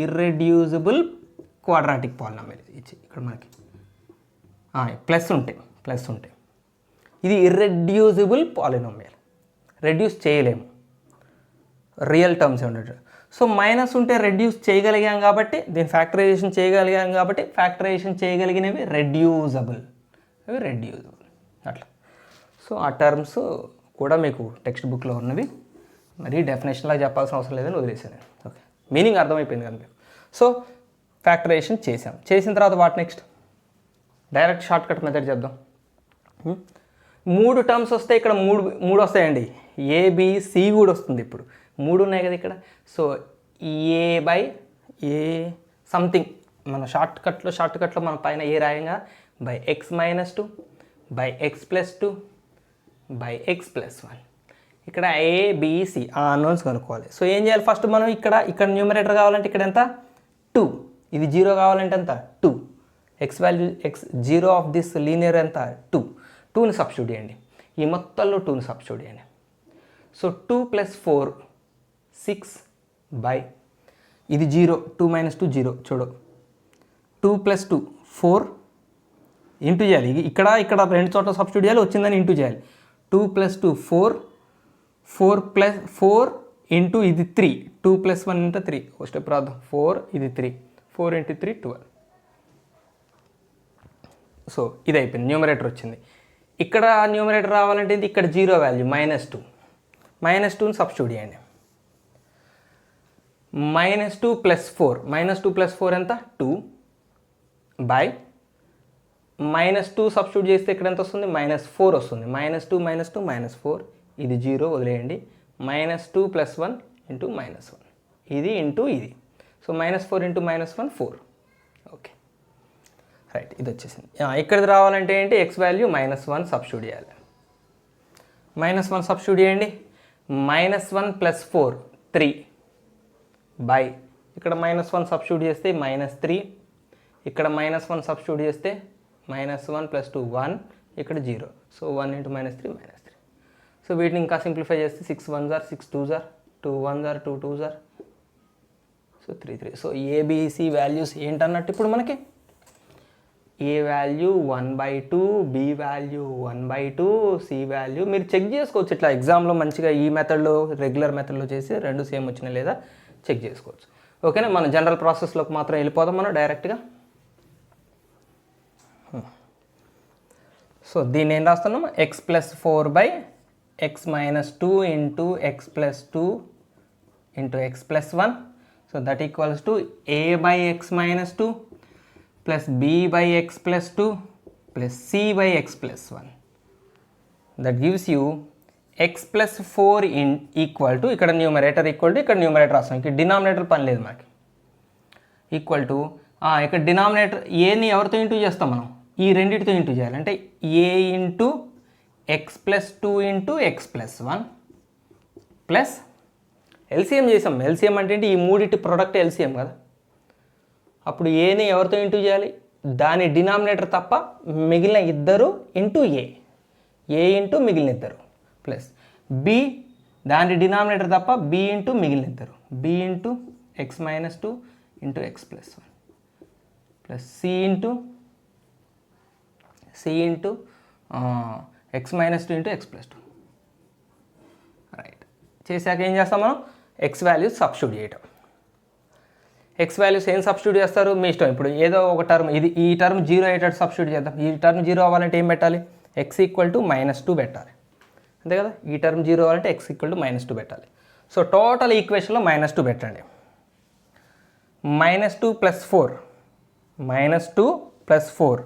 Irreducible quadratic polynomial. ఇక్కడ మనకి ప్లస్ ఉంటాయి. ఇది ఇర్రెడ్యూసిబుల్ పాలినామియల్, రెడ్యూస్ చేయలేము, రియల్ టర్మ్స్ ఉండేది. సో మైనస్ ఉంటే రెడ్యూస్ చేయగలిగాం కాబట్టి, దీన్ని ఫ్యాక్టరైజేషన్ చేయగలిగాం కాబట్టి ఫ్యాక్టరైజేషన్ చేయగలిగినవి రెడ్యూజబుల్ అట్లా. సో ఆ టర్మ్స్ కూడా మీకు టెక్స్ట్ బుక్లో ఉన్నవి. మరి డెఫినేషన్లా చెప్పాల్సిన అవసరం లేదని వదిలేసాను. ఓకే, మీనింగ్ అర్థమైపోయింది కదా మీకు. సో ఫ్యాక్టరైజేషన్ చేసిన తర్వాత what next? Direct shortcut method చెప్దాం. 3 టర్మ్స్ వస్తే ఇక్కడ మూడు వస్తాయండి. ఏబిసి కూడా వస్తుంది. ఇప్పుడు 3 ఉన్నాయి కదా ఇక్కడ. సో a/a సంథింగ్ మన షార్ట్కట్లో మన పైన ఏ రాయంగా by x - 2 by x + 2 by x + 1. ఇక్కడ ఏబిసి ఆ అన్నోన్స్ కనుక్కోవాలి. సో ఏం చేయాలి? ఫస్ట్ మనం ఇక్కడ న్యూమరేటర్ కావాలంటే ఇక్కడ ఎంత? 2. ఇది 0 కావాలంటే ఎంత? 2. x value x0 of this linear ఎంత? 2. 2ని సబ్స్టిట్యూట్ చేయండి. ఈ మొత్తంలో 2ని సబ్స్టిట్యూట్ చేయండి. సో 2 + 4 6 బై ఇది 0, 2 - 2 0. చూడు, 2 + 2 4 ఇంటూ చేయాలి. ఇక్కడ 2 చోట్ల సబ్స్టిట్యూట్ చేయాలి, వచ్చిందని ఇంటూ చేయాలి. 2 + 2 4 + 4 ఇంటూ ఇది 3, 2 + 1 ఇంటూ 3. ఒక స్టెప్ రాద్దాం. 4 ఇది 3, 4 × 3 12. సో ఇది అయిపోయింది, న్యూమరేటర్ వచ్చింది. ఇక్కడ న్యూమరేటర్ రావాలంటే ఇది ఇక్కడ 0 వాల్యూ -2. -2ని సబ్స్టిట్యూట్ చేయండి. -2 + 4 -2 + 4 ఎంత? 2 బై -2 సబ్స్టిట్యూట్ చేస్తే ఇక్కడ ఎంత వస్తుంది? -4 వస్తుంది. -2 - 2 -4, ఇది 0 వదిలేయండి. -2 + 1 ఇంటూ -1, ఇది ఇంటూ ఇది. So -4 into -1 4. ఓకే రైట్, ఇది వచ్చేసింది. ఇక్కడిది రావాలంటే ఏంటి? x వాల్యూ -1 సబ్స్టిట్యూట్ చేయాలి. -1 సబ్స్టిట్యూట్ చేయండి. -1 + 4 3 బై ఇక్కడ -1 సబ్స్టిట్యూట్ చేస్తే -3, ఇక్కడ -1 సబ్స్టిట్యూట్ చేస్తే -1 + 2 1, ఇక్కడ 0. సో 1 × -3 -3. సో వీటిని ఇంకా సింప్లిఫై చేస్తే 6 1s are 6 2s are 2 1s are 2 2s are, so 3 3. So a b c values ఏంటన్నట్టు ఇప్పుడు మనకి a value 1/2, b value 1/2, c value మీరు చెక్ చేసుకోవచ్చు. ఇట్లా ఎగ్జామ్లో మంచిగా ఈ మెథడ్లో రెగ్యులర్ మెథడ్లో చేసి రెండు సేమ్ వచ్చినా లేదా చెక్ చేసుకోవచ్చు. ఓకేనా, మన జనరల్ ప్రాసెస్లోకి మాత్రం వెళ్ళిపోదాం మనం డైరెక్ట్గా. సో దీన్ని ఏం రాస్తున్నాం, x+4/x - 2 × x + 2 × x + 1. So that equals to a/x - 2 + b/x + 2 + c/x + 1. That gives you x+4 equal to, ఇక్కడ న్యూమరేటర్ ఈక్వల్ టు, ఇక్కడ న్యూమరేటర్ రాస్తాం, ఇక్కడ డినామినేటర్ పని లేదు మనకి. ఈక్వల్ టు ఇక్కడ డినామినేటర్ ఏని ఎవరితో ఇంటూ చేస్తాం మనం, ఈ రెండింటితో ఇంటూ చేయాలి. అంటే a × x + 2 × x + 1 plus LCM చేసాం. ఎల్సిఎం అంటే ఏంటి, ఈ మూడింటి ప్రొడక్ట్ ఎల్సిఎం కదా. అప్పుడు ఏని ఎవరితో ఇంటూ చేయాలి, దాని డినామినేటర్ తప్ప మిగిలిన ఇద్దరు ఇంటూ ఏ ఇంటూ మిగిలిన ఇద్దరు, ప్లస్ బి దాని డినామినేటర్ తప్ప బి ఇంటూ మిగిలిన ఇద్దరు, B into x - 2 × x + 1 plus C into x - 2 × x + 2. Right, చేశాక ఏం చేస్తాం మనం, ఎక్స్ వాల్యూస్ సబ్స్టిట్యూట్ చేయటం. ఎక్స్ వాల్యూస్ ఏం సబ్స్టిట్యూట్ చేస్తారు మీ ఇష్టం. ఇప్పుడు ఏదో ఒక టర్మ్, ఈ టర్మ్ 0 అయ్యేటట్టు సబ్స్టిట్యూట్ చేద్దాం. ఈ టర్మ్ 0 అవ్వాలంటే ఏం పెట్టాలి, x = -2 పెట్టాలి, అంతే కదా. ఈ టర్మ్ 0 అవ్వాలంటే x = -2 పెట్టాలి. సో టోటల్ ఈక్వేషన్లో -2 పెట్టండి. -2 + 4, -2 + 4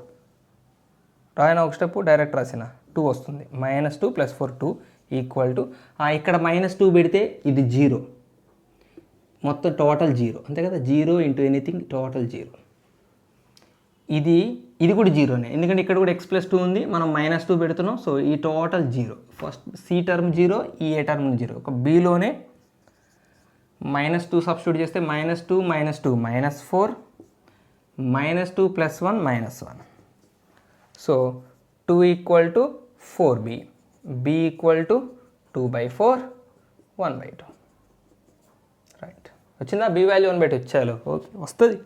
రాయన ఒక స్టెప్ డైరెక్ట్ రాసిన 2 వస్తుంది. -2 + 4 2 ఈక్వల్ టు, ఇక్కడ -2 పెడితే ఇది 0, మొత్తం టోటల్ 0, అంతే కదా. 0 × ఎనీథింగ్ టోటల్ 0. ఇది కూడా 0నే, ఎందుకంటే ఇక్కడ కూడా x + 2 ఉంది, మనం -2 పెడుతున్నాం. సో ఈ టోటల్ 0. ఫస్ట్ సి టర్మ్ 0, ఈ ఏ టర్మ్ 0. ఒక బిలోనే -2 సబ్స్టిట్యూట్ చేస్తే -2 - 2 -4, -2 + 1 -1. So 2 = 4b, b = 2/4 1/2. రైట్, వచ్చిందా, బి వాల్యూ 1/2 వచ్చాలో. ఓకే, వస్తుంది,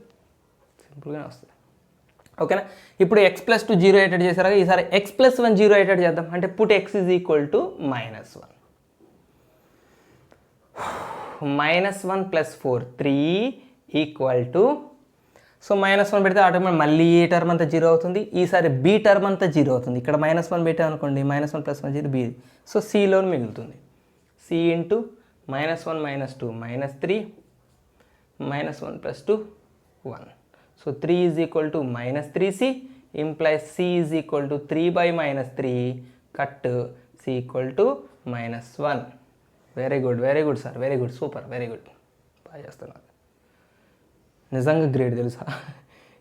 సింపుల్గానే వస్తుంది. ఓకేనా. ఇప్పుడు x + 2 0 అయ్యేటట్టు చేశారా, ఈసారి x + 1 0 అయ్యేటట్టు చేద్దాం. అంటే put x = -1 -1 + 4 3 equal to, so -1 పెడితే ఆటోమేటిక్ మళ్ళీ ఈ టర్మ్ అంతా 0 అవుతుంది. ఈసారి బి టర్మ్ అంతా 0 అవుతుంది. ఇక్కడ -1 పెట్టామనుకోండి, -1 + 1 0 బి. సో సిలో మిగులుతుంది, C into -1 - 2 -3 -1 + 2 1. So 3 = -3c implies c = 3/-3 cut c = -1. Very good sir, very good, super, very good, బాగా చేస్తున్నారు. నిజంగా గ్రేట్ తెలుసా.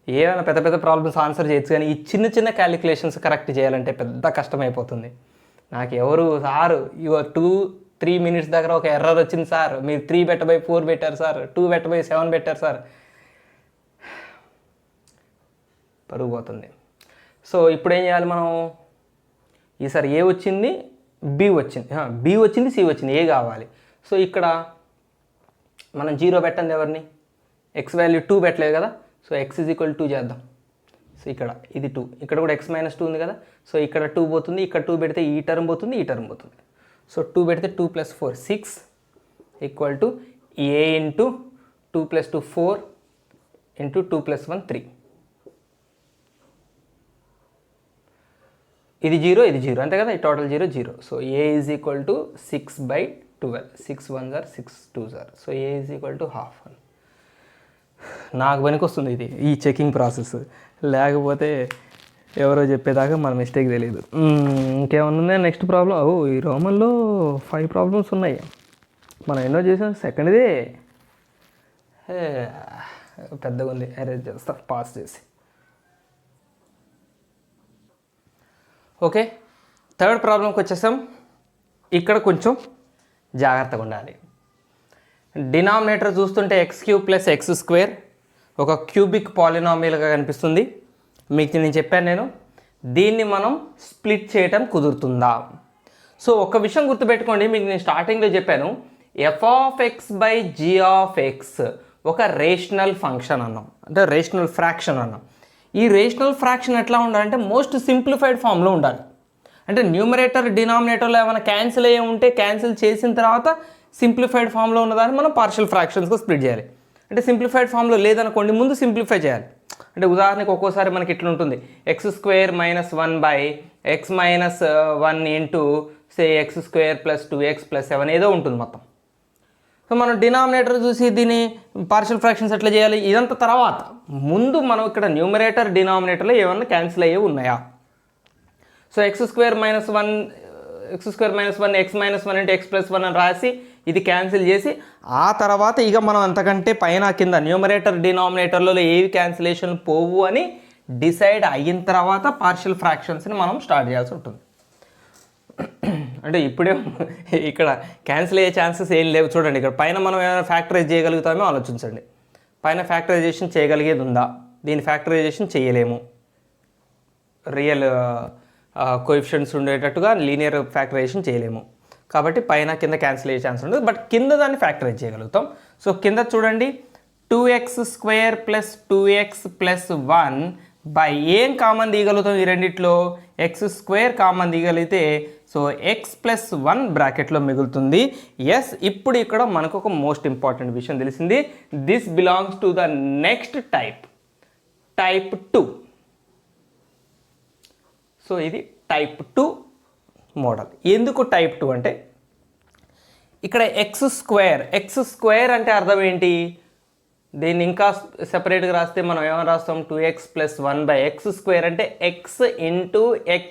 ఏమైనా పెద్ద పెద్ద ప్రాబ్లమ్స్ ఆన్సర్ చేయొచ్చు, కానీ ఈ చిన్న చిన్న క్యాలిక్యులేషన్స్ కరెక్ట్ చేయాలంటే పెద్ద కష్టమైపోతుంది. నాకు ఎవరు సార్ 2-3 మినిట్స్ దగ్గర ఒక ఎర్రర్ వచ్చింది సార్, మీరు 3/4 పెట్టారు సార్, 2/7 పెట్టారు సార్, పరుగు పోతుంది. సో ఇప్పుడు ఏం చేయాలి మనం, ఈసారి ఏ వచ్చింది, బి వచ్చింది, సి వచ్చింది, ఏ కావాలి. సో ఇక్కడ మనం 0 పెట్టండి, ఎవరిని, ఎక్స్ వాల్యూ 2 పెట్టలేదు కదా. సో x = 2 చేద్దాం. సో ఇక్కడ ఇది 2, ఇక్కడ కూడా x - 2 ఉంది కదా. సో ఇక్కడ 2 పోతుంది, ఇక్కడ 2 పెడితే ఈ టర్మ్ పోతుంది, ఈ టర్మ్ పోతుంది. సో 2 పెడితే 2 + 4 6 ఈక్వల్ టు a × 2 + 2 4 × 2 + 1 3. ఇది 0, ఇది 0, అంతే కదా. ఈ total 0 0. So a = 6/12, 6 1s are 6 2s are. So a = ½. నాకు పనికి వస్తుంది ఇది, ఈ చెకింగ్ ప్రాసెస్. లేకపోతే ఎవరో చెప్పేదాకా మన మిస్టేక్ తెలియదు. ఇంకేమన్నా నెక్స్ట్ ప్రాబ్లం, ఈ రోమన్లో 5 ప్రాబ్లమ్స్ ఉన్నాయి. మనం ఎన్నో చేసాం, సెకండ్దే పెద్దగా ఉంది, అరేంజ్ చేస్తా పాస్ చేసి. ఓకే, థర్డ్ ప్రాబ్లంకి వచ్చేసాం. ఇక్కడ కొంచెం జాగ్రత్తగా ఉండాలి. డినామినేటర్ చూస్తుంటే x³ ప్లస్ x² ఒక క్యూబిక్ పాలినామియల్గా కనిపిస్తుంది. మీకు నేను చెప్పాను, దీన్ని మనం స్ప్లిట్ చేయటం కుదురుతుందా? సో ఒక విషయం గుర్తుపెట్టుకోండి, మీకు నేను స్టార్టింగ్లో చెప్పాను, f(x/g) ఒక రేషనల్ ఫంక్షన్ అన్నాం, అంటే రేషనల్ ఫ్రాక్షన్ అన్నాం. ఈ రేషనల్ ఫ్రాక్షన్ ఎట్లా ఉండాలంటే మోస్ట్ సింప్లిఫైడ్ ఫామ్లో ఉండాలి. అంటే న్యూమరేటర్ డినామినేటర్లో ఏమైనా క్యాన్సిల్ అయ్యి ఉంటే క్యాన్సిల్ చేసిన తర్వాత సింప్లిఫైడ్ ఫామ్లో ఉన్నదాన్ని మనం పార్షియల్ ఫ్రాక్షన్స్గా స్ప్లిట్ చేయాలి. అంటే సింప్లిఫైడ్ ఫామ్లో లేదనుకోండి, ముందు సింప్లిఫై చేయాలి. అంటే ఉదాహరణకి ఒక్కోసారి మనకి ఇట్లా ఉంటుంది, x² - 1/x - 1 ఇంటూ సే x² + 2x + 7 ఏదో ఉంటుంది మొత్తం. సో మనం డినామినేటర్ చూసి దీన్ని పార్షియల్ ఫ్రాక్షన్స్ ఎట్లా చేయాలి ఇదంతా తర్వాత, ముందు మనం ఇక్కడ న్యూమరేటర్ డినామినేటర్లో ఏమన్నా క్యాన్సిల్ అయ్యే ఉన్నాయా? So x² - 1 x - 1 x - 1 into x + 1 అని రాసి ఇది క్యాన్సిల్ చేసి ఆ తర్వాత ఇక మనం అంతకంటే పైన కింద న్యూమరేటర్ డినామినేటర్లో ఏవి క్యాన్సిలేషన్ పోవు అని డిసైడ్ అయిన తర్వాత పార్షియల్ ఫ్రాక్షన్స్ని మనం స్టార్ట్ చేయాల్సి ఉంటుంది. అంటే ఇప్పుడే ఇక్కడ క్యాన్సిల్ అయ్యే ఛాన్సెస్ ఏం లేవు. చూడండి, ఇక్కడ పైన మనం ఏమైనా ఫ్యాక్టరైజ్ చేయగలుగుతామో ఆలోచించండి. పైన ఫ్యాక్టరైజేషన్ చేయగలిగేది ఉందా? దీని ఫ్యాక్టరైజేషన్ చేయలేము, రియల్ కోఎఫిషియెంట్స్ ఉండేటట్టుగా లీనియర్ ఫ్యాక్టరైజేషన్ చేయలేము. కాబట్టి పైన కింద క్యాన్సిల్ అయ్యే ఛాన్స్ ఉండదు, బట్ కింద దాన్ని ఫ్యాక్టరైజ్ చేయగలుగుతాం. సో కింద చూడండి, 2x² + 2x + 1 బై ఏం కామన్ తీయగలుగుతాం ఈ రెండిట్లో? x² కామన్ తీయగలిగితే సో x + 1 బ్రాకెట్లో మిగులుతుంది. ఎస్, ఇప్పుడు ఇక్కడ మనకు ఒక మోస్ట్ ఇంపార్టెంట్ విషయం తెలిసింది. This belongs to the next type 2. So ఇది టైప్ 2 మోడల్. ఎందుకు టైప్ 2 అంటే ఇక్కడ x² అంటే అర్థం ఏంటి? దీన్ని ఇంకా సెపరేట్గా రాస్తే మనం ఏమైనా రాస్తాం, 2x + 1/x² అంటే x ఇంటూ x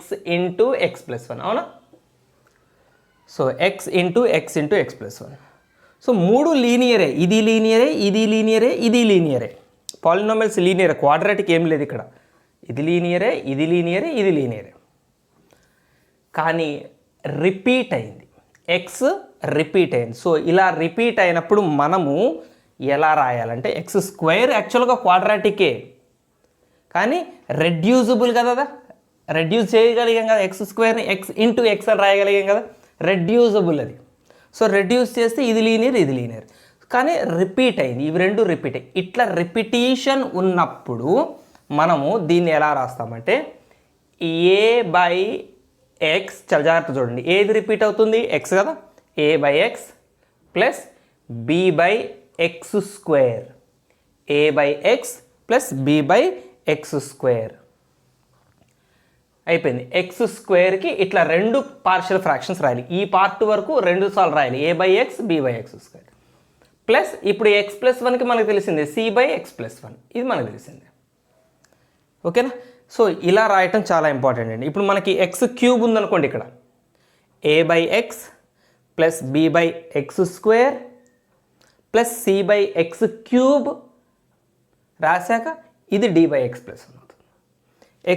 + 1, అవునా? So x into x + 1. So 3 లీనియరే, ఇది లీనియరే, ఇది లీనియరే, ఇది లీనియరే. పాలినామియల్స్ లీనియర్, క్వాడ్రాటిక్ ఏం లేదు ఇక్కడ. ఇది లీనియరే, ఇది లీనియరే, ఇది లీనియరే. కానీ రిపీట్ అయింది, ఎక్స్ రిపీట్ అయింది. సో ఇలా రిపీట్ అయినప్పుడు మనము ఎలా రాయాలంటే x² యాక్చువల్గా క్వాడ్రాటికే, కానీ రెడ్యూజబుల్ కదా, రెడ్యూస్ చేయగలిగాం కదా. x² x ఇంటూ x అని రాయగలిగాం కదా, రెడ్యూజబుల్ అది. సో రెడ్యూస్ చేస్తే ఇది లీనియర్, ఇది లీనియర్, కానీ రిపీట్ అయింది, ఇవి రెండు రిపీట్ అయ్యి. ఇట్లా రిపిటీషన్ ఉన్నప్పుడు మనము దీన్ని ఎలా రాస్తామంటే a/x, చాలా జాగ్రత్త చూడండి, ఏది రిపీట్ అవుతుంది? x కదా, a/x plus b/x², a/x plus b/x² అయిపోయింది. x²కి ఇట్లా రెండు పార్షియల్ ఫ్రాక్షన్స్ రాయాలి. ఈ పార్ట్ వరకు 2 సార్లు రాయాలి, a/x b/x² ప్లస్ ఇప్పుడు x + 1కి మనకు తెలిసింది c/x + 1, ఇది మనకు తెలిసింది. ఓకేనా? సో ఇలా రాయటం చాలా ఇంపార్టెంట్ అండి. ఇప్పుడు మనకి x³ ఉందనుకోండి, ఇక్కడ a/x plus b/x² plus c/x³ రాశాక ఇది d/x + 1 అవుతుంది.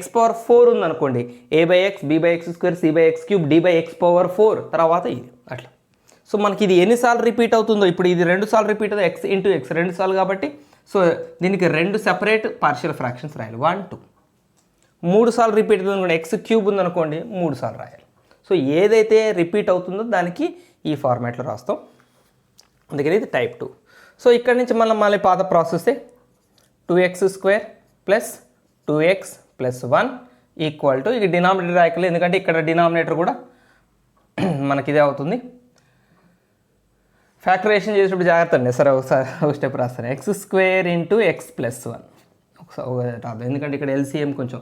x⁴ ఉందనుకోండి, a/x b/x² c/x³ d/x⁴ తర్వాత ఇది అట్లా. సో మనకి ఇది ఎన్నిసార్లు రిపీట్ అవుతుందో, ఇప్పుడు ఇది 2 సార్లు రిపీట్ అవుతుంది, x ఇంటూ x 2 సార్లు కాబట్టి. సో దీనికి 2 సెపరేట్ పార్షియల్ ఫ్రాక్షన్స్ రాయాలి, 1 2. 3 సార్లు రిపీట్ అవుతుంది అనుకోండి, x³ ఉందనుకోండి 3 సార్లు రాయాలి. సో ఏదైతే రిపీట్ అవుతుందో దానికి ఈ ఫార్మాట్లో రాస్తాం, అందుకని ఇది టైప్ 2. సో ఇక్కడ నుంచి మళ్ళీ పాత process 2x² plus 2x + 1 equal to, ఇక డినామినేటర్ రాయకలేదు ఎందుకంటే ఇక్కడ డినామినేటర్ కూడా మనకి ఇదే అవుతుంది. ఫ్యాక్టరైజేషన్ చేసేటప్పుడు జాగ్రత్త అండి, సరే ఒకసారి ఒక స్టెప్ రాస్తాను. x² ఇంటూ x + 1 ఒకసారి రాదు, ఎందుకంటే ఇక్కడ LCM కొంచెం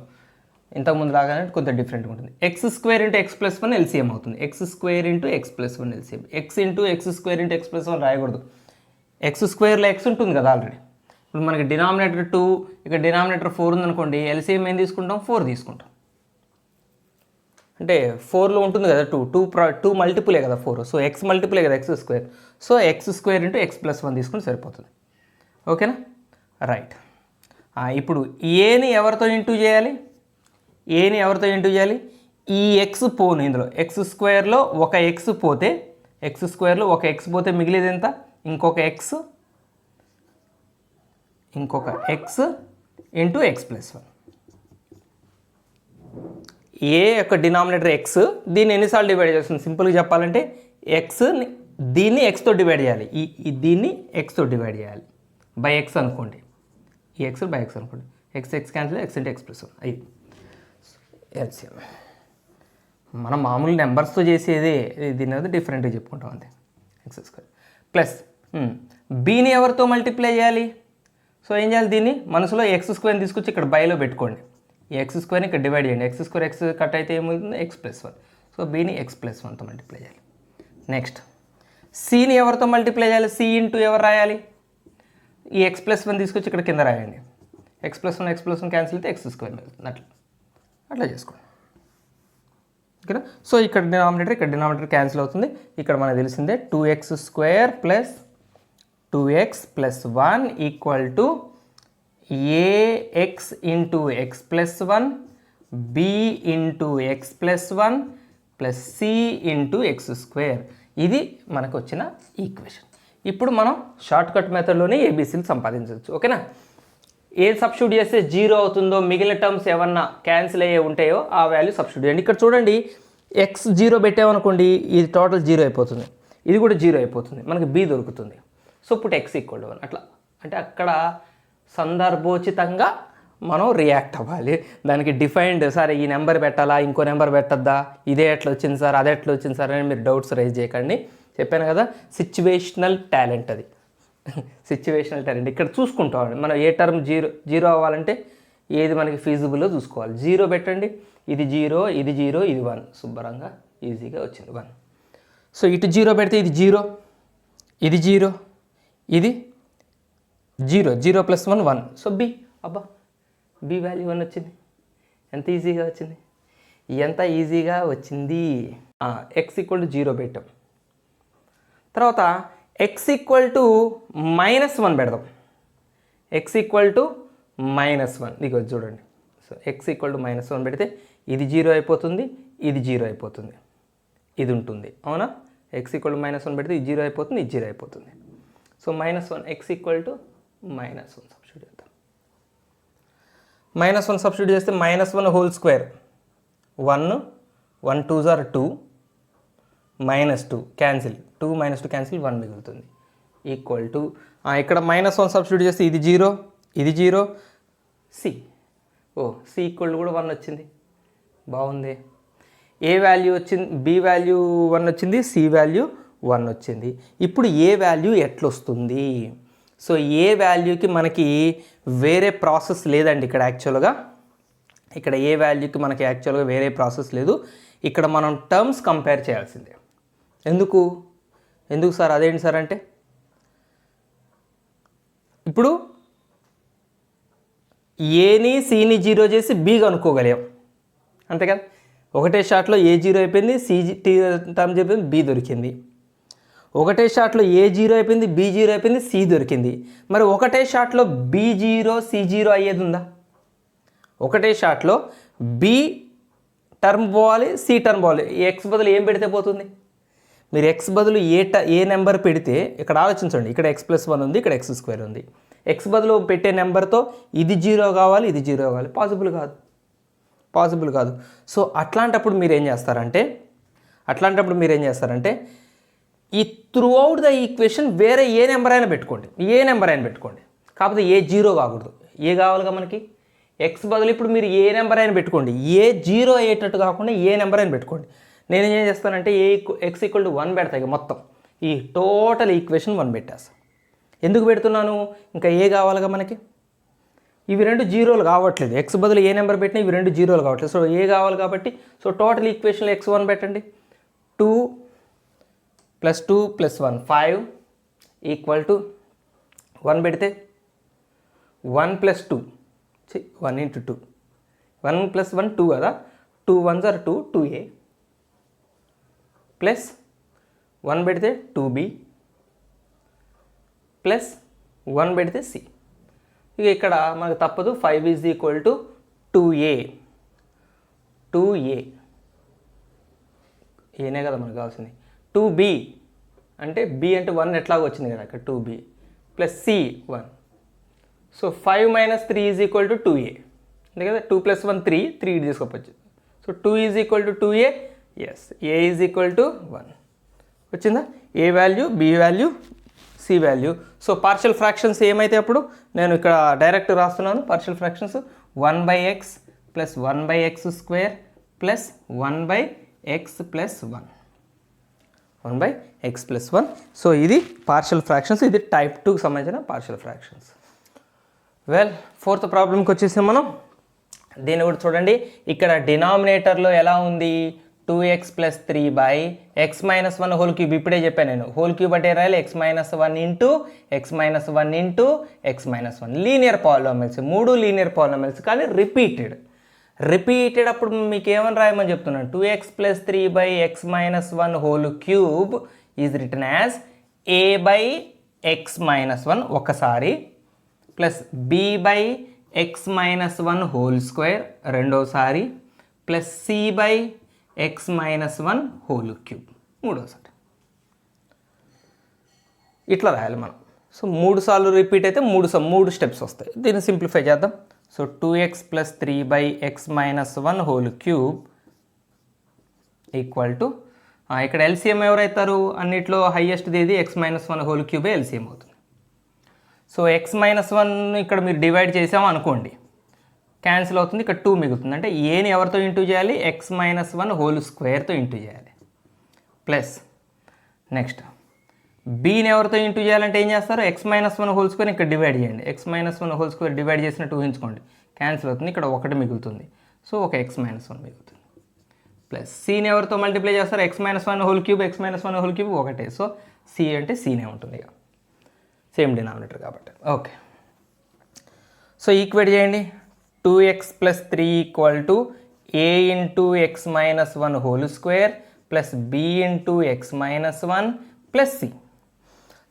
ఇంతకుముందు రాగానే కొంచెం డిఫరెంట్గా ఉంటుంది. x² ఇంటూ x + 1 LCM అవుతుంది, x² into x + 1 LCM. x into x² into x + 1 రాయకూడదు, x²లో x ఉంటుంది కదా ఆల్రెడీ. ఇప్పుడు మనకి డినామినేటర్ 2, ఇక్కడ డినామినేటర్ 4 ఉందనుకోండి, LCM ఏం తీసుకుంటాం? 4 తీసుకుంటాం. అంటే 4లో ఉంటుంది కదా 2 మల్టిపులే కదా 4, సో x మల్టిపులే కదా x². So x² into x + 1 తీసుకుంటే సరిపోతుంది. ఓకేనా? రైట్. ఇప్పుడు ఏని ఎవరితో ఇంటూ చేయాలి? ఏని ఎవరితో ఇంటూ చేయాలి? ఈ x పోను ఇందులో, x² ఒక x పోతే, x² ఒక x పోతే మిగిలేది ఎంత? ఇంకొక ఎక్స్ ఇంటూ ఎక్స్ ప్లస్ 1. ఏ యొక్క డినామినేటర్ ఎక్స్, దీన్ని ఎన్నిసార్లు డివైడ్ చేస్తుంది? సింపుల్గా చెప్పాలంటే ఎక్స్ని దీన్ని ఎక్స్తో డివైడ్ చేయాలి, దీన్ని ఎక్స్తో డివైడ్ చేయాలి. బై ఎక్స్ అనుకోండి, ఈ ఎక్స్ బై ఎక్స్ అనుకోండి. X cancel, X into X plus 1 అయ్యి ఎల్సిఎం. మనం మామూలు నెంబర్స్తో చేసేది, దీని అనేది డిఫరెంట్గా చెప్పుకుంటాం అంతే. ఎక్స్ స్క్వేర్ ప్లస్ బీని ఎవరితో మల్టిప్లై చేయాలి? సో ఏం చేయాలి? దీన్ని మనసులో ఎక్స్ స్క్వేర్ని తీసుకొచ్చి ఇక్కడ బైలో పెట్టుకోండి. ఈ ఎక్స్ స్క్వేర్ని ఇక్కడ డివైడ్ చేయండి. ఎక్స్ స్క్వేర్ ఎక్స్ కట్ అయితే ఏమవుతుంది? X plus 1. సో బీని ఎక్స్ ప్లస్ 1తో మల్టిప్లై చేయాలి. నెక్స్ట్ సిని ఎవరితో మల్టిప్లై చేయాలి? సి ఇంటూ ఎవరు రాయాలి? ఈ ఎక్స్ ప్లస్ 1 తీసుకొచ్చి ఇక్కడ కింద రాయండి. ఎక్స్ ప్లస్ 1 క్యాన్సిల్ అయితే ఎక్స్ స్క్వేర్ మిగులుతుంది. అట్లా చేసుకోండి. ఓకేనా? సో ఇక్కడ డినామినేటర్ క్యాన్సిల్ అవుతుంది. ఇక్కడ మనకు తెలిసిందే 2x² plus 2x plus 1 equal to ax into X plus 1 b into X plus 1 plus c into X square. ఇది మనకు వచ్చిన ఈక్వేషన్. ఇప్పుడు మనం షార్ట్ కట్ మెథడ్లోనే ఏబీసీలు సంపాదించవచ్చు. ఓకేనా? ఏది సబ్స్టిట్యూట్ చేస్తే 0 అవుతుందో, మిగిలిన టర్మ్స్ ఏమన్నా క్యాన్సిల్ అయ్యే ఉంటాయో ఆ వాల్యూ సబ్స్టిట్యూట్ చేయండి. ఇక్కడ చూడండి, ఎక్స్ 0 పెట్టామనుకోండి, ఇది టోటల్ 0 అయిపోతుంది, ఇది కూడా 0 అయిపోతుంది, మనకి బి దొరుకుతుంది. సో ఇప్పుడు ఎక్స్ ఈక్వల్ టు 1. అట్లా అంటే అక్కడ సందర్భోచితంగా మనం రియాక్ట్ అవ్వాలి. దానికి డిఫైన్డ్, సరే ఈ నెంబర్ పెట్టాలా, ఇంకో నెంబర్ పెట్టద్దా, ఇదే ఎట్లా వచ్చింది సార్, అదే ఎట్లా వచ్చింది సార్ అని మీరు డౌట్స్ రైజ్ చేయకండి. చెప్పాను కదా, సిచ్యువేషనల్ టాలెంట్ అది. సిచ్యువేషనల్ టాలెంట్ ఇక్కడ చూసుకుంటామండి. మనం ఏ టర్మ్ 0 అవ్వాలంటే ఏది మనకి ఫీజిబుల్లో చూసుకోవాలి. 0 పెట్టండి, ఇది 0, ఇది 0, ఇది 1, శుభ్రంగా ఈజీగా వచ్చింది 1. సో ఇటు 0 పెడితే ఇది 0, ఇది 0, ఇది 0, 0 ప్లస్ 1 1. సో బి, అబ్బా బి వాల్యూ 1 వచ్చింది. ఎంత ఈజీగా వచ్చింది, ఎక్స్ ఈక్వల్ టు 0 పెట్టాం. తర్వాత ఎక్స్ ఈక్వల్ టు -1 పెడదాం. ఎక్స్ ఈక్వల్ టు -1 ఇక చూడండి. సో ఎక్స్ ఈక్వల్ టు -1 పెడితే ఇది 0 అయిపోతుంది, ఇది 0 అయిపోతుంది, ఇది ఉంటుంది. అవునా? ఎక్స్ ఈక్వల్ టు -1 పెడితే ఇది 0 అయిపోతుంది, ఇది 0 అయిపోతుంది. So -1 X equal to -1 substitute చేద్దాం. -1 సబ్స్టిట్యూట్ చేస్తే -1 whole square 1, 1 2s are 2, -2 cancel, 2 - 2 cancel, 1 మిగులుతుంది. ఈక్వల్ టు ఇక్కడ -1 సబ్స్టిట్యూట్ చేస్తే ఇది 0, ఇది 0, సి. సి ఈక్వల్ కూడా 1 వచ్చింది, బాగుంది. ఏ వాల్యూ వచ్చింది? బి వాల్యూ 1 వచ్చింది, సి వాల్యూ 1 వచ్చింది. ఇప్పుడు ఏ వాల్యూ ఎట్లొస్తుంది? సో ఏ వాల్యూకి మనకి వేరే ప్రాసెస్ లేదండి ఇక్కడ యాక్చువల్గా. ఇక్కడ ఏ వాల్యూకి మనకి యాక్చువల్గా వేరే ప్రాసెస్ లేదు. ఇక్కడ మనం టర్మ్స్ కంపేర్ చేయాల్సిందే. ఎందుకు సార్, అదేంటి సార్ అంటే, ఇప్పుడు ఏని సిని 0 చేసి బి కనుక్కోగలిగాం అంతే కదా. ఒకటే షాట్లో ఏ 0 అయిపోయింది, సి టర్మ్ అయిపోయింది, బి దొరికింది. ఒకటే షాట్లో ఏ 0 అయిపోయింది, బి 0 అయిపోయింది, సి దొరికింది. మరి ఒకటే షాట్లో బి 0 సి 0 అయ్యేది ఉందా? ఒకటే షాట్లో బి టర్మ్ పోవాలి, సి టర్మ్ పోవాలి. ఎక్స్ బదులు ఏం పెడితే పోతుంది? మీరు ఎక్స్ బదులు ఏ నెంబర్ పెడితే, ఇక్కడ ఆలోచించండి, ఇక్కడ ఎక్స్ ప్లస్ 1 ఉంది, ఇక్కడ ఎక్స్ స్క్వేర్ ఉంది. ఎక్స్ బదులు పెట్టే నెంబర్తో ఇది 0 కావాలి, ఇది 0 కావాలి, పాసిబుల్ కాదు. సో అట్లాంటప్పుడు మీరు ఏం చేస్తారంటే ఈ త్రూ అవుట్ ద ఈక్వేషన్ వేరే ఏ నెంబర్ అయినా పెట్టుకోండి, కాకపోతే ఏ 0 కాకూడదు. ఏ కావాలిగా మనకి, ఎక్స్ బదులు ఇప్పుడు మీరు ఏ నెంబర్ అయినా పెట్టుకోండి, ఏ 0 అయ్యేటట్టు కాకుండా ఏ నెంబర్ అయినా పెట్టుకోండి. నేను ఏం చేస్తానంటే ఎక్స్ ఈక్వల్ టు 1 పెడతా. ఇక మొత్తం ఈ టోటల్ ఈక్వేషన్ 1 పెట్టేస్తాను. ఎందుకు పెడుతున్నాను? ఇంకా ఏ కావాలిగా మనకి, ఇవి 2 0లు కావట్లేదు. ఎక్స్ బదులు ఏ నెంబర్ పెట్టినా ఇవి 2 0లు కావట్లేదు. సో ఏ కావాలి కాబట్టి, సో టోటల్ ఈక్వేషన్లో x1 పెట్టండి. 2 + 2 + 1 5 ఈక్వల్ టు 1 పెడితే 1 + 2 1 × 2 1 + 1 2 కదా. 2 1s are 2, 2a ప్లస్ 1 పెడితే 2b ప్లస్ 1 పెడితే c. ఇక ఇక్కడ మనకు తప్పదు, 5 = 2a. ఏనే కదా మనకు కావాల్సింది. 2b అంటే బి అంటే 1 ఎట్లాగో వచ్చింది కదా అక్కడ 2b plus C 1. So 5 minus 3 is equal to 2a అంతే కదా. 2 ప్లస్ 1 3 3 ఇటు తీసుకోవచ్చు. So 2 is equal to 2a. Yes, a is equal to 1 వచ్చిందా. A value, B value, C value. So partial fractions ఏమైతే అప్పుడు నేను ఇక్కడ డైరెక్ట్ రాస్తున్నాను. Partial fractions 1/x plus 1/x square plus 1/x plus 1, 1/x plus 1. So ఇది partial fractions. ఇది type 2కి సంబంధించిన పార్షియల్ ఫ్రాక్షన్స్. వెల్, ఫోర్త్ ప్రాబ్లంకి వచ్చేసాం మనం. దీన్ని కూడా చూడండి. ఇక్కడ డినామినేటర్లో ఎలా ఉంది, 2x plus 3/x minus 1 whole cube. ఇప్పుడే చెప్పాను నేను, హోల్ క్యూబ్ అంటే రాయాలి x minus 1 into x minus 1 into x minus 1. Linear polynomials, 3 linear polynomials కానీ రిపీటెడ్ అప్పుడు మీకు ఏమని రాయమని చెప్తున్నాను. 2x plus 3/x minus 1 whole cube is written as a/x minus 1 ఒకసారి plus b/x minus 1 whole square రెండోసారి plus c/x minus 1 whole cube మూడోసారి. ఇట్లా రాయాలి మనం. సో 3 సార్లు రిపీట్ అయితే 3 స్టెప్స్ వస్తాయి. దీన్ని సింప్లిఫై చేద్దాం. So 2x plus 3/x minus 1 whole cube equal to, ఇక్కడ ఎల్సిఎం ఎవరైతారు అన్నిట్లో హైయెస్ట్ది ఏది, x మైనస్ 1 హోల్ క్యూబే ఎల్సిఎం అవుతుంది. సో x మైనస్ 1 ఇక్కడ మీరు డివైడ్ చేసాము అనుకోండి, క్యాన్సిల్ అవుతుంది, ఇక్కడ 2 మిగులుతుంది. అంటే ఏని ఎవరితో ఇంటూ చేయాలి, x మైనస్ 1 హోల్ స్క్వేర్తో ఇంటూ చేయాలి. ప్లస్ నెక్స్ట్ బీని ఎవరితో ఇంటూ చేయాలంటే ఏం చేస్తారు, x మైనస్ 1 హోల్ స్క్వేర్ ఇక్కడ డివైడ్ చేయండి. x minus 1 whole square divide చేసినట్టు ఊహించుకోండి, క్యాన్సిల్ అవుతుంది, ఇక్కడ 1 మిగులుతుంది. సో ఒక x మైనస్ 1 మిగులుతుంది. ప్లస్ సీని ఎవరితో మల్టిప్లై చేస్తారు, x minus 1 whole cube, x minus 1 whole cube ఒకటే. సో సి అంటే సీనే ఉంటుంది, ఇక సేమ్ డినామినేటర్ కాబట్టి. ఓకే, సో ఈక్వేట్ చేయండి. 2x plus 3 equal to a into x minus 1 whole square plus b into x minus 1 plus c.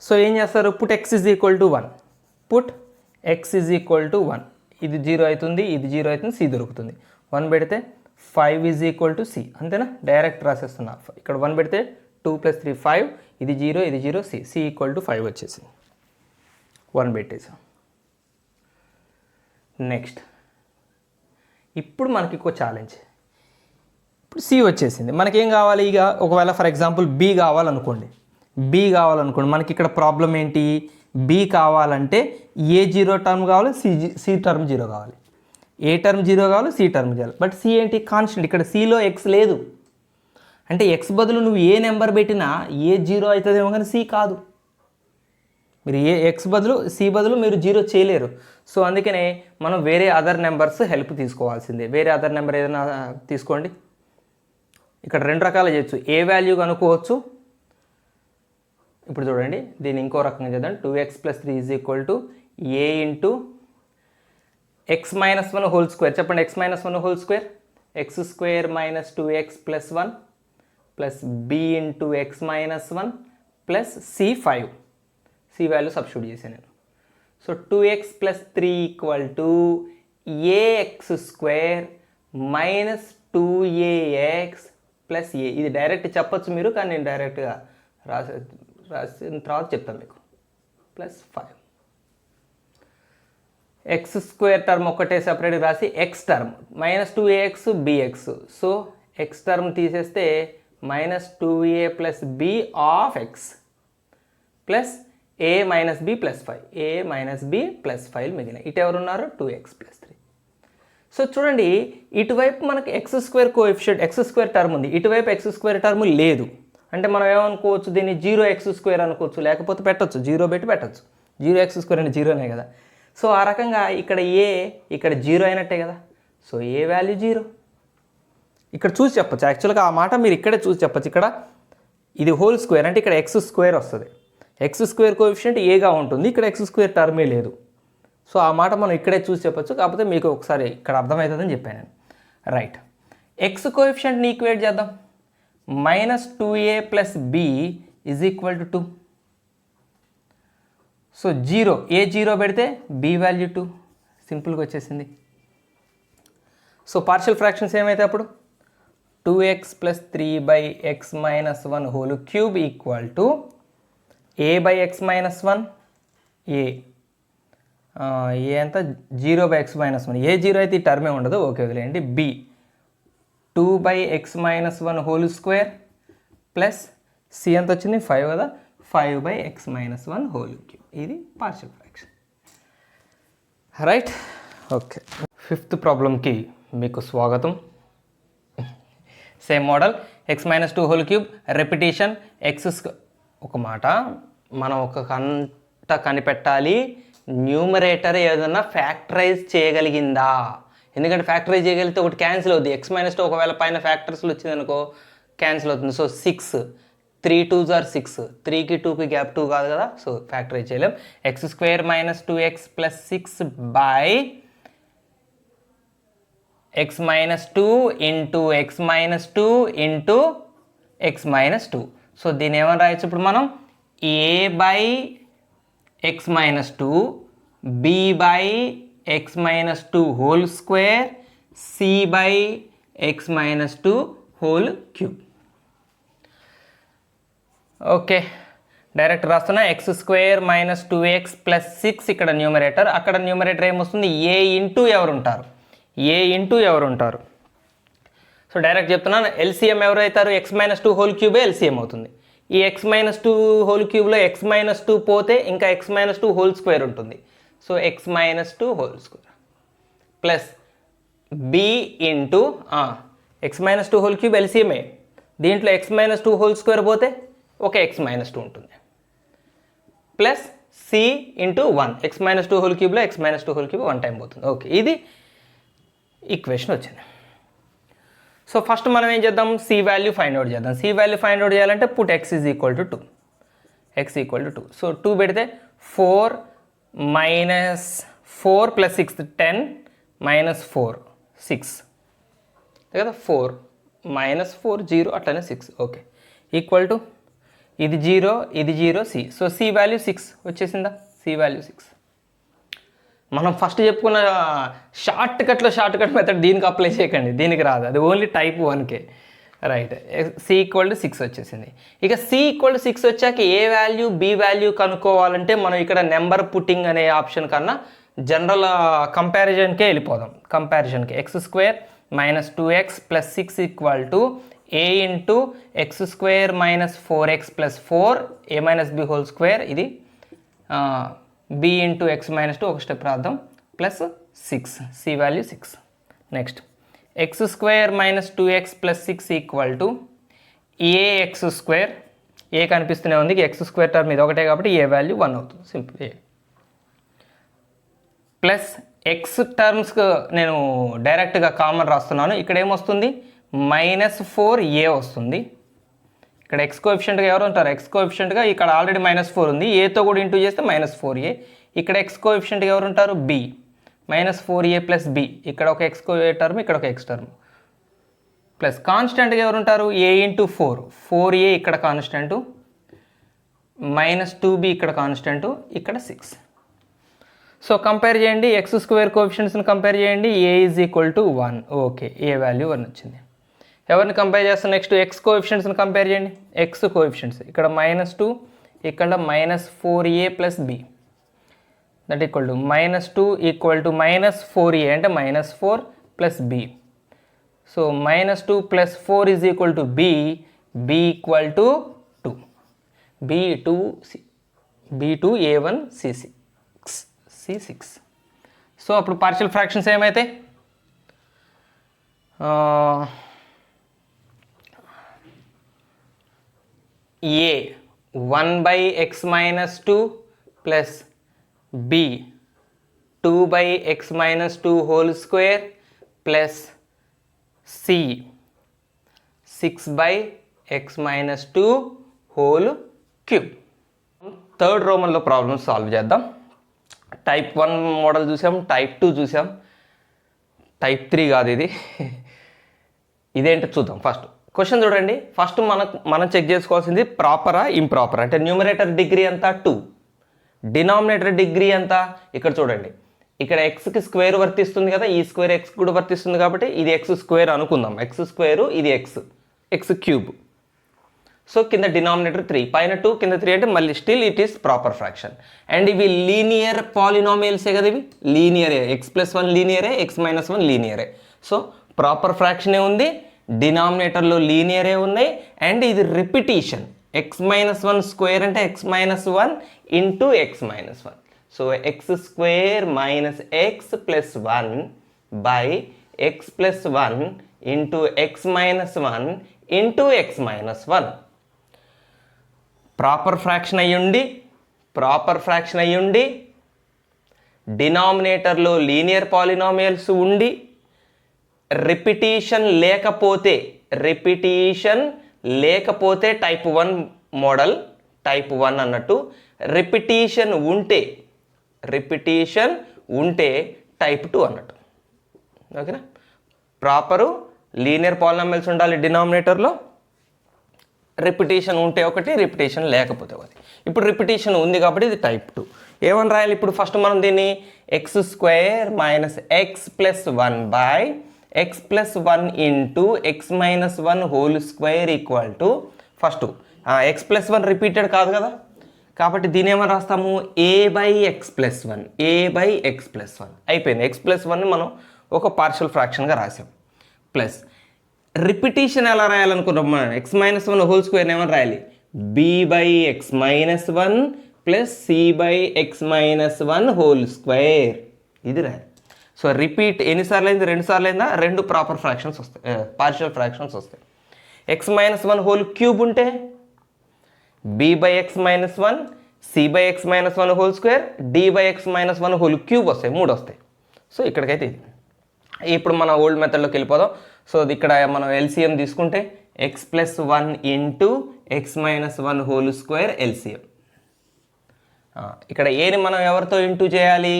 So ఏం చేస్తారు, put x is equal to 1, put x is equal to 1. ఇది 0 అవుతుంది, ఇది 0 అవుతుంది, c దొరుకుతుంది. 1 పెడితే 5 is equal to c, అంతేనా. Direct రాసేస్తున్నా. ఇక్కడ 1 పెడితే 2 ప్లస్ 3 5, ఇది 0, ఇది 0, c ఈక్వల్ టు 5 వచ్చేసి 1 పెట్టేసాం. నెక్స్ట్ ఇప్పుడు మనకి ఇంకో ఛాలెంజ్. ఇప్పుడు సి వచ్చేసింది, మనకేం కావాలి ఇక. ఒకవేళ ఫర్ ఎగ్జాంపుల్ బి కావాలనుకోండి, మనకి ఇక్కడ ప్రాబ్లం ఏంటి, బి కావాలంటే ఏ 0 టర్మ్ కావాలి, సి టర్మ్ 0 కావాలి. ఏ టర్మ్ 0 కావాలి, సి టర్మ్ 0. బట్ సి ఏంటి, కాన్స్టెంట్. ఇక్కడ సిలో ఎక్స్ లేదు, అంటే ఎక్స్ బదులు నువ్వు ఏ నెంబర్ పెట్టినా ఏ 0 అవుతుందేమో కానీ సి కాదు. మీరు ఏ ఎక్స్ బదులు సి బదులు మీరు 0 చేయలేరు. సో అందుకనే మనం వేరే అదర్ నెంబర్స్ హెల్ప్ తీసుకోవాల్సిందే. వేరే అదర్ నెంబర్ ఏదైనా తీసుకోండి. ఇక్కడ 2 రకాలు చేయొచ్చు. ఏ వాల్యూ కనుక్కోవచ్చు. ఇప్పుడు చూడండి, దీన్ని ఇంకో రకంగా చేద్దాం. 2x plus 3 is equal to A into x minus 1 whole square. చెప్పండి, x minus 1 whole square, x square minus 2x plus 1 plus b into x minus 1 plus c 5. C value substitute చేశాను నేను. So 2x plus 3 equal to a x square minus 2ax plus a. ఇది direct చెప్పచ్చు మీరు, కానీ నేను డైరెక్ట్గా రాసిన తర్వాత చెప్తాను మీకు. ప్లస్ 5 ఎక్స్ స్క్వేర్ టర్మ్ ఒకటే సపరేట్ రాసి x term minus 2ax bx. So x term తీసేస్తే minus 2a plus b of x plus a minus b plus 5, a minus b plus 5 మిగిలిన. ఇటు ఎవరున్నారు, 2x ప్లస్ 3. సో చూడండి, ఇటువైపు మనకి X square coefficient, X square term ఉంది, ఇటువైపు x square term లేదు. అంటే మనం ఏమనుకోవచ్చు, దీన్ని 0x స్క్వేర్ అనుకోవచ్చు, లేకపోతే పెట్టచ్చు 0 పెట్టి పెట్టచ్చు. 0x స్క్వేర్ అంటే 0నే కదా. సో ఆ రకంగా ఇక్కడ ఏ ఇక్కడ 0 అయినట్టే కదా. సో ఏ వాల్యూ 0 ఇక్కడ చూసి చెప్పచ్చు. యాక్చువల్గా ఆ మాట మీరు ఇక్కడే చూసి చెప్పచ్చు. ఇక్కడ ఇది హోల్ స్క్వేర్ అంటే ఇక్కడ ఎక్స్ స్క్వేర్ వస్తుంది. ఎక్స్ స్క్వేర్ కోఎఫిషియంట్ ఏగా ఉంటుంది, ఇక్కడ ఎక్స్ స్క్వేర్ టర్మే లేదు. సో ఆ మాట మనం ఇక్కడే చూసి చెప్పచ్చు. కాకపోతే మీకు ఒకసారి ఇక్కడ అర్థమవుతుందని చెప్పాను నేను. రైట్, ఎక్స్ కోఎఫిషియంట్ని ఈక్వేట్ చేద్దాం. Minus 2a plus b is equal to 2. So 0, ఏ 0 పెడితే b వాల్యూ 2, సింపుల్గా వచ్చేసింది. సో పార్షియల్ ఫ్రాక్షన్స్ ఏమైతే అప్పుడు 2x plus 3/x minus 1 whole cube equal to a/x-1 ఏ ఎంత 0/x-1 ఏ 0 అయితే ఈ టర్మే ఉండదు, ఓకే వదిలేయండి. B 2/x-1 whole square plus C ఎంత వచ్చింది 5 కదా, 5/x-1 హోల్ క్యూబ్. ఇది partial fraction, right. Okay, 5th ప్రాబ్లంకి మీకు స్వాగతం. Same model, x-2 whole cube repetition ఒక మాట మనం ఒక కంట కనిపెట్టాలి, న్యూమరేటర్ ఏదన్నా ఫ్యాక్టరైజ్ చేయగలిగిందా. ఎందుకంటే ఫ్యాక్టరైజ్ చేయగలిగితే ఒకటి క్యాన్సిల్ అవుతుంది. x-2 ఒకవేళ పైన ఫ్యాక్టర్స్లో వచ్చింది అనుకో క్యాన్సిల్ అవుతుంది. సో 6 3 2s are 6, 3కి 2కి గ్యాప్ 2 కాదు కదా, సో ఫ్యాక్టరైజ్ చేయలేం. x² - 2x + 6 by x-2 into x-2 into x-2. So దీన్ని ఏమని రాయొచ్చు ఇప్పుడు మనం, a/x-2 b/x-2 whole square c/x-2 whole cube. Okay, direct రాస్తున్నా. x² - 2x + 6 ఇక్కడ న్యూమరేటర్, అక్కడ న్యూమరేటర్ ఏమొస్తుంది, a ఇంటూ ఎవరు ఉంటారు. సో డైరెక్ట్ చెప్తున్నాను, ఎల్సిఎం ఎవరు అవుతారు, x-2 హోల్ క్యూబే ఎల్సిఎం అవుతుంది. ఈ x-2 హోల్ క్యూబ్లో x-2 పోతే ఇంకా x-2 హోల్ స్క్వేర్ ఉంటుంది. So x-2 whole square plus b into x-2 whole cube ఎల్సిఎంఏ, దీంట్లో x-2 హోల్ స్క్వేర్ పోతే ఒక x-2 ఉంటుంది, plus c into 1, x-2 whole క్యూబ్లో x-2 హోల్ క్యూబ్ 1 టైం పోతుంది. ఓకే, ఇది ఈక్వేషన్ వచ్చింది. సో ఫస్ట్ మనం ఏం చేద్దాం, సి వాల్యూ ఫైండ్ అవుట్ చేద్దాం. సి వాల్యూ ఫైండ్ అవుట్ చేయాలంటే పుట్ x = 2, x = 2. సో 2 పెడితే 4 - 4 + 6 10 - 4 6 కదా, 4 - 4 0 అట్లనే 6. ఓకే, ఈక్వల్ టు ఇది 0 ఇది 0 సి. సో సి వాల్యూ 6 వచ్చేసిందా, సి వాల్యూ 6. మనం ఫస్ట్ చెప్పుకున్న షార్ట్ కట్ మెథడ్ దీనికి అప్లై చేయకండి, దీనికి రాదు, అది ఓన్లీ టైప్ 1కే, రైట్. సి = 6 వచ్చేసింది. ఇక సి = 6 వచ్చాక ఏ వాల్యూ బి వాల్యూ కనుక్కోవాలంటే మనం ఇక్కడ నెంబర్ పుట్టింగ్ అనే ఆప్షన్ కన్నా జనరల్ కంపారిజన్కే వెళ్ళిపోదాం. కంపారిజన్కి x² - 2x + 6 = a into x² - 4x + 4 a - b whole square, ఇది b ఇంటూ x-2 ఒక స్టెప్ రాద్దాం, plus 6, C value 6. Next x² - 2x + 6 = ax², ఏ కనిపిస్తూనే ఉంది, x² టర్మ్ ఇది ఒకటే కాబట్టి ఏ వాల్యూ 1 అవుతుంది, సింపుల్. ఏ ప్లస్ ఎక్స్ టర్మ్స్కి నేను డైరెక్ట్గా కామన్ రాస్తున్నాను. ఇక్కడ ఏమొస్తుంది, -4a వస్తుంది. ఇక్కడ ఎక్స్ కోఎఫిషియంట్గా ఎవరు ఉంటారు, ఎక్స్ కోఎఫిషియంట్గా ఇక్కడ ఆల్రెడీ -4 ఉంది, ఏతో కూడా ఇంటూ చేస్తే -4a. ఇక్కడ ఎక్స్ కోఎఫిషియంట్గా ఎవరు ఉంటారు, b, -4a + b. ఇక్కడ ఒక ఎక్స్ టర్మ్, ఇక్కడ ఒక ఎక్స్ టర్మ్, ప్లస్ కాన్స్టెంట్గా ఎవరు ఉంటారు, a × 4, 4a ఇక్కడ కాన్స్టెంటు, -2b ఇక్కడ కాన్స్టెంటు, ఇక్కడ 6. సో కంపేర్ చేయండి, x² కోఎఫిషియంట్స్ని కంపేర్ చేయండి, a = 1. ఓకే, ఏ వాల్యూ 1 వచ్చింది. ఎవరిని కంపేర్ చేస్తాం, నెక్స్ట్ ఎక్స్ కోఎఫిషియంట్స్ని కంపేర్ చేయండి. ఎక్స్ కోఎఫిషియంట్స్ ఇక్కడ -2, ఇక్కడ -4a + b, that equal to -2 = -4a అంటే -4 + b. So -2 + 4 = b, b = 2, b2a1 c6. So అప్పుడు పార్షియల్ ఫ్రాక్షన్స్ ఏమైతే, a 1/x-2 plus b 2/x-2 whole square plus c 6/x-2 whole cube. Third రోమన్లో problems solve చేద్దాం. Type 1 model చూసాం, type 2 చూసాం, type 3 కాదు ఇది. ఇదేంటో చూద్దాం. ఫస్ట్ క్వశ్చన్ చూడండి. ఫస్ట్ మనం చెక్ చేసుకోవాల్సింది ప్రాపరా ఇంప్రాపరా. అంటే న్యూమరేటర్ డిగ్రీ ఎంత 2, డినామినేటర్ డిగ్రీ ఎంత, ఇక్కడ చూడండి. ఇక్కడ ఎక్స్కి స్క్వేర్ వర్తిస్తుంది కదా, ఈ స్క్వేర్ ఎక్స్ కూడా వర్తిస్తుంది కాబట్టి ఇది x² అనుకుందాం. x², ఇది x క్యూబ్. సో కింద డినామినేటర్ 3, పైన 2 కింద 3 అంటే మళ్ళీ still it is proper fraction. And ఇవి లీనియర్ పాలినామియల్సే కదా, ఇవి లీనియరే, x+1 లీనియరే, x-1 లీనియరే. సో ప్రాపర్ ఫ్రాక్షనే ఉంది, డినామినేటర్లో లీనియరే ఉన్నాయి, అండ్ ఇది రిపిటీషన్. x-1 స్క్వేర్ అంటే x-1 into x-1. So x² - x+1 by x+1 into x-1 into x-1. Proper fraction అయ్యుండి డినామినేటర్లో లీనియర్ పాలినామియల్స్ ఉండి repetition లేకపోతే టైప్ 1 మోడల్, టైప్ 1 అన్నట్టు. రిపిటీషన్ ఉంటే టైప్ 2 అన్నట్టు. ఓకేనా? ప్రాపరు లీనియర్ పాలినామియల్స్ ఉండాలి డినామినేటర్లో, రిపిటీషన్ ఉంటే ఒకటి, రిపిటీషన్ లేకపోతే ఒకటి. ఇప్పుడు రిపిటీషన్ ఉంది కాబట్టి ఇది టైప్ 2. ఏమని రాయాలి ఇప్పుడు? ఫస్ట్ మనం దీన్ని x² - x+1 by x+1 into x-1 whole square equal to, first x+1 repeated కాదు కదా, కాబట్టి దీని ఏమని రాస్తాము? a/x+1 అయిపోయింది. x+1ని మనం ఒక పార్షియల్ ఫ్రాక్షన్గా రాసాం. ప్లస్ రిపిటీషన్ ఎలా రాయాలనుకున్నాం మనం? x-1 హోల్ స్క్వేర్ని ఏమని రాయాలి? b/x-1 plus c/x-1 whole square, ఇది రాయాలి. సో రిపీట్ ఎన్నిసార్లు అయింది? 2 సార్లు అయిందా? 2 ప్రాపర్ ఫ్రాక్షన్స్ వస్తాయి, పార్షియల్ ఫ్రాక్షన్స్ వస్తాయి. x-1 హోల్ క్యూబ్ ఉంటే b/x-1, c/x-1 whole square, d/x-1 whole cube వస్తాయి, 3 వస్తాయి. సో ఇక్కడికైతే ఇది. ఇప్పుడు మన ఓల్డ్ మెథడ్లోకి వెళ్ళిపోదాం. సో ఇక్కడ మనం ఎల్సిఎం తీసుకుంటే x+1 into x-1 whole square LCM. ఇక్కడ ఏని మనం ఎవరితో ఇంటూ చేయాలి?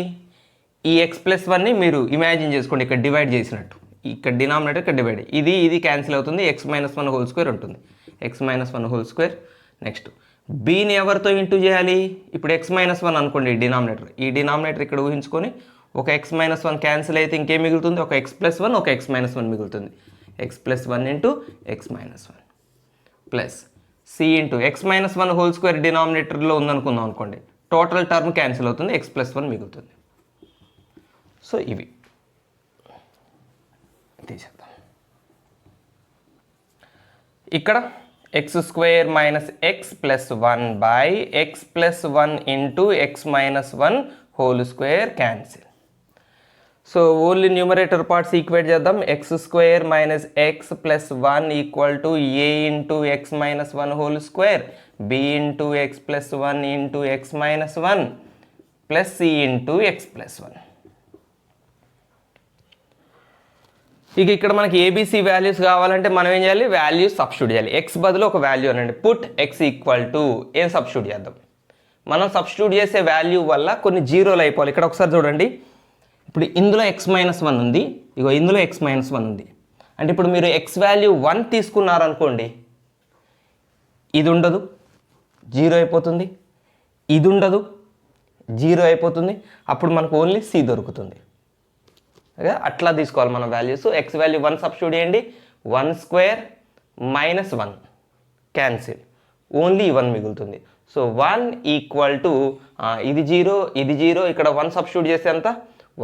ఈ x+1ని మీరు ఇమాజిన్ చేసుకోండి, ఇక్కడ డివైడ్ చేసినట్టు, ఇక్కడ డినామినేటర్ ఇక్కడ డివైడ్, ఇది క్యాన్సిల్ అవుతుంది, x-1 హోల్ స్క్వేర్ ఉంటుంది, x-1 హోల్ స్క్వేర్. నెక్స్ట్ బీని ఎవరితో ఇంటూ చేయాలి? ఇప్పుడు x-1 అనుకోండి ఈ డినామినేటర్ ఇక్కడ ఊహించుకొని, ఒక x-1 క్యాన్సిల్ అయితే ఇంకేం మిగులుతుంది? ఒక x+1, ఒక x-1 మిగులుతుంది. x+1 into x-1 plus c into x-1 whole square డినామినేటర్లో ఉందనుకుందాం అనుకోండి, టోటల్ టర్మ్ క్యాన్సిల్ అవుతుంది, x+1 మిగులుతుంది. సో ఇవి తీసేద్దాం. ఇక్కడ x² - x+1 by x+1 into x-1 whole square cancel. So only numerator parts equate చేద్దాం. x² - x+1 equal to a into x-1 whole square, b into x+1 into x-1 plus c into x+1. ఇక ఇక్కడ మనకి ABC values కావాలంటే మనం ఏం చేయాలి? Values substitute చేయాలి. x బదులు ఒక వాల్యూ అనండి, పుట్ x ఈక్వల్ టు ఏం సబ్స్టిట్యూట్ చేద్దాం? మనం సబ్స్టిట్యూట్ చేసే వాల్యూ వల్ల కొన్ని జీరోలు అయిపోవాలి. ఇక్కడ ఒకసారి చూడండి, ఇప్పుడు ఇందులో x-1 ఉంది, ఇగో ఇందులో x-1 ఉంది. అంటే ఇప్పుడు మీరు x వాల్యూ 1 తీసుకున్నారనుకోండి, ఇది ఉండదు, 0 అయిపోతుంది, ఇది ఉండదు, 0 అయిపోతుంది, అప్పుడు మనకు ఓన్లీ c దొరుకుతుంది. అట్లా తీసుకోవాలి మనం వాల్యూస్. x వాల్యూ 1 సబ్స్టిట్యూట్ చేయండి, 1² - 1 క్యాన్సిల్, ఓన్లీ 1 మిగులుతుంది. సో 1 ఈక్వల్ టు ఇది 0, ఇది 0, ఇక్కడ 1 సబ్స్టిట్యూట్ చేస్తే ఎంత?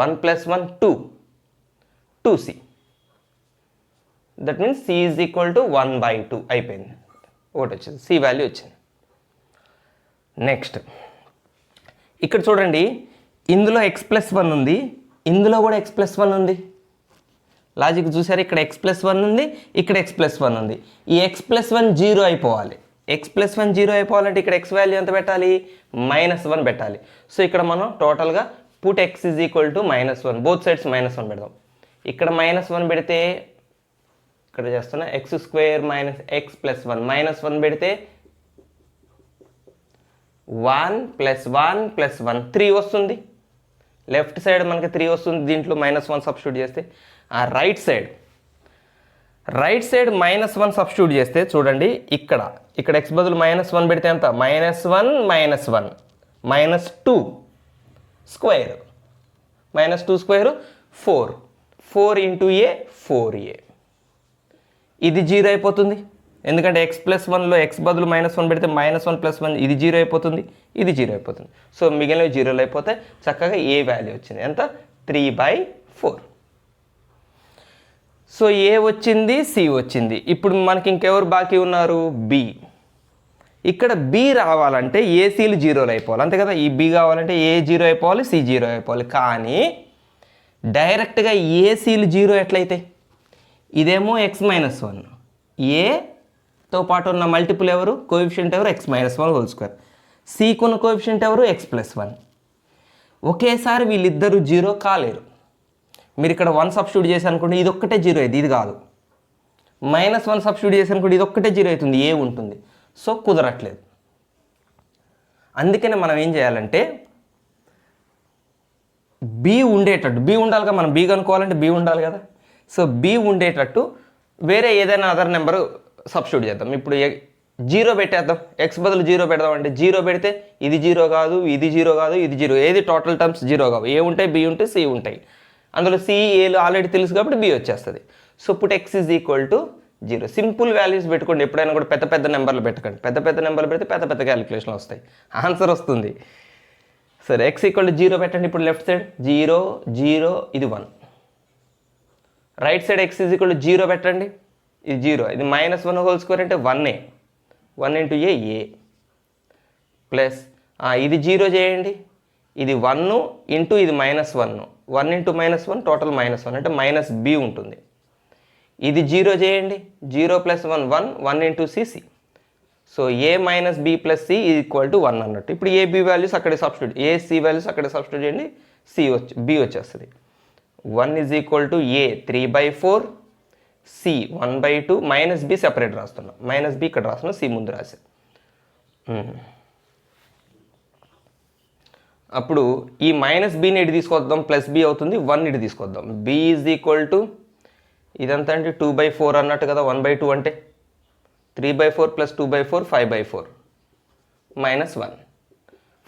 1 + 1 2, 2c. That means c is equal to 1/2 అయిపోయింది. ఒకటి వచ్చింది, c వాల్యూ వచ్చింది. నెక్స్ట్ ఇక్కడ చూడండి, ఇందులో x+1 ఉంది, ఇందులో కూడా x+1 ఉంది. లాజిక్ చూసారు, ఇక్కడ x+1 ఉంది, ఇక్కడ x+1 ఉంది. ఈ x+1 0 అయిపోవాలి. x+1 0 అయిపోవాలంటే ఇక్కడ x వాల్యూ ఎంత పెట్టాలి? -1 పెట్టాలి. సో ఇక్కడ మనం టోటల్గా put x is equal to -1, both sides -1 పెడదాం. ఇక్కడ -1 పెడితే ఇక్కడ చేస్తున్నా x² - x+1 -1 పెడితే 1 + 1 + 1 3 వస్తుంది. లెఫ్ట్ సైడ్ మనకి 3 వస్తుంది, దీంట్లో -1 సబ్స్టిట్యూట్ చేస్తే. ఆ రైట్ సైడ్ -1 సబ్స్టిట్యూట్ చేస్తే చూడండి, ఇక్కడ x బదులు -1 పెడితే ఎంత? -1 -1 -2 square, -2 square 4 into a 4a, ఇది 0 అయిపోతుంది. ఎందుకంటే ఎక్స్ ప్లస్ వన్లో ఎక్స్ బదులు -1 పెడితే -1 + 1 ఇది 0 అయిపోతుంది, ఇది 0 అయిపోతుంది. సో మిగిలినవి 0లు అయిపోతే చక్కగా ఏ వాల్యూ వచ్చింది ఎంత 3/4. సో ఏ వచ్చింది, సి వచ్చింది. ఇప్పుడు మనకి ఇంకెవరు బాకీ ఉన్నారు, బి. ఇక్కడ బి రావాలంటే ఏసీలు 0లు అయిపోవాలి అంతే కదా. ఈ బి కావాలంటే ఏ 0 అయిపోవాలి, సి 0 అయిపోవాలి. కానీ డైరెక్ట్గా ఏసీలు 0 ఎట్లయితే, ఇదేమో x-1, ఏతో పాటు ఉన్న మల్టిపుల్ ఎవరు, కోఎఫిషియంట్ ఎవరు, x-1². సికున్న కోఎఫిషియంట్ ఎవరు, x+1. ఒకేసారి వీళ్ళిద్దరూ 0 కాలేరు. మీరు ఇక్కడ 1 సబ్స్టిట్యూట్ చేసి అనుకోండి, ఇది ఒక్కటే 0 అయింది, ఇది కాదు. -1 సబ్స్టిట్యూట్ చేసి అనుకోండి, ఇది ఒక్కటే 0 అవుతుంది, ఏ ఉంటుంది. సో కుదరట్లేదు. అందుకనే మనం ఏం చేయాలంటే బి ఉండేటట్టు, బి ఉండాలిగా, మనం బి కనుక్కోవాలంటే బి ఉండాలి కదా. సో బి ఉండేటట్టు వేరే ఏదైనా అదర్ నెంబరు సబ్స్టిట్యూట్ చేద్దాం. ఇప్పుడు 0 పెట్టేద్దాం, ఎక్స్ బదులు 0 పెడదాం. అంటే 0 పెడితే ఇది 0 కాదు, ఇది 0 కాదు, ఇది 0, ఏది టోటల్ టర్మ్స్ 0 కావు. ఏ ఉంటాయి, బి ఉంటాయి, సి ఉంటాయి. అందులో సి ఏలు ఆల్రెడీ తెలుసు కాబట్టి బి వచ్చేస్తుంది. So put x = 0. Simple values పెట్టుకోండి. ఎప్పుడైనా కూడా పెద్ద పెద్ద నెంబర్లు పెట్టకండి. పెద్ద పెద్ద నెంబర్లు పెడితే పెద్ద పెద్ద క్యాలిక్యులేషన్లు వస్తాయి, ఆన్సర్ వస్తుంది. సరే x = 0 పెట్టండి. ఇప్పుడు లెఫ్ట్ సైడ్ 0 0 ఇది 1. రైట్ సైడ్ x = 0 పెట్టండి. ఇది 0, ఇది -1² అంటే 1a, 1 × a ప్లస్ ఇది 0 చేయండి. ఇది 1 ఇంటూ ఇది -1, 1 × -1 టోటల్ -1 అంటే -b ఉంటుంది. ఇది 0 చేయండి, 0 + 1 1, 1 × c. So a - b + c = 1 అన్నట్టు. ఇప్పుడు ఏ బి వాల్యూస్ అక్కడే సబ్స్టిట్యూట్, ఏ సి వాల్యూస్ అక్కడే సబ్స్టిట్యూట్ చేయండి, బి వచ్చేస్తుంది. 1 = a 3/4, సి 1/2, -b సెపరేట్ రాస్తున్నాం, -b ఇక్కడ రాస్తున్నాం, సి ముందు రాసాం. అప్పుడు ఈ -bని ఇటు తీసుకొద్దాం, +b అవుతుంది, 1 ఇటు తీసుకొద్దాం. b = ఇదంతా అంటే 2/4 అన్నట్టు కదా, 1/2 అంటే 3/4 + 2/4 5/4 -1.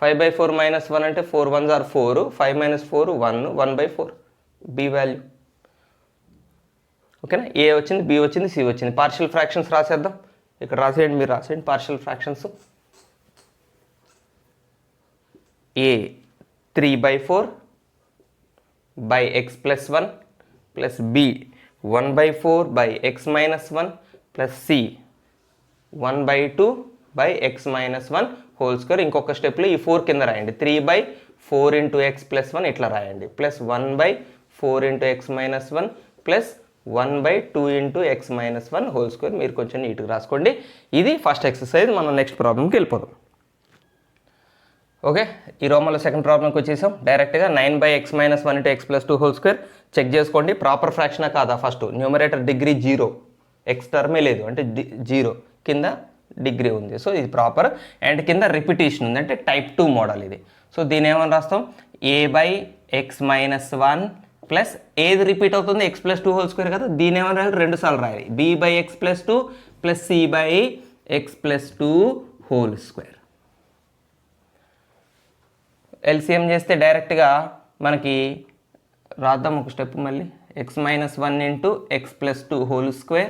5/4 -1 అంటే 4 1s are 4, 5 - 4 1, 1/4 బి వాల్యూ. ఓకేనా, ఏ వచ్చింది, బి వచ్చింది, సి వచ్చింది. పార్షియల్ ఫ్రాక్షన్స్ రాసేద్దాం. ఇక్కడ రాసేయండి, మీరు రాసేయండి partial fractions. A 3/4 by x + 1 plus b 1/4 by x - 1 plus c 1/2 by x - 1² ఇంకొక స్టెప్లో ఈ 4 కింద రాయండి. 3/4 × x + 1 ఇట్లా రాయండి, ప్లస్ 1/4 × x - 1 ప్లస్ 1/2 × x - 1² మీరు కొంచెం నీట్గా రాసుకోండి. ఇది ఫస్ట్ ఎక్సర్సైజ్. మనం నెక్స్ట్ ప్రాబ్లంకి వెళ్ళిపోదాం. ఓకే, ఈ రోమన్లో సెకండ్ ప్రాబ్లంకి వచ్చేసాం. డైరెక్ట్గా 9/x - 1 × x + 2² చెక్ చేసుకోండి. ప్రాపర్ ఫ్రాక్షనా కాదా, ఫస్ట్ న్యూమరేటర్ డిగ్రీ 0, ఎక్స్ టర్మే లేదు అంటే 0, కింద డిగ్రీ ఉంది. సో ఇది ప్రాపర్. అండ్ కింద రిపిటేషన్ ఉంది అంటే టైప్ 2 మోడల్ ఇది. సో దీని ఏమని రాస్తాం, a/x - 1 ప్లస్ ఏది రిపీట్ అవుతుంది, x + 2² కదా, దీని ఏమని రాయాలి, 2 సార్లు రాయాలి. b/x + 2 ప్లస్ c/x + 2² ఎల్సిఎం చేస్తే డైరెక్ట్గా మనకి రాద్దాం ఒక స్టెప్ మళ్ళీ. x - 1 × x + 2²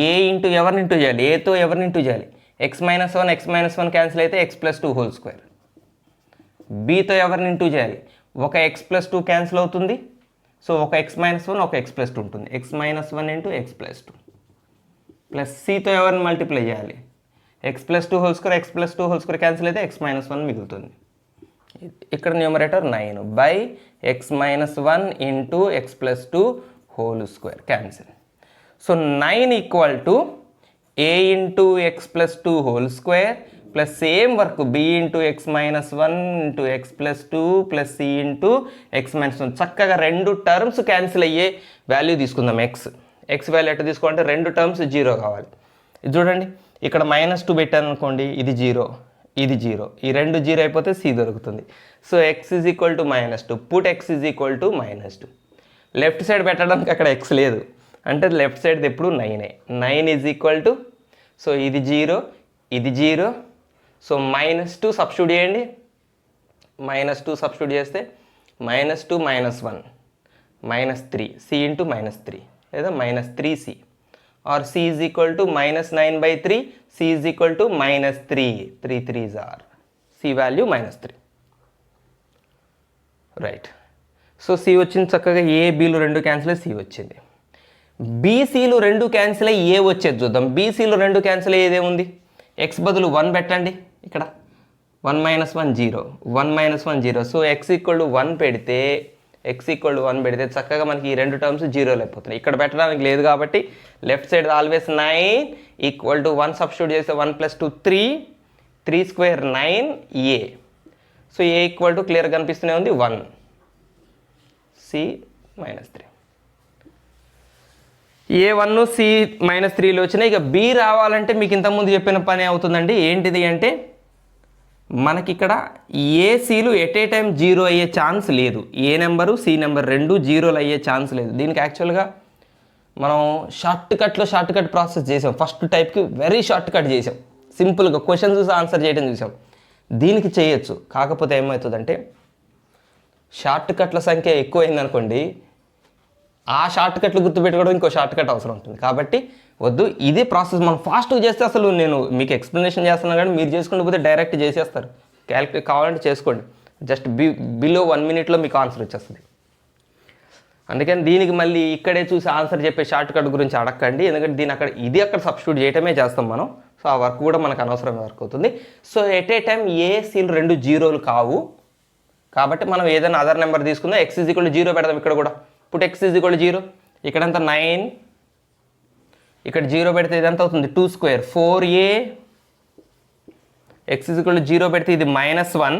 ఏ ఇంటూ ఎవరిని ఇంటూ చేయాలి, ఏతో ఎవరిని ఇంటూ చేయాలి, x - 1 క్యాన్సిల్ అయితే x + 2². బీతో ఎవరిని ఇంటూ చేయాలి, ఒక x + 2 క్యాన్సిల్ అవుతుంది. సో ఒక x - 1 ఒక x + 2 ఉంటుంది, x - 1 × x + 2 ప్లస్ సితో ఎవరిని మల్టిప్లై చేయాలి, x + 2² x + 2² క్యాన్సిల్ అయితే x - 1 మిగులుతుంది. ఇక్కడ numerator 9/x - 1 × x + 2² cancel. So 9 = a × x + 2² plus same work b × x - 1 × x + 2 plus c × x - 1. చక్కగా 2 టర్మ్స్ క్యాన్సిల్ అయ్యే వాల్యూ తీసుకుందాం. ఎక్స్ వాల్యూ ఎట్లా తీసుకోవాలంటే 2 టర్మ్స్ 0 కావాలి. ఇది చూడండి, ఇక్కడ -2 పెట్టాను అనుకోండి, ఇది 0, ఇది 0, ఈ 2 0 అయిపోతే c దొరుకుతుంది. So x = -2. Put x = -2. Left side పెట్టడానికి అక్కడ x లేదు అంటే లెఫ్ట్ సైడ్ ఎప్పుడు 9. 9 సో ఇది 0, ఇది 0. సో -2 సబ్స్టిట్యూట్ చేయండి. -2 సబ్స్టిట్యూట్ చేస్తే -2 - 1 -3 c × -3 లేదా -3c. or c is equal to minus 9 by 3, c is equal to minus 3, 3 3s are, c value minus 3. Right. So C వచ్చింది చక్కగా, ఏ బీలు రెండు క్యాన్సిల్ అయ్యి సి వచ్చింది. బీసీలు రెండు క్యాన్సిల్ అయ్యి ఏ వచ్చేది చూద్దాం. బీసీలు రెండు క్యాన్సిల్ అయ్యేదే ఉంది, ఎక్స్ బదులు 1 పెట్టండి, ఇక్కడ 1 minus 1 0, 1 minus 1 0. So X equal to 1 పెడితే, ఎక్స్ ఈక్వల్ టు 1 పెడితే చక్కగా మనకి ఈ రెండు టర్మ్స్ జీరోలు అయిపోతున్నాయి. ఇక్కడ పెట్టడానికి లేదు కాబట్టి left side always 9 equal to 1 substitute చేస్తే 1 + 2 3, 3 square 9 A. So A equal to క్లియర్గా కనిపిస్తూనే ఉంది 1, సి -3. ఏ 1 సి -3లో వచ్చినాయి. ఇక బి రావాలంటే మీకు ఇంతకుముందు చెప్పిన పని అవుతుందండి. ఏంటిది అంటే మనకి ఇక్కడ ఏసీలు ఎట్ ఏ టైం జీరో అయ్యే ఛాన్స్ లేదు, ఏ నెంబరు సి నెంబర్ రెండు జీరోలు అయ్యే ఛాన్స్ లేదు. దీనికి యాక్చువల్గా మనం షార్ట్ కట్ ప్రాసెస్ చేసాం. ఫస్ట్ టైప్కి వెరీ షార్ట్ కట్ చేసాం, సింపుల్గా క్వశ్చన్ చూసి ఆన్సర్ చేయడం చూసాం. దీనికి చేయొచ్చు, కాకపోతే ఏమవుతుందంటే షార్ట్ కట్ల సంఖ్య ఎక్కువైంది అనుకోండి, ఆ షార్ట్ కట్లు గుర్తుపెట్టుకోవడం ఇంకో షార్ట్ కట్ అవసరం ఉంటుంది. కాబట్టి వద్దు, ఇదే ప్రాసెస్ మనం ఫాస్ట్గా చేస్తే అసలు నేను మీకు ఎక్స్ప్లెనేషన్ చేస్తున్నాను కానీ మీరు చేసుకుంటూ పోతే డైరెక్ట్ చేసేస్తారు. క్యాలిక్యులేట్ కావాలంటే చేసుకోండి, జస్ట్ బిలో 1 minute మీకు ఆన్సర్ వచ్చేస్తుంది. అందుకని దీనికి మళ్ళీ ఇక్కడే చూసి ఆన్సర్ చెప్పే షార్ట్ కట్ గురించి అడగండి, ఎందుకంటే దీని ఇది అక్కడ సబ్స్టిట్యూట్ చేయటమే చేస్తాం మనం. సో ఆ వర్క్ కూడా మనకు అనవసరమైన వర్క్ అవుతుంది. So at a time A seal రెండు జీరోలు కావు కాబట్టి మనం ఏదైనా అదర్ నెంబర్ తీసుకుందాం. ఎక్స్ ఈజ్ ఈక్వల్ టు 0 పెడదాం. ఇక్కడ కూడా put x is equal to 0, ఇక్కడంతా 9, ఇక్కడ 0 పెడితే ఇదంతా అవుతుంది 2 square 4a, X is equal to 0 పెడితే ఇది -1,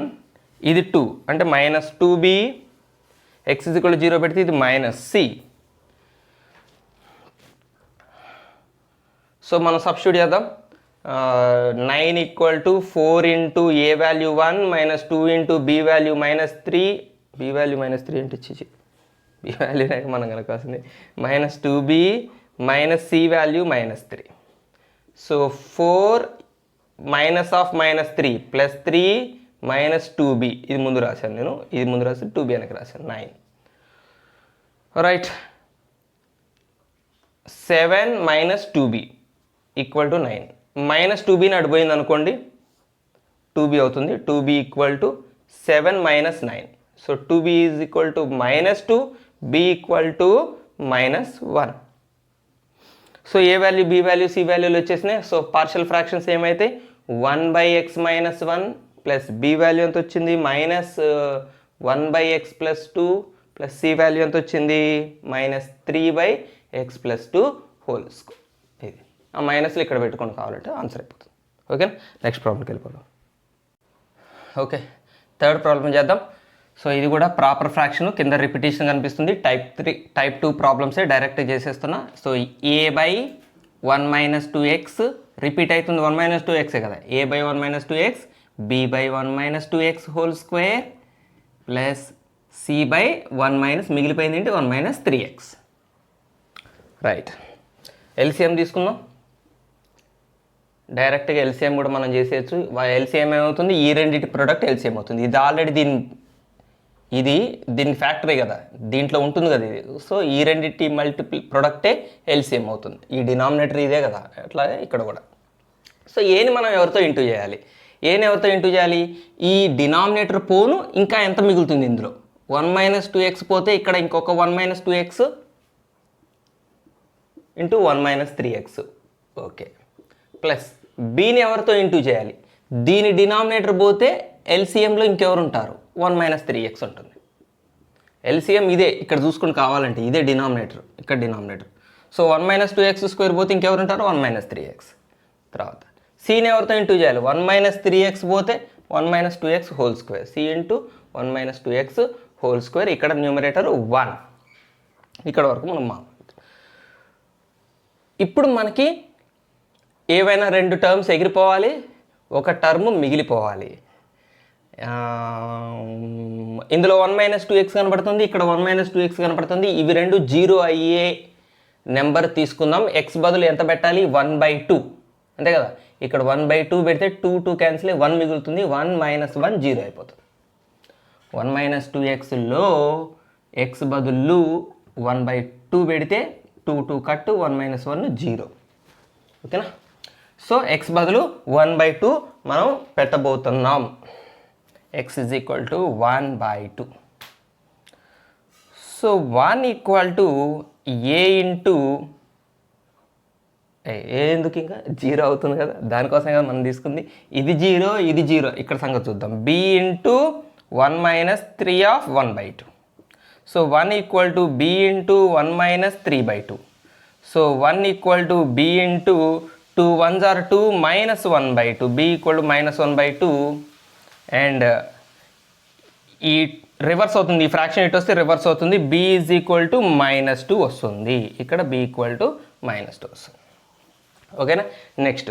ఇది 2 అంటే -2b, X is equal to 0 పెడితే ఇది -c. సో మనం సబ్స్టిట్యూట్ చేద్దాం. 9 equal to 4 into A value 1 -2 into B value -3, B value -3 అంటే ఇచ్చి బి వాల్యూ మనం కనుకోవాల్సింది -2b minus C value -3. So 4 -3 plus 3 -2b, ఇది ముందు రాశాను నేను, ఇది ముందు రాసి 2b వెనక రాశాను 9. Right, 7 - 2b equal to 9. -2bని అడిపోయింది అనుకోండి 2b అవుతుంది. 2b equal to 7 - 9. So 2b is equal to -2, b equal to -1. So a value B value c వాల్యూలు వచ్చేసినాయి. సో పార్షియల్ ఫ్రాక్షన్స్ ఏమైతే 1/x - 1 ప్లస్ బి వాల్యూ ఎంత వచ్చింది -1/x + 2 ప్లస్ సి వాల్యూ ఎంత వచ్చింది -3/x + 2 హోల్ స్క్వేర్. ఇది ఆ మైనస్లు ఇక్కడ పెట్టుకొని కావాలంటే ఆన్సర్ అయిపోతుంది. ఓకే, నెక్స్ట్ ప్రాబ్లంకి వెళ్ళిపోదాం. ఓకే, థర్డ్ ప్రాబ్లం చేద్దాం. సో ఇది కూడా ప్రాపర్ ఫ్రాక్షన్, కింద రిపిటేషన్ కనిపిస్తుంది. టైప్ 2 ప్రాబ్లమ్సే డైరెక్ట్గా చేసేస్తున్నా. సో a/1 - 2x రిపీట్ అవుతుంది, 1 - 2x కదా, a/1 - 2x, b/1 - 2x whole square plus c/1 మిగిలిపోయింది ఏంటి 1 - 3x. రైట్, ఎల్సిఎం తీసుకుందాం. డైరెక్ట్గా ఎల్సిఎం కూడా మనం చేసేయచ్చు. ఎల్సిఎం ఏమవుతుంది, ఈ రెండింటి ప్రోడక్ట్ ఎల్సిఎం అవుతుంది. ఇది ఆల్రెడీ దీని ఫ్యాక్టరీ కదా, దీంట్లో ఉంటుంది కదా ఇది. సో ఈ రెండింటి మల్టిపుల్ ప్రొడక్టే ఎల్సిఎం అవుతుంది. ఈ డినామినేటర్ ఇదే కదా, అట్లాగే ఇక్కడ కూడా. సో ఏని మనం ఎవరితో ఇంటూ చేయాలి, ఎవరితో ఇంటూ చేయాలి, ఈ డినామినేటర్ పోను ఇంకా ఎంత మిగులుతుంది ఇందులో 1 - 2x పోతే ఇక్కడ ఇంకొక 1 - 2x into 1 - 3x. Okay, plus బీని ఎవరితో ఇంటూ చేయాలి, దీని డినామినేటర్ పోతే ఎల్సిఎంలో ఇంకెవరు ఉంటారు 1 - 3x ఉంటుంది. ఎల్సిఎం ఇదే, ఇక్కడ చూసుకుని కావాలంటే ఇదే డినామినేటర్, ఇక్కడ డినామినేటర్. సో 1 - 2x స్క్వేర్ పోతే ఇంకెవరు ఉంటారు 1 - 3x. తర్వాత సిని ఎవరితో ఇంటూ చేయాలి, 1 - 3x పోతే 1 - 2x whole square, C into 1 - 2x whole square. ఇక్కడ న్యూమరేటర్ 1, ఇక్కడ వరకు మనం ఇప్పుడు మనకి ఏవైనా రెండు టర్మ్స్ ఎగిరిపోవాలి, ఒక టర్మ్ మిగిలిపోవాలి. ఇందులో 1 - 2x కనపడుతుంది, ఇక్కడ 1 - 2x కనపడుతుంది. ఇవి రెండు జీరో అయ్యే నెంబర్ తీసుకుందాం. ఎక్స్ బదులు ఎంత పెట్టాలి 1/2 అంతే కదా. ఇక్కడ 1/2 పెడితే 2 క్యాన్సిల్ 1 మిగులుతుంది, 1 - 1 0 అయిపోతుంది. 1 - 2xలో ఎక్స్ బదులు 1/2 పెడితే 2 కట్టు 1 - 1 0. ఓకేనా. సో ఎక్స్ బదులు 1/2 మనం పెట్టబోతున్నాం. X is equal to 1/2. So 1 equal to A into a ఎందుకు ఇంకా 0 అవుతుంది కదా, దానికోసం కదా మనం తీసుకుంది. ఇది 0, ఇది 0. ఇక్కడ సంగతి చూద్దాం. b into 1 minus 3 of 1/2. So 1 equal to b into 1 minus 3/2. So 1 equal to b into 2 1s are 2 minus 1/2. b equal to minus 1/2. And ఈ రివర్స్ అవుతుంది, ఈ ఫ్రాక్షన్ ఇటు వస్తే రివర్స్ అవుతుంది. b ఈజ్ ఈక్వల్ టు -2 వస్తుంది. ఇక్కడ b ఈక్వల్ టు -2 వస్తుంది. ఓకేనా. నెక్స్ట్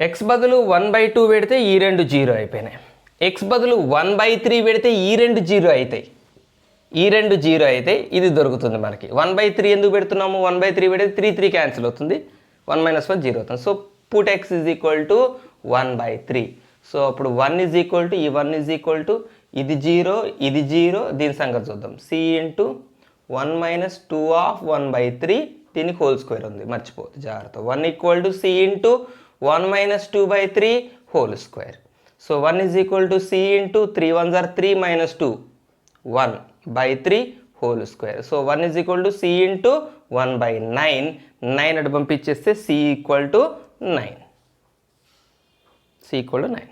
ఎక్స్ బదులు 1/2 పెడితే ఈ రెండు 0 అయిపోయినాయి. ఎక్స్ బదులు 1/3 పెడితే ఈ రెండు 0 అవుతాయి. ఈ రెండు 0 అయితే ఇది దొరుకుతుంది మనకి. 1/3 ఎందుకు పెడుతున్నాము? 1/3 పెడితే 3 క్యాన్సిల్ అవుతుంది. 1 - 1 0 అవుతుంది. So put x is equal to 1/3. So అప్పుడు 1 ఈజ్ ఈక్వల్ టు ఈ 1 ఈజ్ ఈక్వల్ టు ఇది 0, ఇది 0. దీని సంగతి చూద్దాం. C into 1 minus 2 of 1/3. దీనికి హోల్ స్క్వేర్ ఉంది, మర్చిపోతుంది, జాగ్రత్త. 1 equal to c into 1 minus 2/3 whole square. So 1 is equal to c into 3 1s are 3 minus 2 1/3 whole square. So 1 is equal to c into 1/9. 9 అటు పంపించేస్తే c equal to 9. C equal to 9.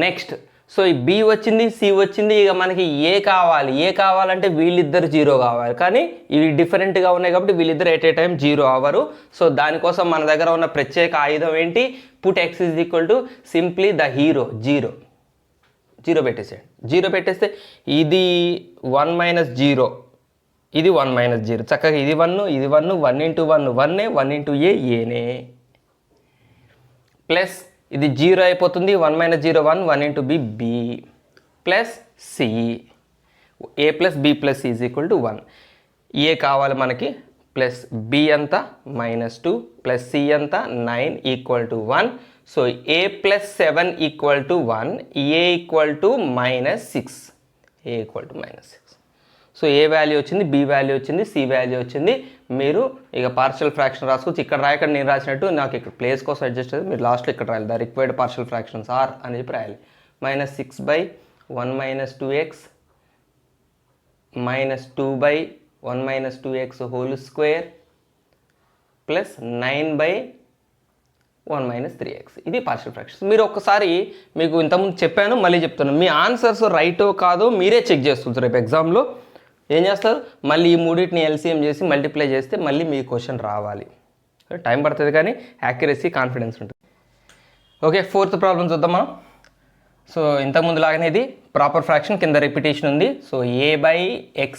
Next so ఈ b వచ్చింది, c వచ్చింది. ఇక మనకి ఏ కావాలి. ఏ కావాలంటే వీళ్ళిద్దరు 0 కావాలి, కానీ ఇవి డిఫరెంట్గా ఉన్నాయి కాబట్టి వీళ్ళిద్దరు ఎట్ ఏ టైం 0 అవ్వరు. సో దానికోసం మన దగ్గర ఉన్న ప్రత్యేక ఆయుధం ఏంటి? Put x is equal to simply the hero 0. 0 పెట్టేసేయండి. 0 పెట్టేస్తే ఇది 1 మైనస్ 0, ఇది 1 మైనస్ 0. చక్కగా ఇది 1, ఇది 1, 1 ఇంటూ 1 1, 1 ఇంటూ ఏనే ప్లస్ ఇది 0 అయిపోతుంది. 1 minus 0 1, 1 into B plus C. A plus B plus C is equal to 1. A కావాలి మనకి, ప్లస్ బి అంతా -2 ప్లస్ సి అంతా 9 equal to 1. So a plus 7 equal to 1. A equal to -6. A equal to -6. So a value వచ్చింది, B value వచ్చింది, C value వచ్చింది. మీరు ఇక partial fraction రాసుకోవచ్చు. ఇక్కడ రాయకుండా నేను రాసినట్టు నాకు ఇక్కడ ప్లేస్ కోసం అడ్జస్ట్ అయితే మీరు లాస్ట్లో ఇక్కడ రాయాలి. The required partial fractions are అని చెప్పి రాయాలి. -6/1 minus 2x -2/1 minus 2x whole square plus 9/1 minus 3x. ఇది పార్షియల్ ఫ్రాక్షన్స్. మీరు ఒక్కసారి మీకు ఇంతకుముందు చెప్పాను, మళ్ళీ చెప్తున్నాను. మీ ఆన్సర్స్ రైటో కాదో మీరే చెక్ చేస్తుంటారు. రేపు ఎగ్జామ్లో ఏం చేస్తారు, మళ్ళీ ఈ మూడింటిని ఎల్సిఎం చేసి మల్టిప్లై చేస్తే మళ్ళీ మీ క్వశ్చన్ రావాలి. టైం పడుతుంది కానీ యాక్యురసీ కాన్ఫిడెన్స్ ఉంటుంది. ఓకే, 4th ప్రాబ్లం చూద్దాం మనం. సో ఇంతకుముందు లాగానే ఇది ప్రాపర్ ఫ్రాక్షన్, కింద రిపిటేషన్ ఉంది. So a/x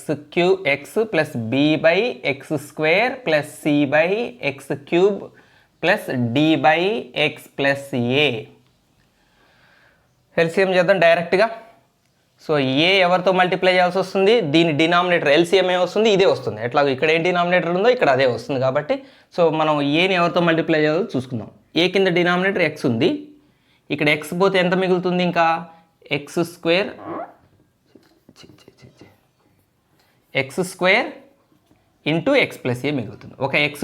plus b/x² plus c/x³ plus d/x plus a. LCM చేద్దాం డైరెక్ట్గా. సో ఏ ఎవరితో మల్టిప్లై చేయాల్సి వస్తుంది, దీని డినామినేటర్ ఎల్సిఎం ఏ వస్తుంది, ఇదే వస్తుంది. ఎట్లాగో ఇక్కడ ఏం డినామినేటర్ ఉందో ఇక్కడ అదే వస్తుంది కాబట్టి సో మనం ఏని ఎవరితో మల్టిప్లై చేయాలో చూసుకుందాం. ఏ కింద డినామినేటర్ x ఉంది, ఇక్కడ x పోతే ఎంత మిగులుతుంది, ఇంకా x² ఇంటూ x ప్లస్ ఏ మిగులుతుంది. ఒక x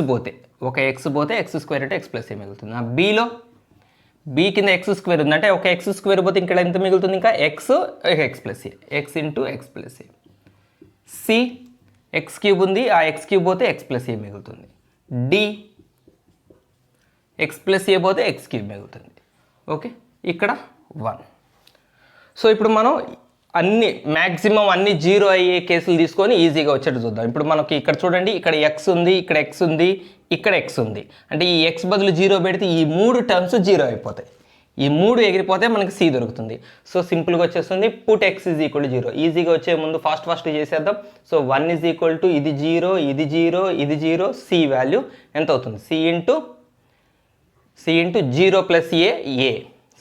పోతే x² అంటే x ప్లస్ ఏ మిగులుతుంది. బీలో b కింద x² ఉందంటే ఒక x² పోతే ఇక్కడ ఎంత మిగులుతుంది, ఇంకా x ప్లస్ ఏ, x ఇంటూ x ప్లస్ ఏ. సి x³ ఉంది, ఆ x³ పోతే x ప్లస్ ఏ మిగులుతుంది. డి x ప్లస్ ఏ పోతే x³ మిగులుతుంది. ఓకే, ఇక్కడ 1. సో ఇప్పుడు మనం మ్యాక్సిమం అన్ని 0 అయ్యే కేసులు తీసుకొని ఈజీగా వచ్చేట్టు చూద్దాం. ఇప్పుడు మనకి ఇక్కడ చూడండి, ఇక్కడ x ఉంది, ఇక్కడ x ఉంది, ఇక్కడ x ఉంది. అంటే ఈ x బదులు 0 పెడితే ఈ 3 టర్మ్స్ 0 అయిపోతాయి. ఈ 3 ఎగిరిపోతే మనకి c దొరుకుతుంది. సో సింపుల్గా వచ్చేస్తుంది put x is equal to 0. ఈజీగా వచ్చే ముందు ఫాస్ట్ చేసేద్దాం. సో 1 ఈజ్ ఈక్వల్ టు ఇది 0, ఇది 0, ఇది 0. c వాల్యూ ఎంత అవుతుంది, c ఇంటూ 0 ప్లస్ ఏ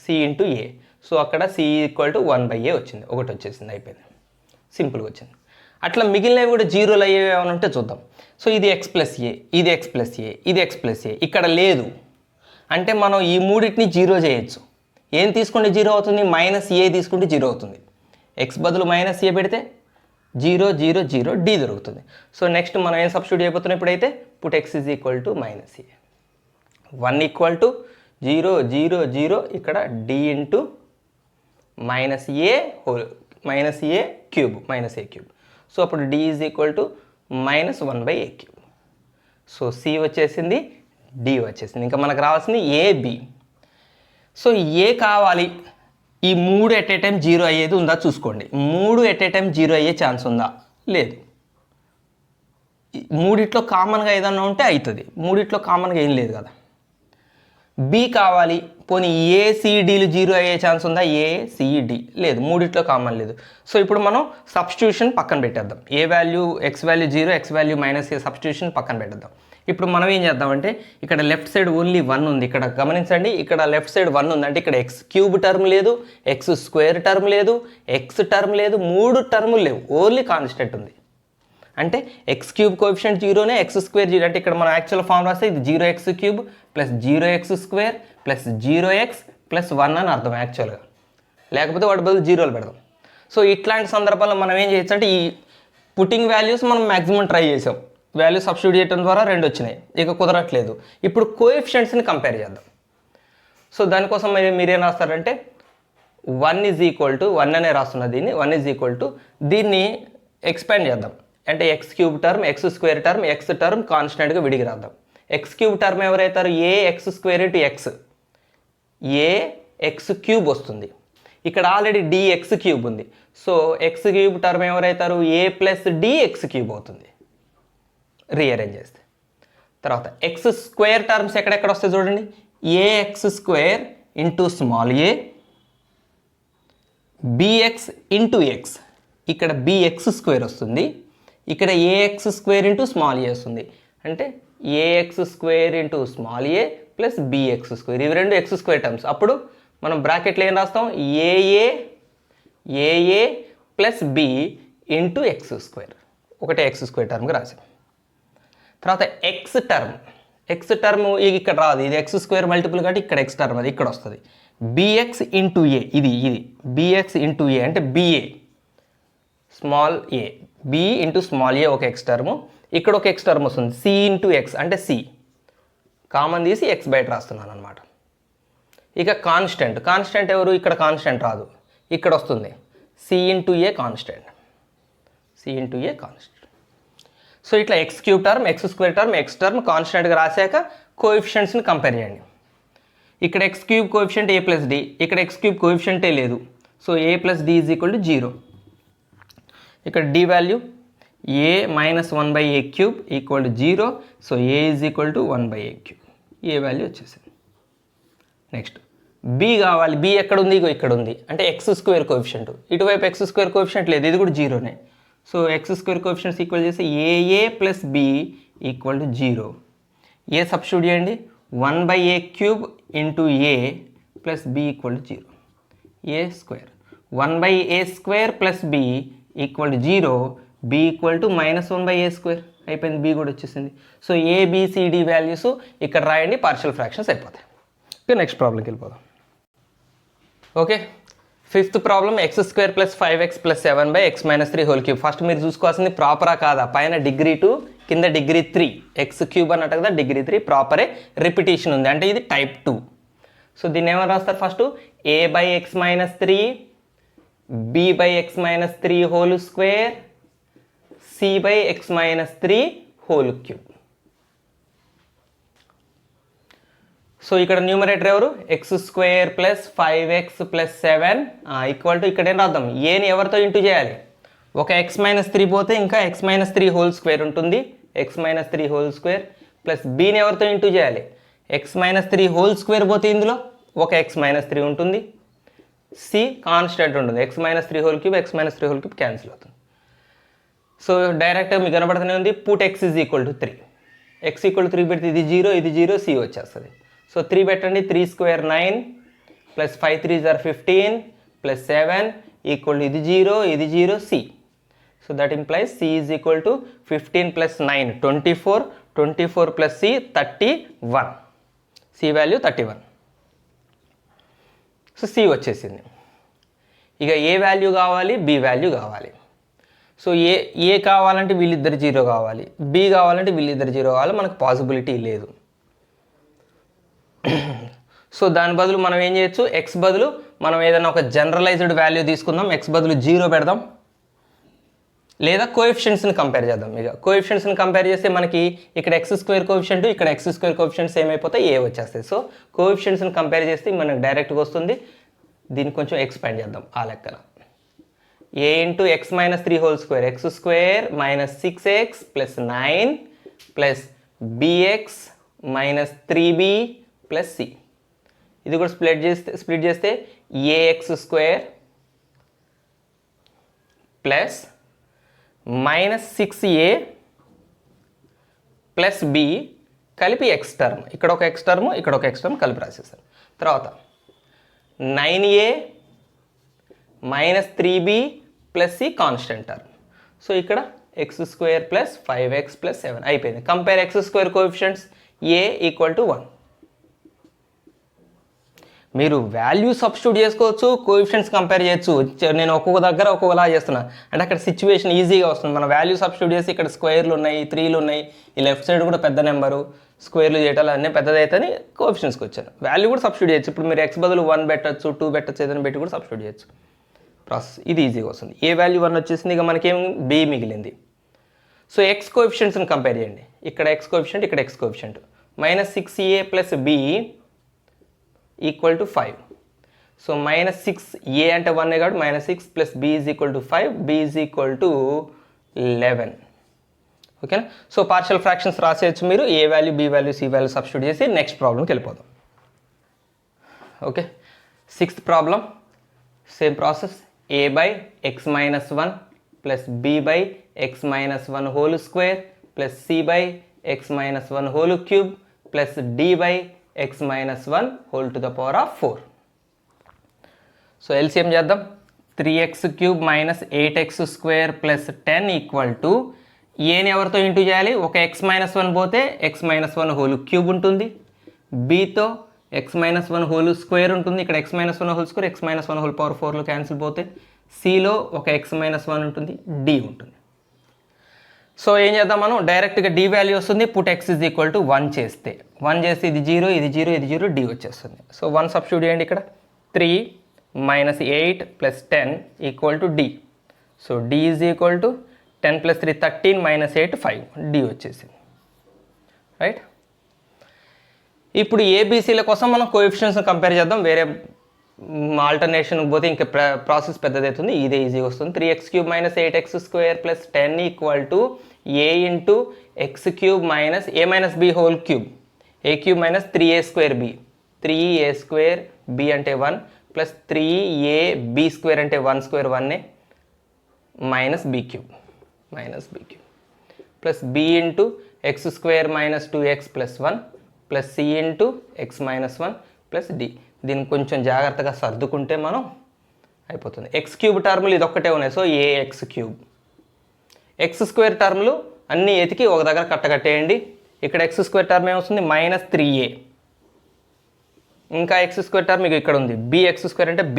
c ఇంటూ ఏ. సో అక్కడ c ఈక్వల్ టు 1/a వచ్చింది, ఒకటి వచ్చేసింది, అయిపోయింది, సింపుల్గా వచ్చింది. అట్లా మిగిలినవి కూడా 0లు అయ్యేవి ఏమైనా ఉంటే చూద్దాం. సో ఇది x ప్లస్ ఏ, ఇది x ప్లస్ ఏ, ఇది x ప్లస్ ఏ, ఇక్కడ లేదు అంటే మనం ఈ మూడింటిని 0 చేయొచ్చు. ఏం తీసుకుంటే 0 అవుతుంది, -a తీసుకుంటే 0 అవుతుంది. x బదులు -a పెడితే 0 0 0 d దొరుకుతుంది. సో నెక్స్ట్ మనం ఏం సబ్స్టిట్యూట్ అయిపోతున్నాం ఇప్పుడైతే put x is equal to minus A 1 equal to 0 0 0 ఇక్కడ d ఇంటూ మైనస్ ఏ హోల్ మైనస్ ఏ క్యూబ్ సో అప్పుడు d is equal to minus 1/a cube. So c వచ్చేసింది, d వచ్చేసింది. ఇంకా మనకు రావాల్సింది ఏ బి. సో ఏ కావాలి, ఈ 3 ఎట్ ఏ టైం 0 అయ్యేది ఉందా చూసుకోండి. 3 ఎట్ ఏ టైం 0 అయ్యే ఛాన్స్ ఉందా? లేదు. మూడిట్లో కామన్గా ఏదన్నా ఉంటే అవుతుంది, మూడిట్లో కామన్గా ఏం లేదు కదా. బి కావాలి, పోనీ ఏసీడీలు 0 అయ్యే ఛాన్స్ ఉందా? ఏసీడి లేదు, మూడిట్లో కామన్ లేదు. సో ఇప్పుడు మనం సబ్స్టిట్యూషన్ పక్కన పెట్టేద్దాం. A value x value 0, x value minus a substitution పక్కన పెట్టేద్దాం. ఇప్పుడు మనం ఏం చేద్దామంటే ఇక్కడ లెఫ్ట్ సైడ్ ఓన్లీ 1 ఉంది. ఇక్కడ గమనించండి, ఇక్కడ లెఫ్ట్ సైడ్ 1 ఉంది అంటే ఇక్కడ ఎక్స్ క్యూబ్ టర్మ్ లేదు, ఎక్స్ స్క్వేర్ టర్మ్ లేదు, ఎక్స్ టర్మ్ లేదు, 3 టర్ములు లేవు, ఓన్లీ కాన్స్టెంట్ ఉంది. అంటే ఎక్స్ క్యూబ్ కోఎఫిషియంట్ 0నే, ఎక్స్ స్క్వేర్ 0. అంటే ఇక్కడ మనం యాక్చువల్ ఫామ్ రాస్తే ఇది 0x cube plus 0x square plus 0x plus 1 అని అర్థం యాక్చువల్గా, లేకపోతే వాటి బదులు 0లు పెడదాం. సో ఇట్లాంటి సందర్భాల్లో మనం ఏం చేయొచ్చు అంటే ఈ పుట్టింగ్ వాల్యూస్ మనం మ్యాక్సిమం ట్రై చేసాం, వాల్యూ సబ్స్టిట్యూట్ చేయడం ద్వారా 2 వచ్చినాయి, ఇక కుదరట్లేదు. ఇప్పుడు కోఎఫిషియంట్స్ని కంపేర్ చేద్దాం. సో దానికోసం మీరేం రాస్తారంటే 1 ఈజ్ ఈక్వల్ టు 1 అనే రాస్తున్న దీన్ని 1 ఈజ్ ఈక్వల్ టు దీన్ని ఎక్స్పాండ్ చేద్దాం. అంటే x cube term, x square term, x term కాన్స్టెంట్గా విడిగి రాద్దాం. ఎక్స్ క్యూబ్ టర్మ్ ఎవరైతారు? A x square into x, a x cube వస్తుంది. ఇక్కడ ఆల్రెడీ డిఎక్స్ క్యూబ్ ఉంది. సో ఎక్స్ క్యూబ్ టర్మ్ ఎవరైతారు? ఏ ప్లస్ డిఎక్స్ క్యూబ్ అవుతుంది రీఅరేంజ్ చేస్తే. తర్వాత ఎక్స్ స్క్వేర్ టర్మ్స్ ఎక్కడెక్కడ వస్తాయి చూడండి. A x square into small a, b x into x, ఇక్కడ బిఎక్స్ స్క్వేర్ వస్తుంది, ఇక్కడ ఏఎక్స్ స్క్వేర్ ఇంటూ స్మాల్ ఏ వస్తుంది. అంటే ఏఎక్స్ స్క్వేర్ ఇంటూ స్మాల్ ఏ ప్లస్ బిఎక్స్ స్క్వేర్, ఇవి రెండు ఎక్స్ స్క్వేర్ టర్మ్స్. అప్పుడు మనం బ్రాకెట్లో ఏం రాస్తాం? A A plus B into X square, ఒకటే ఎక్స్ స్క్వేర్ టర్మ్గా రాసాం. తర్వాత ఎక్స్ టర్మ్ ఇక్కడ రాదు, ఇది ఎక్స్ స్క్వేర్ మల్టిపుల్ కాబట్టి ఇక్కడ ఎక్స్ టర్మ్ అది ఇక్కడ వస్తుంది. బిఎక్స్ ఇంటూ ఏ, ఇది బిఎక్స్ ఇంటూ ఏ అంటే బిఏ స్మాల్ ఏ, బి ఇంటూ స్మాల్ ఏ ఒక ఎక్స్ టర్ము, ఇక్కడ ఒక ఎక్స్ టర్మ్ వస్తుంది. సి ఇంటూ ఎక్స్ అంటే సి కామన్ తీసి ఎక్స్ బయట రాస్తున్నాను అనమాట. ఇక కాన్స్టెంట్ ఎవరు? ఇక్కడ కాన్స్టెంట్ రాదు, ఇక్కడ వస్తుంది c into a constant. So ఇట్లా x cube term, x square term, x term కాన్స్టెంట్గా రాశాక కోఎఫిషియంట్స్ని కంపేర్ చేయండి. ఇక్కడ x cube coefficient a plus d, ఇక్కడ ఎక్స్ క్యూబ్ కోఎఫిషియంటే లేదు. So a plus d is equal to 0. ఇక్కడ d value a minus 1/a cube equal to 0. So a is equal to 1/a cube, a value వచ్చేసింది. Next b కావాలి. B ఎక్కడ ఉంది? ఇక్కడ ఉంది. అంటే ఎక్స్ స్క్వేర్ కోఎఫిషియంట్, ఇటువైపు ఎక్స్ స్క్వేర్ కోఎఫిషియంట్ లేదు, ఇది కూడా 0నే. So x square coefficients equal చేస్తే a a plus b equal to 0. A substitute చేయండి, 1/a cube into a plus b equal to 0. A square 1/a square plus b equal to 0, b equal to minus 1/a square అయిపోయింది, b కూడా వచ్చేసింది. So a b c d values ఇక్కడ రాయండి, partial fractions అయిపోతాయి. Okay, next ప్రాబ్లంకి వెళ్ళిపోదాం. Okay, 5th problem X square plus 5x plus 7/x minus 3 whole cube. First మీరు చూసుకోవాల్సింది ప్రాపరా కాదా, పైన డిగ్రీ 2 కింద డిగ్రీ 3, ఎక్స్ క్యూబ్ అన్నట్టు కదా, డిగ్రీ 3 ప్రాపరే, రిపిటేషన్ ఉంది అంటే ఇది టైప్ 2. సో దీన్ని ఏమైనా రాస్తారు? First a/x minus 3, b/x minus 3 whole square, c/x minus 3 whole cube. So ఇక్కడ న్యూమరేటర్ ఎవరు? X square plus 5x plus 7 equal to ఇక్కడ ఏం రాద్దాం? ఏని ఎవరితో ఇంటూ చేయాలి? ఒక ఎక్స్ మైనస్ 3 పోతే ఇంకా ఎక్స్ మైనస్ 3 హోల్ స్క్వేర్ ఉంటుంది, x minus 3 whole square plus బీని ఎవరితో ఇంటూ చేయాలి? ఎక్స్ మైనస్ 3 హోల్ స్క్వేర్ పోతే ఇందులో ఒక ఎక్స్ మైనస్ 3 ఉంటుంది, సి కాన్స్టెంట్ ఉంటుంది, x minus 3 whole cube, X minus 3 whole cube cancel అవుతుంది. సో డైరెక్ట్గా మీకు కనబడుతూనే ఉంది put x is equal to 3. X equal to 3 పెడితే ఇది 0, ఇది 0, సి వచ్చేస్తుంది. సో 3 పెట్టండి, 3 square 9 plus 5 3s are 15 plus 7 equal to ఇది 0, ఇది 0, C. So that implies C is equal to 15 plus 9 24, 24 plus C 31, C value 31. So C వచ్చేసింది. ఇక A value కావాలి? బి వాల్యూ కావాలి. సో ఏ కావాలంటే వీళ్ళిద్దరు 0 కావాలి, బి కావాలంటే వీళ్ళిద్దరు 0 కావాలి, మనకు పాసిబిలిటీ లేదు. సో దాని బదులు మనం ఏం చేయొచ్చు, ఎక్స్ బదులు మనం ఏదైనా ఒక జనరలైజ్డ్ వాల్యూ తీసుకుందాం, ఎక్స్ బదులు 0 పెడదాం, లేదా కోఎఫిషియెంట్స్ని కంపేర్ చేద్దాం. ఇక కోఎఫిషియెంట్స్ని కంపేర్ చేస్తే మనకి ఇక్కడ x² కోఎఫిషియెంట్, ఇక్కడ x² కోఎఫిషియెంట్స్ ఏమైపోతాయి, ఏ వచ్చేస్తాయి. సో కోఎఫిషియెంట్స్ని కంపేర్ చేస్తే మనకు డైరెక్ట్గా వస్తుంది. దీన్ని కొంచెం ఎక్స్పాండ్ చేద్దాం ఆ లెక్కన. a into x minus 3 whole square, x² minus 6x plus 9 plus bx minus 3b plus c. ఇది కూడా స్ప్లిట్ చేస్తే ax² plus minus 6a plus b కలిపి x టర్మ్, ఇక్కడ ఒక x టర్మ్, ఇక్కడ ఒక x టర్మ్ కలిపి రాసేసాను. తర్వాత 9a minus 3b plus c constant term. So ఇక్కడ x² ప్లస్ 5x ప్లస్ 7 అయిపోయింది. Compare x² coefficients, a equal to 1. మీరు వాల్యూ సబ్స్టిట్యూట్ చేసుకోవచ్చు, కోఎఫిషియెంట్స్ కంపేర్ చేయొచ్చు. నేను ఒక్కొక్క దగ్గర ఒక్కొక్కలా చేస్తున్నా అంటే అక్కడ సిచ్యువేషన్ ఈజీగా వస్తుంది. మన వాల్యూ సబ్స్టిట్యూట్ చేసి ఇక్కడ స్క్వేర్లు ఉన్నాయి, 3లు ఉన్నాయి, ఈ లెఫ్ట్ సైడ్ కూడా పెద్ద నెంబరు, స్క్వేర్లు చేయటాలు అన్నీ పెద్దదైతే కోఎఫిషియెంట్స్కి వచ్చాను. వాల్యూ కూడా సబ్స్టిట్యూట్ చేయొచ్చు. ఇప్పుడు మీరు x బదులు 1 పెట్టచ్చు, 2 పెట్టచ్చు, ఏదైనా పెట్టి కూడా సబ్స్టిట్యూట్ చేయొచ్చు. ప్రాసెస్ ఇది ఈజీగా వస్తుంది. ఏ వాల్యూ 1 వచ్చేసింది, ఇక మనకేం b మిగిలింది. సో x కోఎఫిషియెంట్స్ని కంపేర్ చేయండి. ఇక్కడ x కోఎఫిషియెంట్, ఇక్కడ x coefficient. Minus 6a plus b equal to 5. So minus 6a అంటే 1 కాబట్టి minus 6 plus b is equal to 5, b is equal to 11. ఓకేనా. సో పార్షియల్ ఫ్రాక్షన్స్ రాసేయచ్చు మీరు. A value, B value, C value substitute చేసి next ప్రాబ్లంకి వెళ్ళిపోదాం. Okay, 6th problem same process. a by x minus 1 plus b by x minus 1 whole square plus c by x minus 1 whole cube plus d by x minus 1 whole to the power of 4. So LCM చేద్దాం. 3x³ minus 8x² plus 10 equal to ఏని ఎవరితో into చేయాలి, ఒక x minus 1 పోతే x minus 1 whole cube ఉంటుంది, bతో x minus 1 whole square ఉంటుంది, ఇక్కడ x minus 1 whole square, x minus 1 whole power 4లో క్యాన్సిల్ పోతే, cలో ఒక x మైనస్ 1 ఉంటుంది, d ఉంటుంది. సో ఏం చేద్దాం మనం, డైరెక్ట్గా d వాల్యూ వస్తుంది. Put x is equal to 1 చేస్తే, 1 చేస్తే ఇది 0, ఇది 0, ఇది 0, d వచ్చేస్తుంది. సో 1 సబ్స్టిట్యూట్ చేయండి. ఇక్కడ 3 minus 8 plus 10 equal to d. So d is equal to 10 plus 3 13 minus 8 5, d వచ్చేసింది. రైట్. ఇప్పుడు ఏబిసిల కోసం మనం కోఎఫిషియెంట్స్ కంపేర్ చేద్దాం. వేరే ఆల్టర్నేషన్కి పోతే ఇంకా ప్రాసెస్ పెద్దదవుతుంది. ఇదే ఈజీగా వస్తుంది. 3x³ minus 8x² plus 10 equal to a into x³ minus a minus b whole cube, a³ minus 3a² b, 3a² b అంటే 1 ప్లస్ 3ab² అంటే 1 square 1 minus b³ plus b into x² minus 2x plus 1 plus c into x minus 1 plus d. దీన్ని కొంచెం జాగ్రత్తగా సర్దుకుంటే మనం అయిపోతుంది. x³ టర్ములు ఇది ఒక్కటే ఉన్నాయి. So ax³. x² టర్ములు అన్నీ ఎతికి ఒక దగ్గర కట్టేయండి. ఇక్కడ x² టర్మ్ ఏమొస్తుంది, మైనస్ 3a. ఇంకా x² టర్మ్ మీకు ఇక్కడ ఉంది, bx² అంటే b.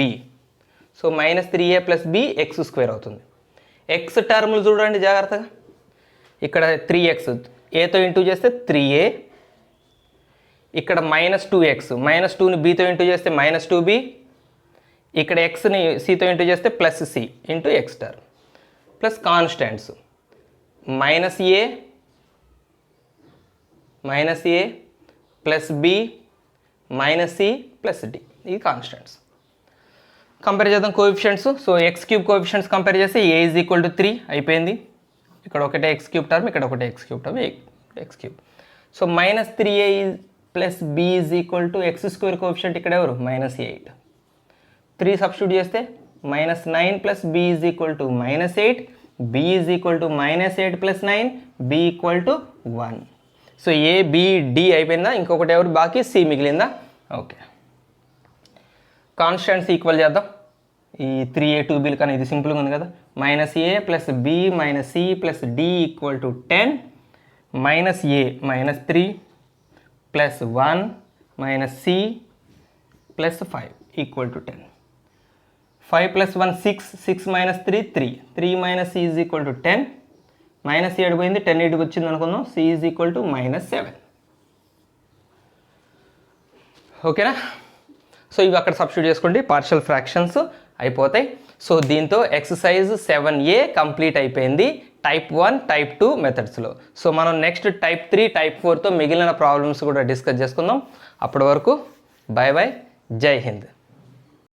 So minus 3a plus b x² అవుతుంది. x టర్ములు చూడండి జాగ్రత్తగా. ఇక్కడ 3x, ఏతో ఇంటూ చేస్తే 3a, ఇక్కడ మైనస్ 2x, మైనస్ 2ని bతో ఇంటూ చేస్తే మైనస్ 2b, ఇక్కడ xని cతో ఇంటూ చేస్తే plus c into x term plus constants minus a plus b minus c plus d. ఇది కాన్స్టెంట్స్. కంపేర్ చేద్దాం coefficients. So x³ coefficients compare చేస్తే a ఈజ్ ఈక్వల్ టు 3 అయిపోయింది. ఇక్కడ ఒకటే x³ టర్మ్, ఇక్కడ ఒకటే x³ term, x³. So minus 3a plus b is equal to x² coefficient ఇక్కడ ఎవరు, మైనస్ 8. 3 సబ్స్టిట్యూట్ చేస్తే minus 9 plus b is equal to minus 8, b is equal to minus 8 plus 9, b equal to 1. So a b d అయిపోయిందా, ఇంకొకటి ఎవరు బాకీ, c మిగిలిందా. Okay, constants equal చేద్దాం. ఈ 3a 2bలు కానీ ఇది సింపుల్గా ఉంది కదా. Minus a plus b minus c plus d equal to 10, minus a minus 3 plus 1 minus c plus 5 equal to 10. 5 + 1 6, 6 - 3 3, 3 - c = 10, minus 7 పోయింది 10 ఇటుకు వచ్చింది అనుకుందాం, c = -7. ఓకేనా? సో ఇవి అక్కడ సబ్స్టిట్యూట్ చేసుకోండి, పార్షియల్ ఫ్రాక్షన్స్ అయిపోతాయి. సో దీంతో ఎక్సర్సైజ్ 7A కంప్లీట్ అయిపోయింది టైప్ 1, టైప్ 2 మెథడ్స్లో. సో మనం నెక్స్ట్ టైప్ 3, టైప్ 4తో మిగిలిన ప్రాబ్లమ్స్ కూడా డిస్కస్ చేసుకుందాం. అప్పటి వరకు బాయ్ బాయ్, జై హింద్.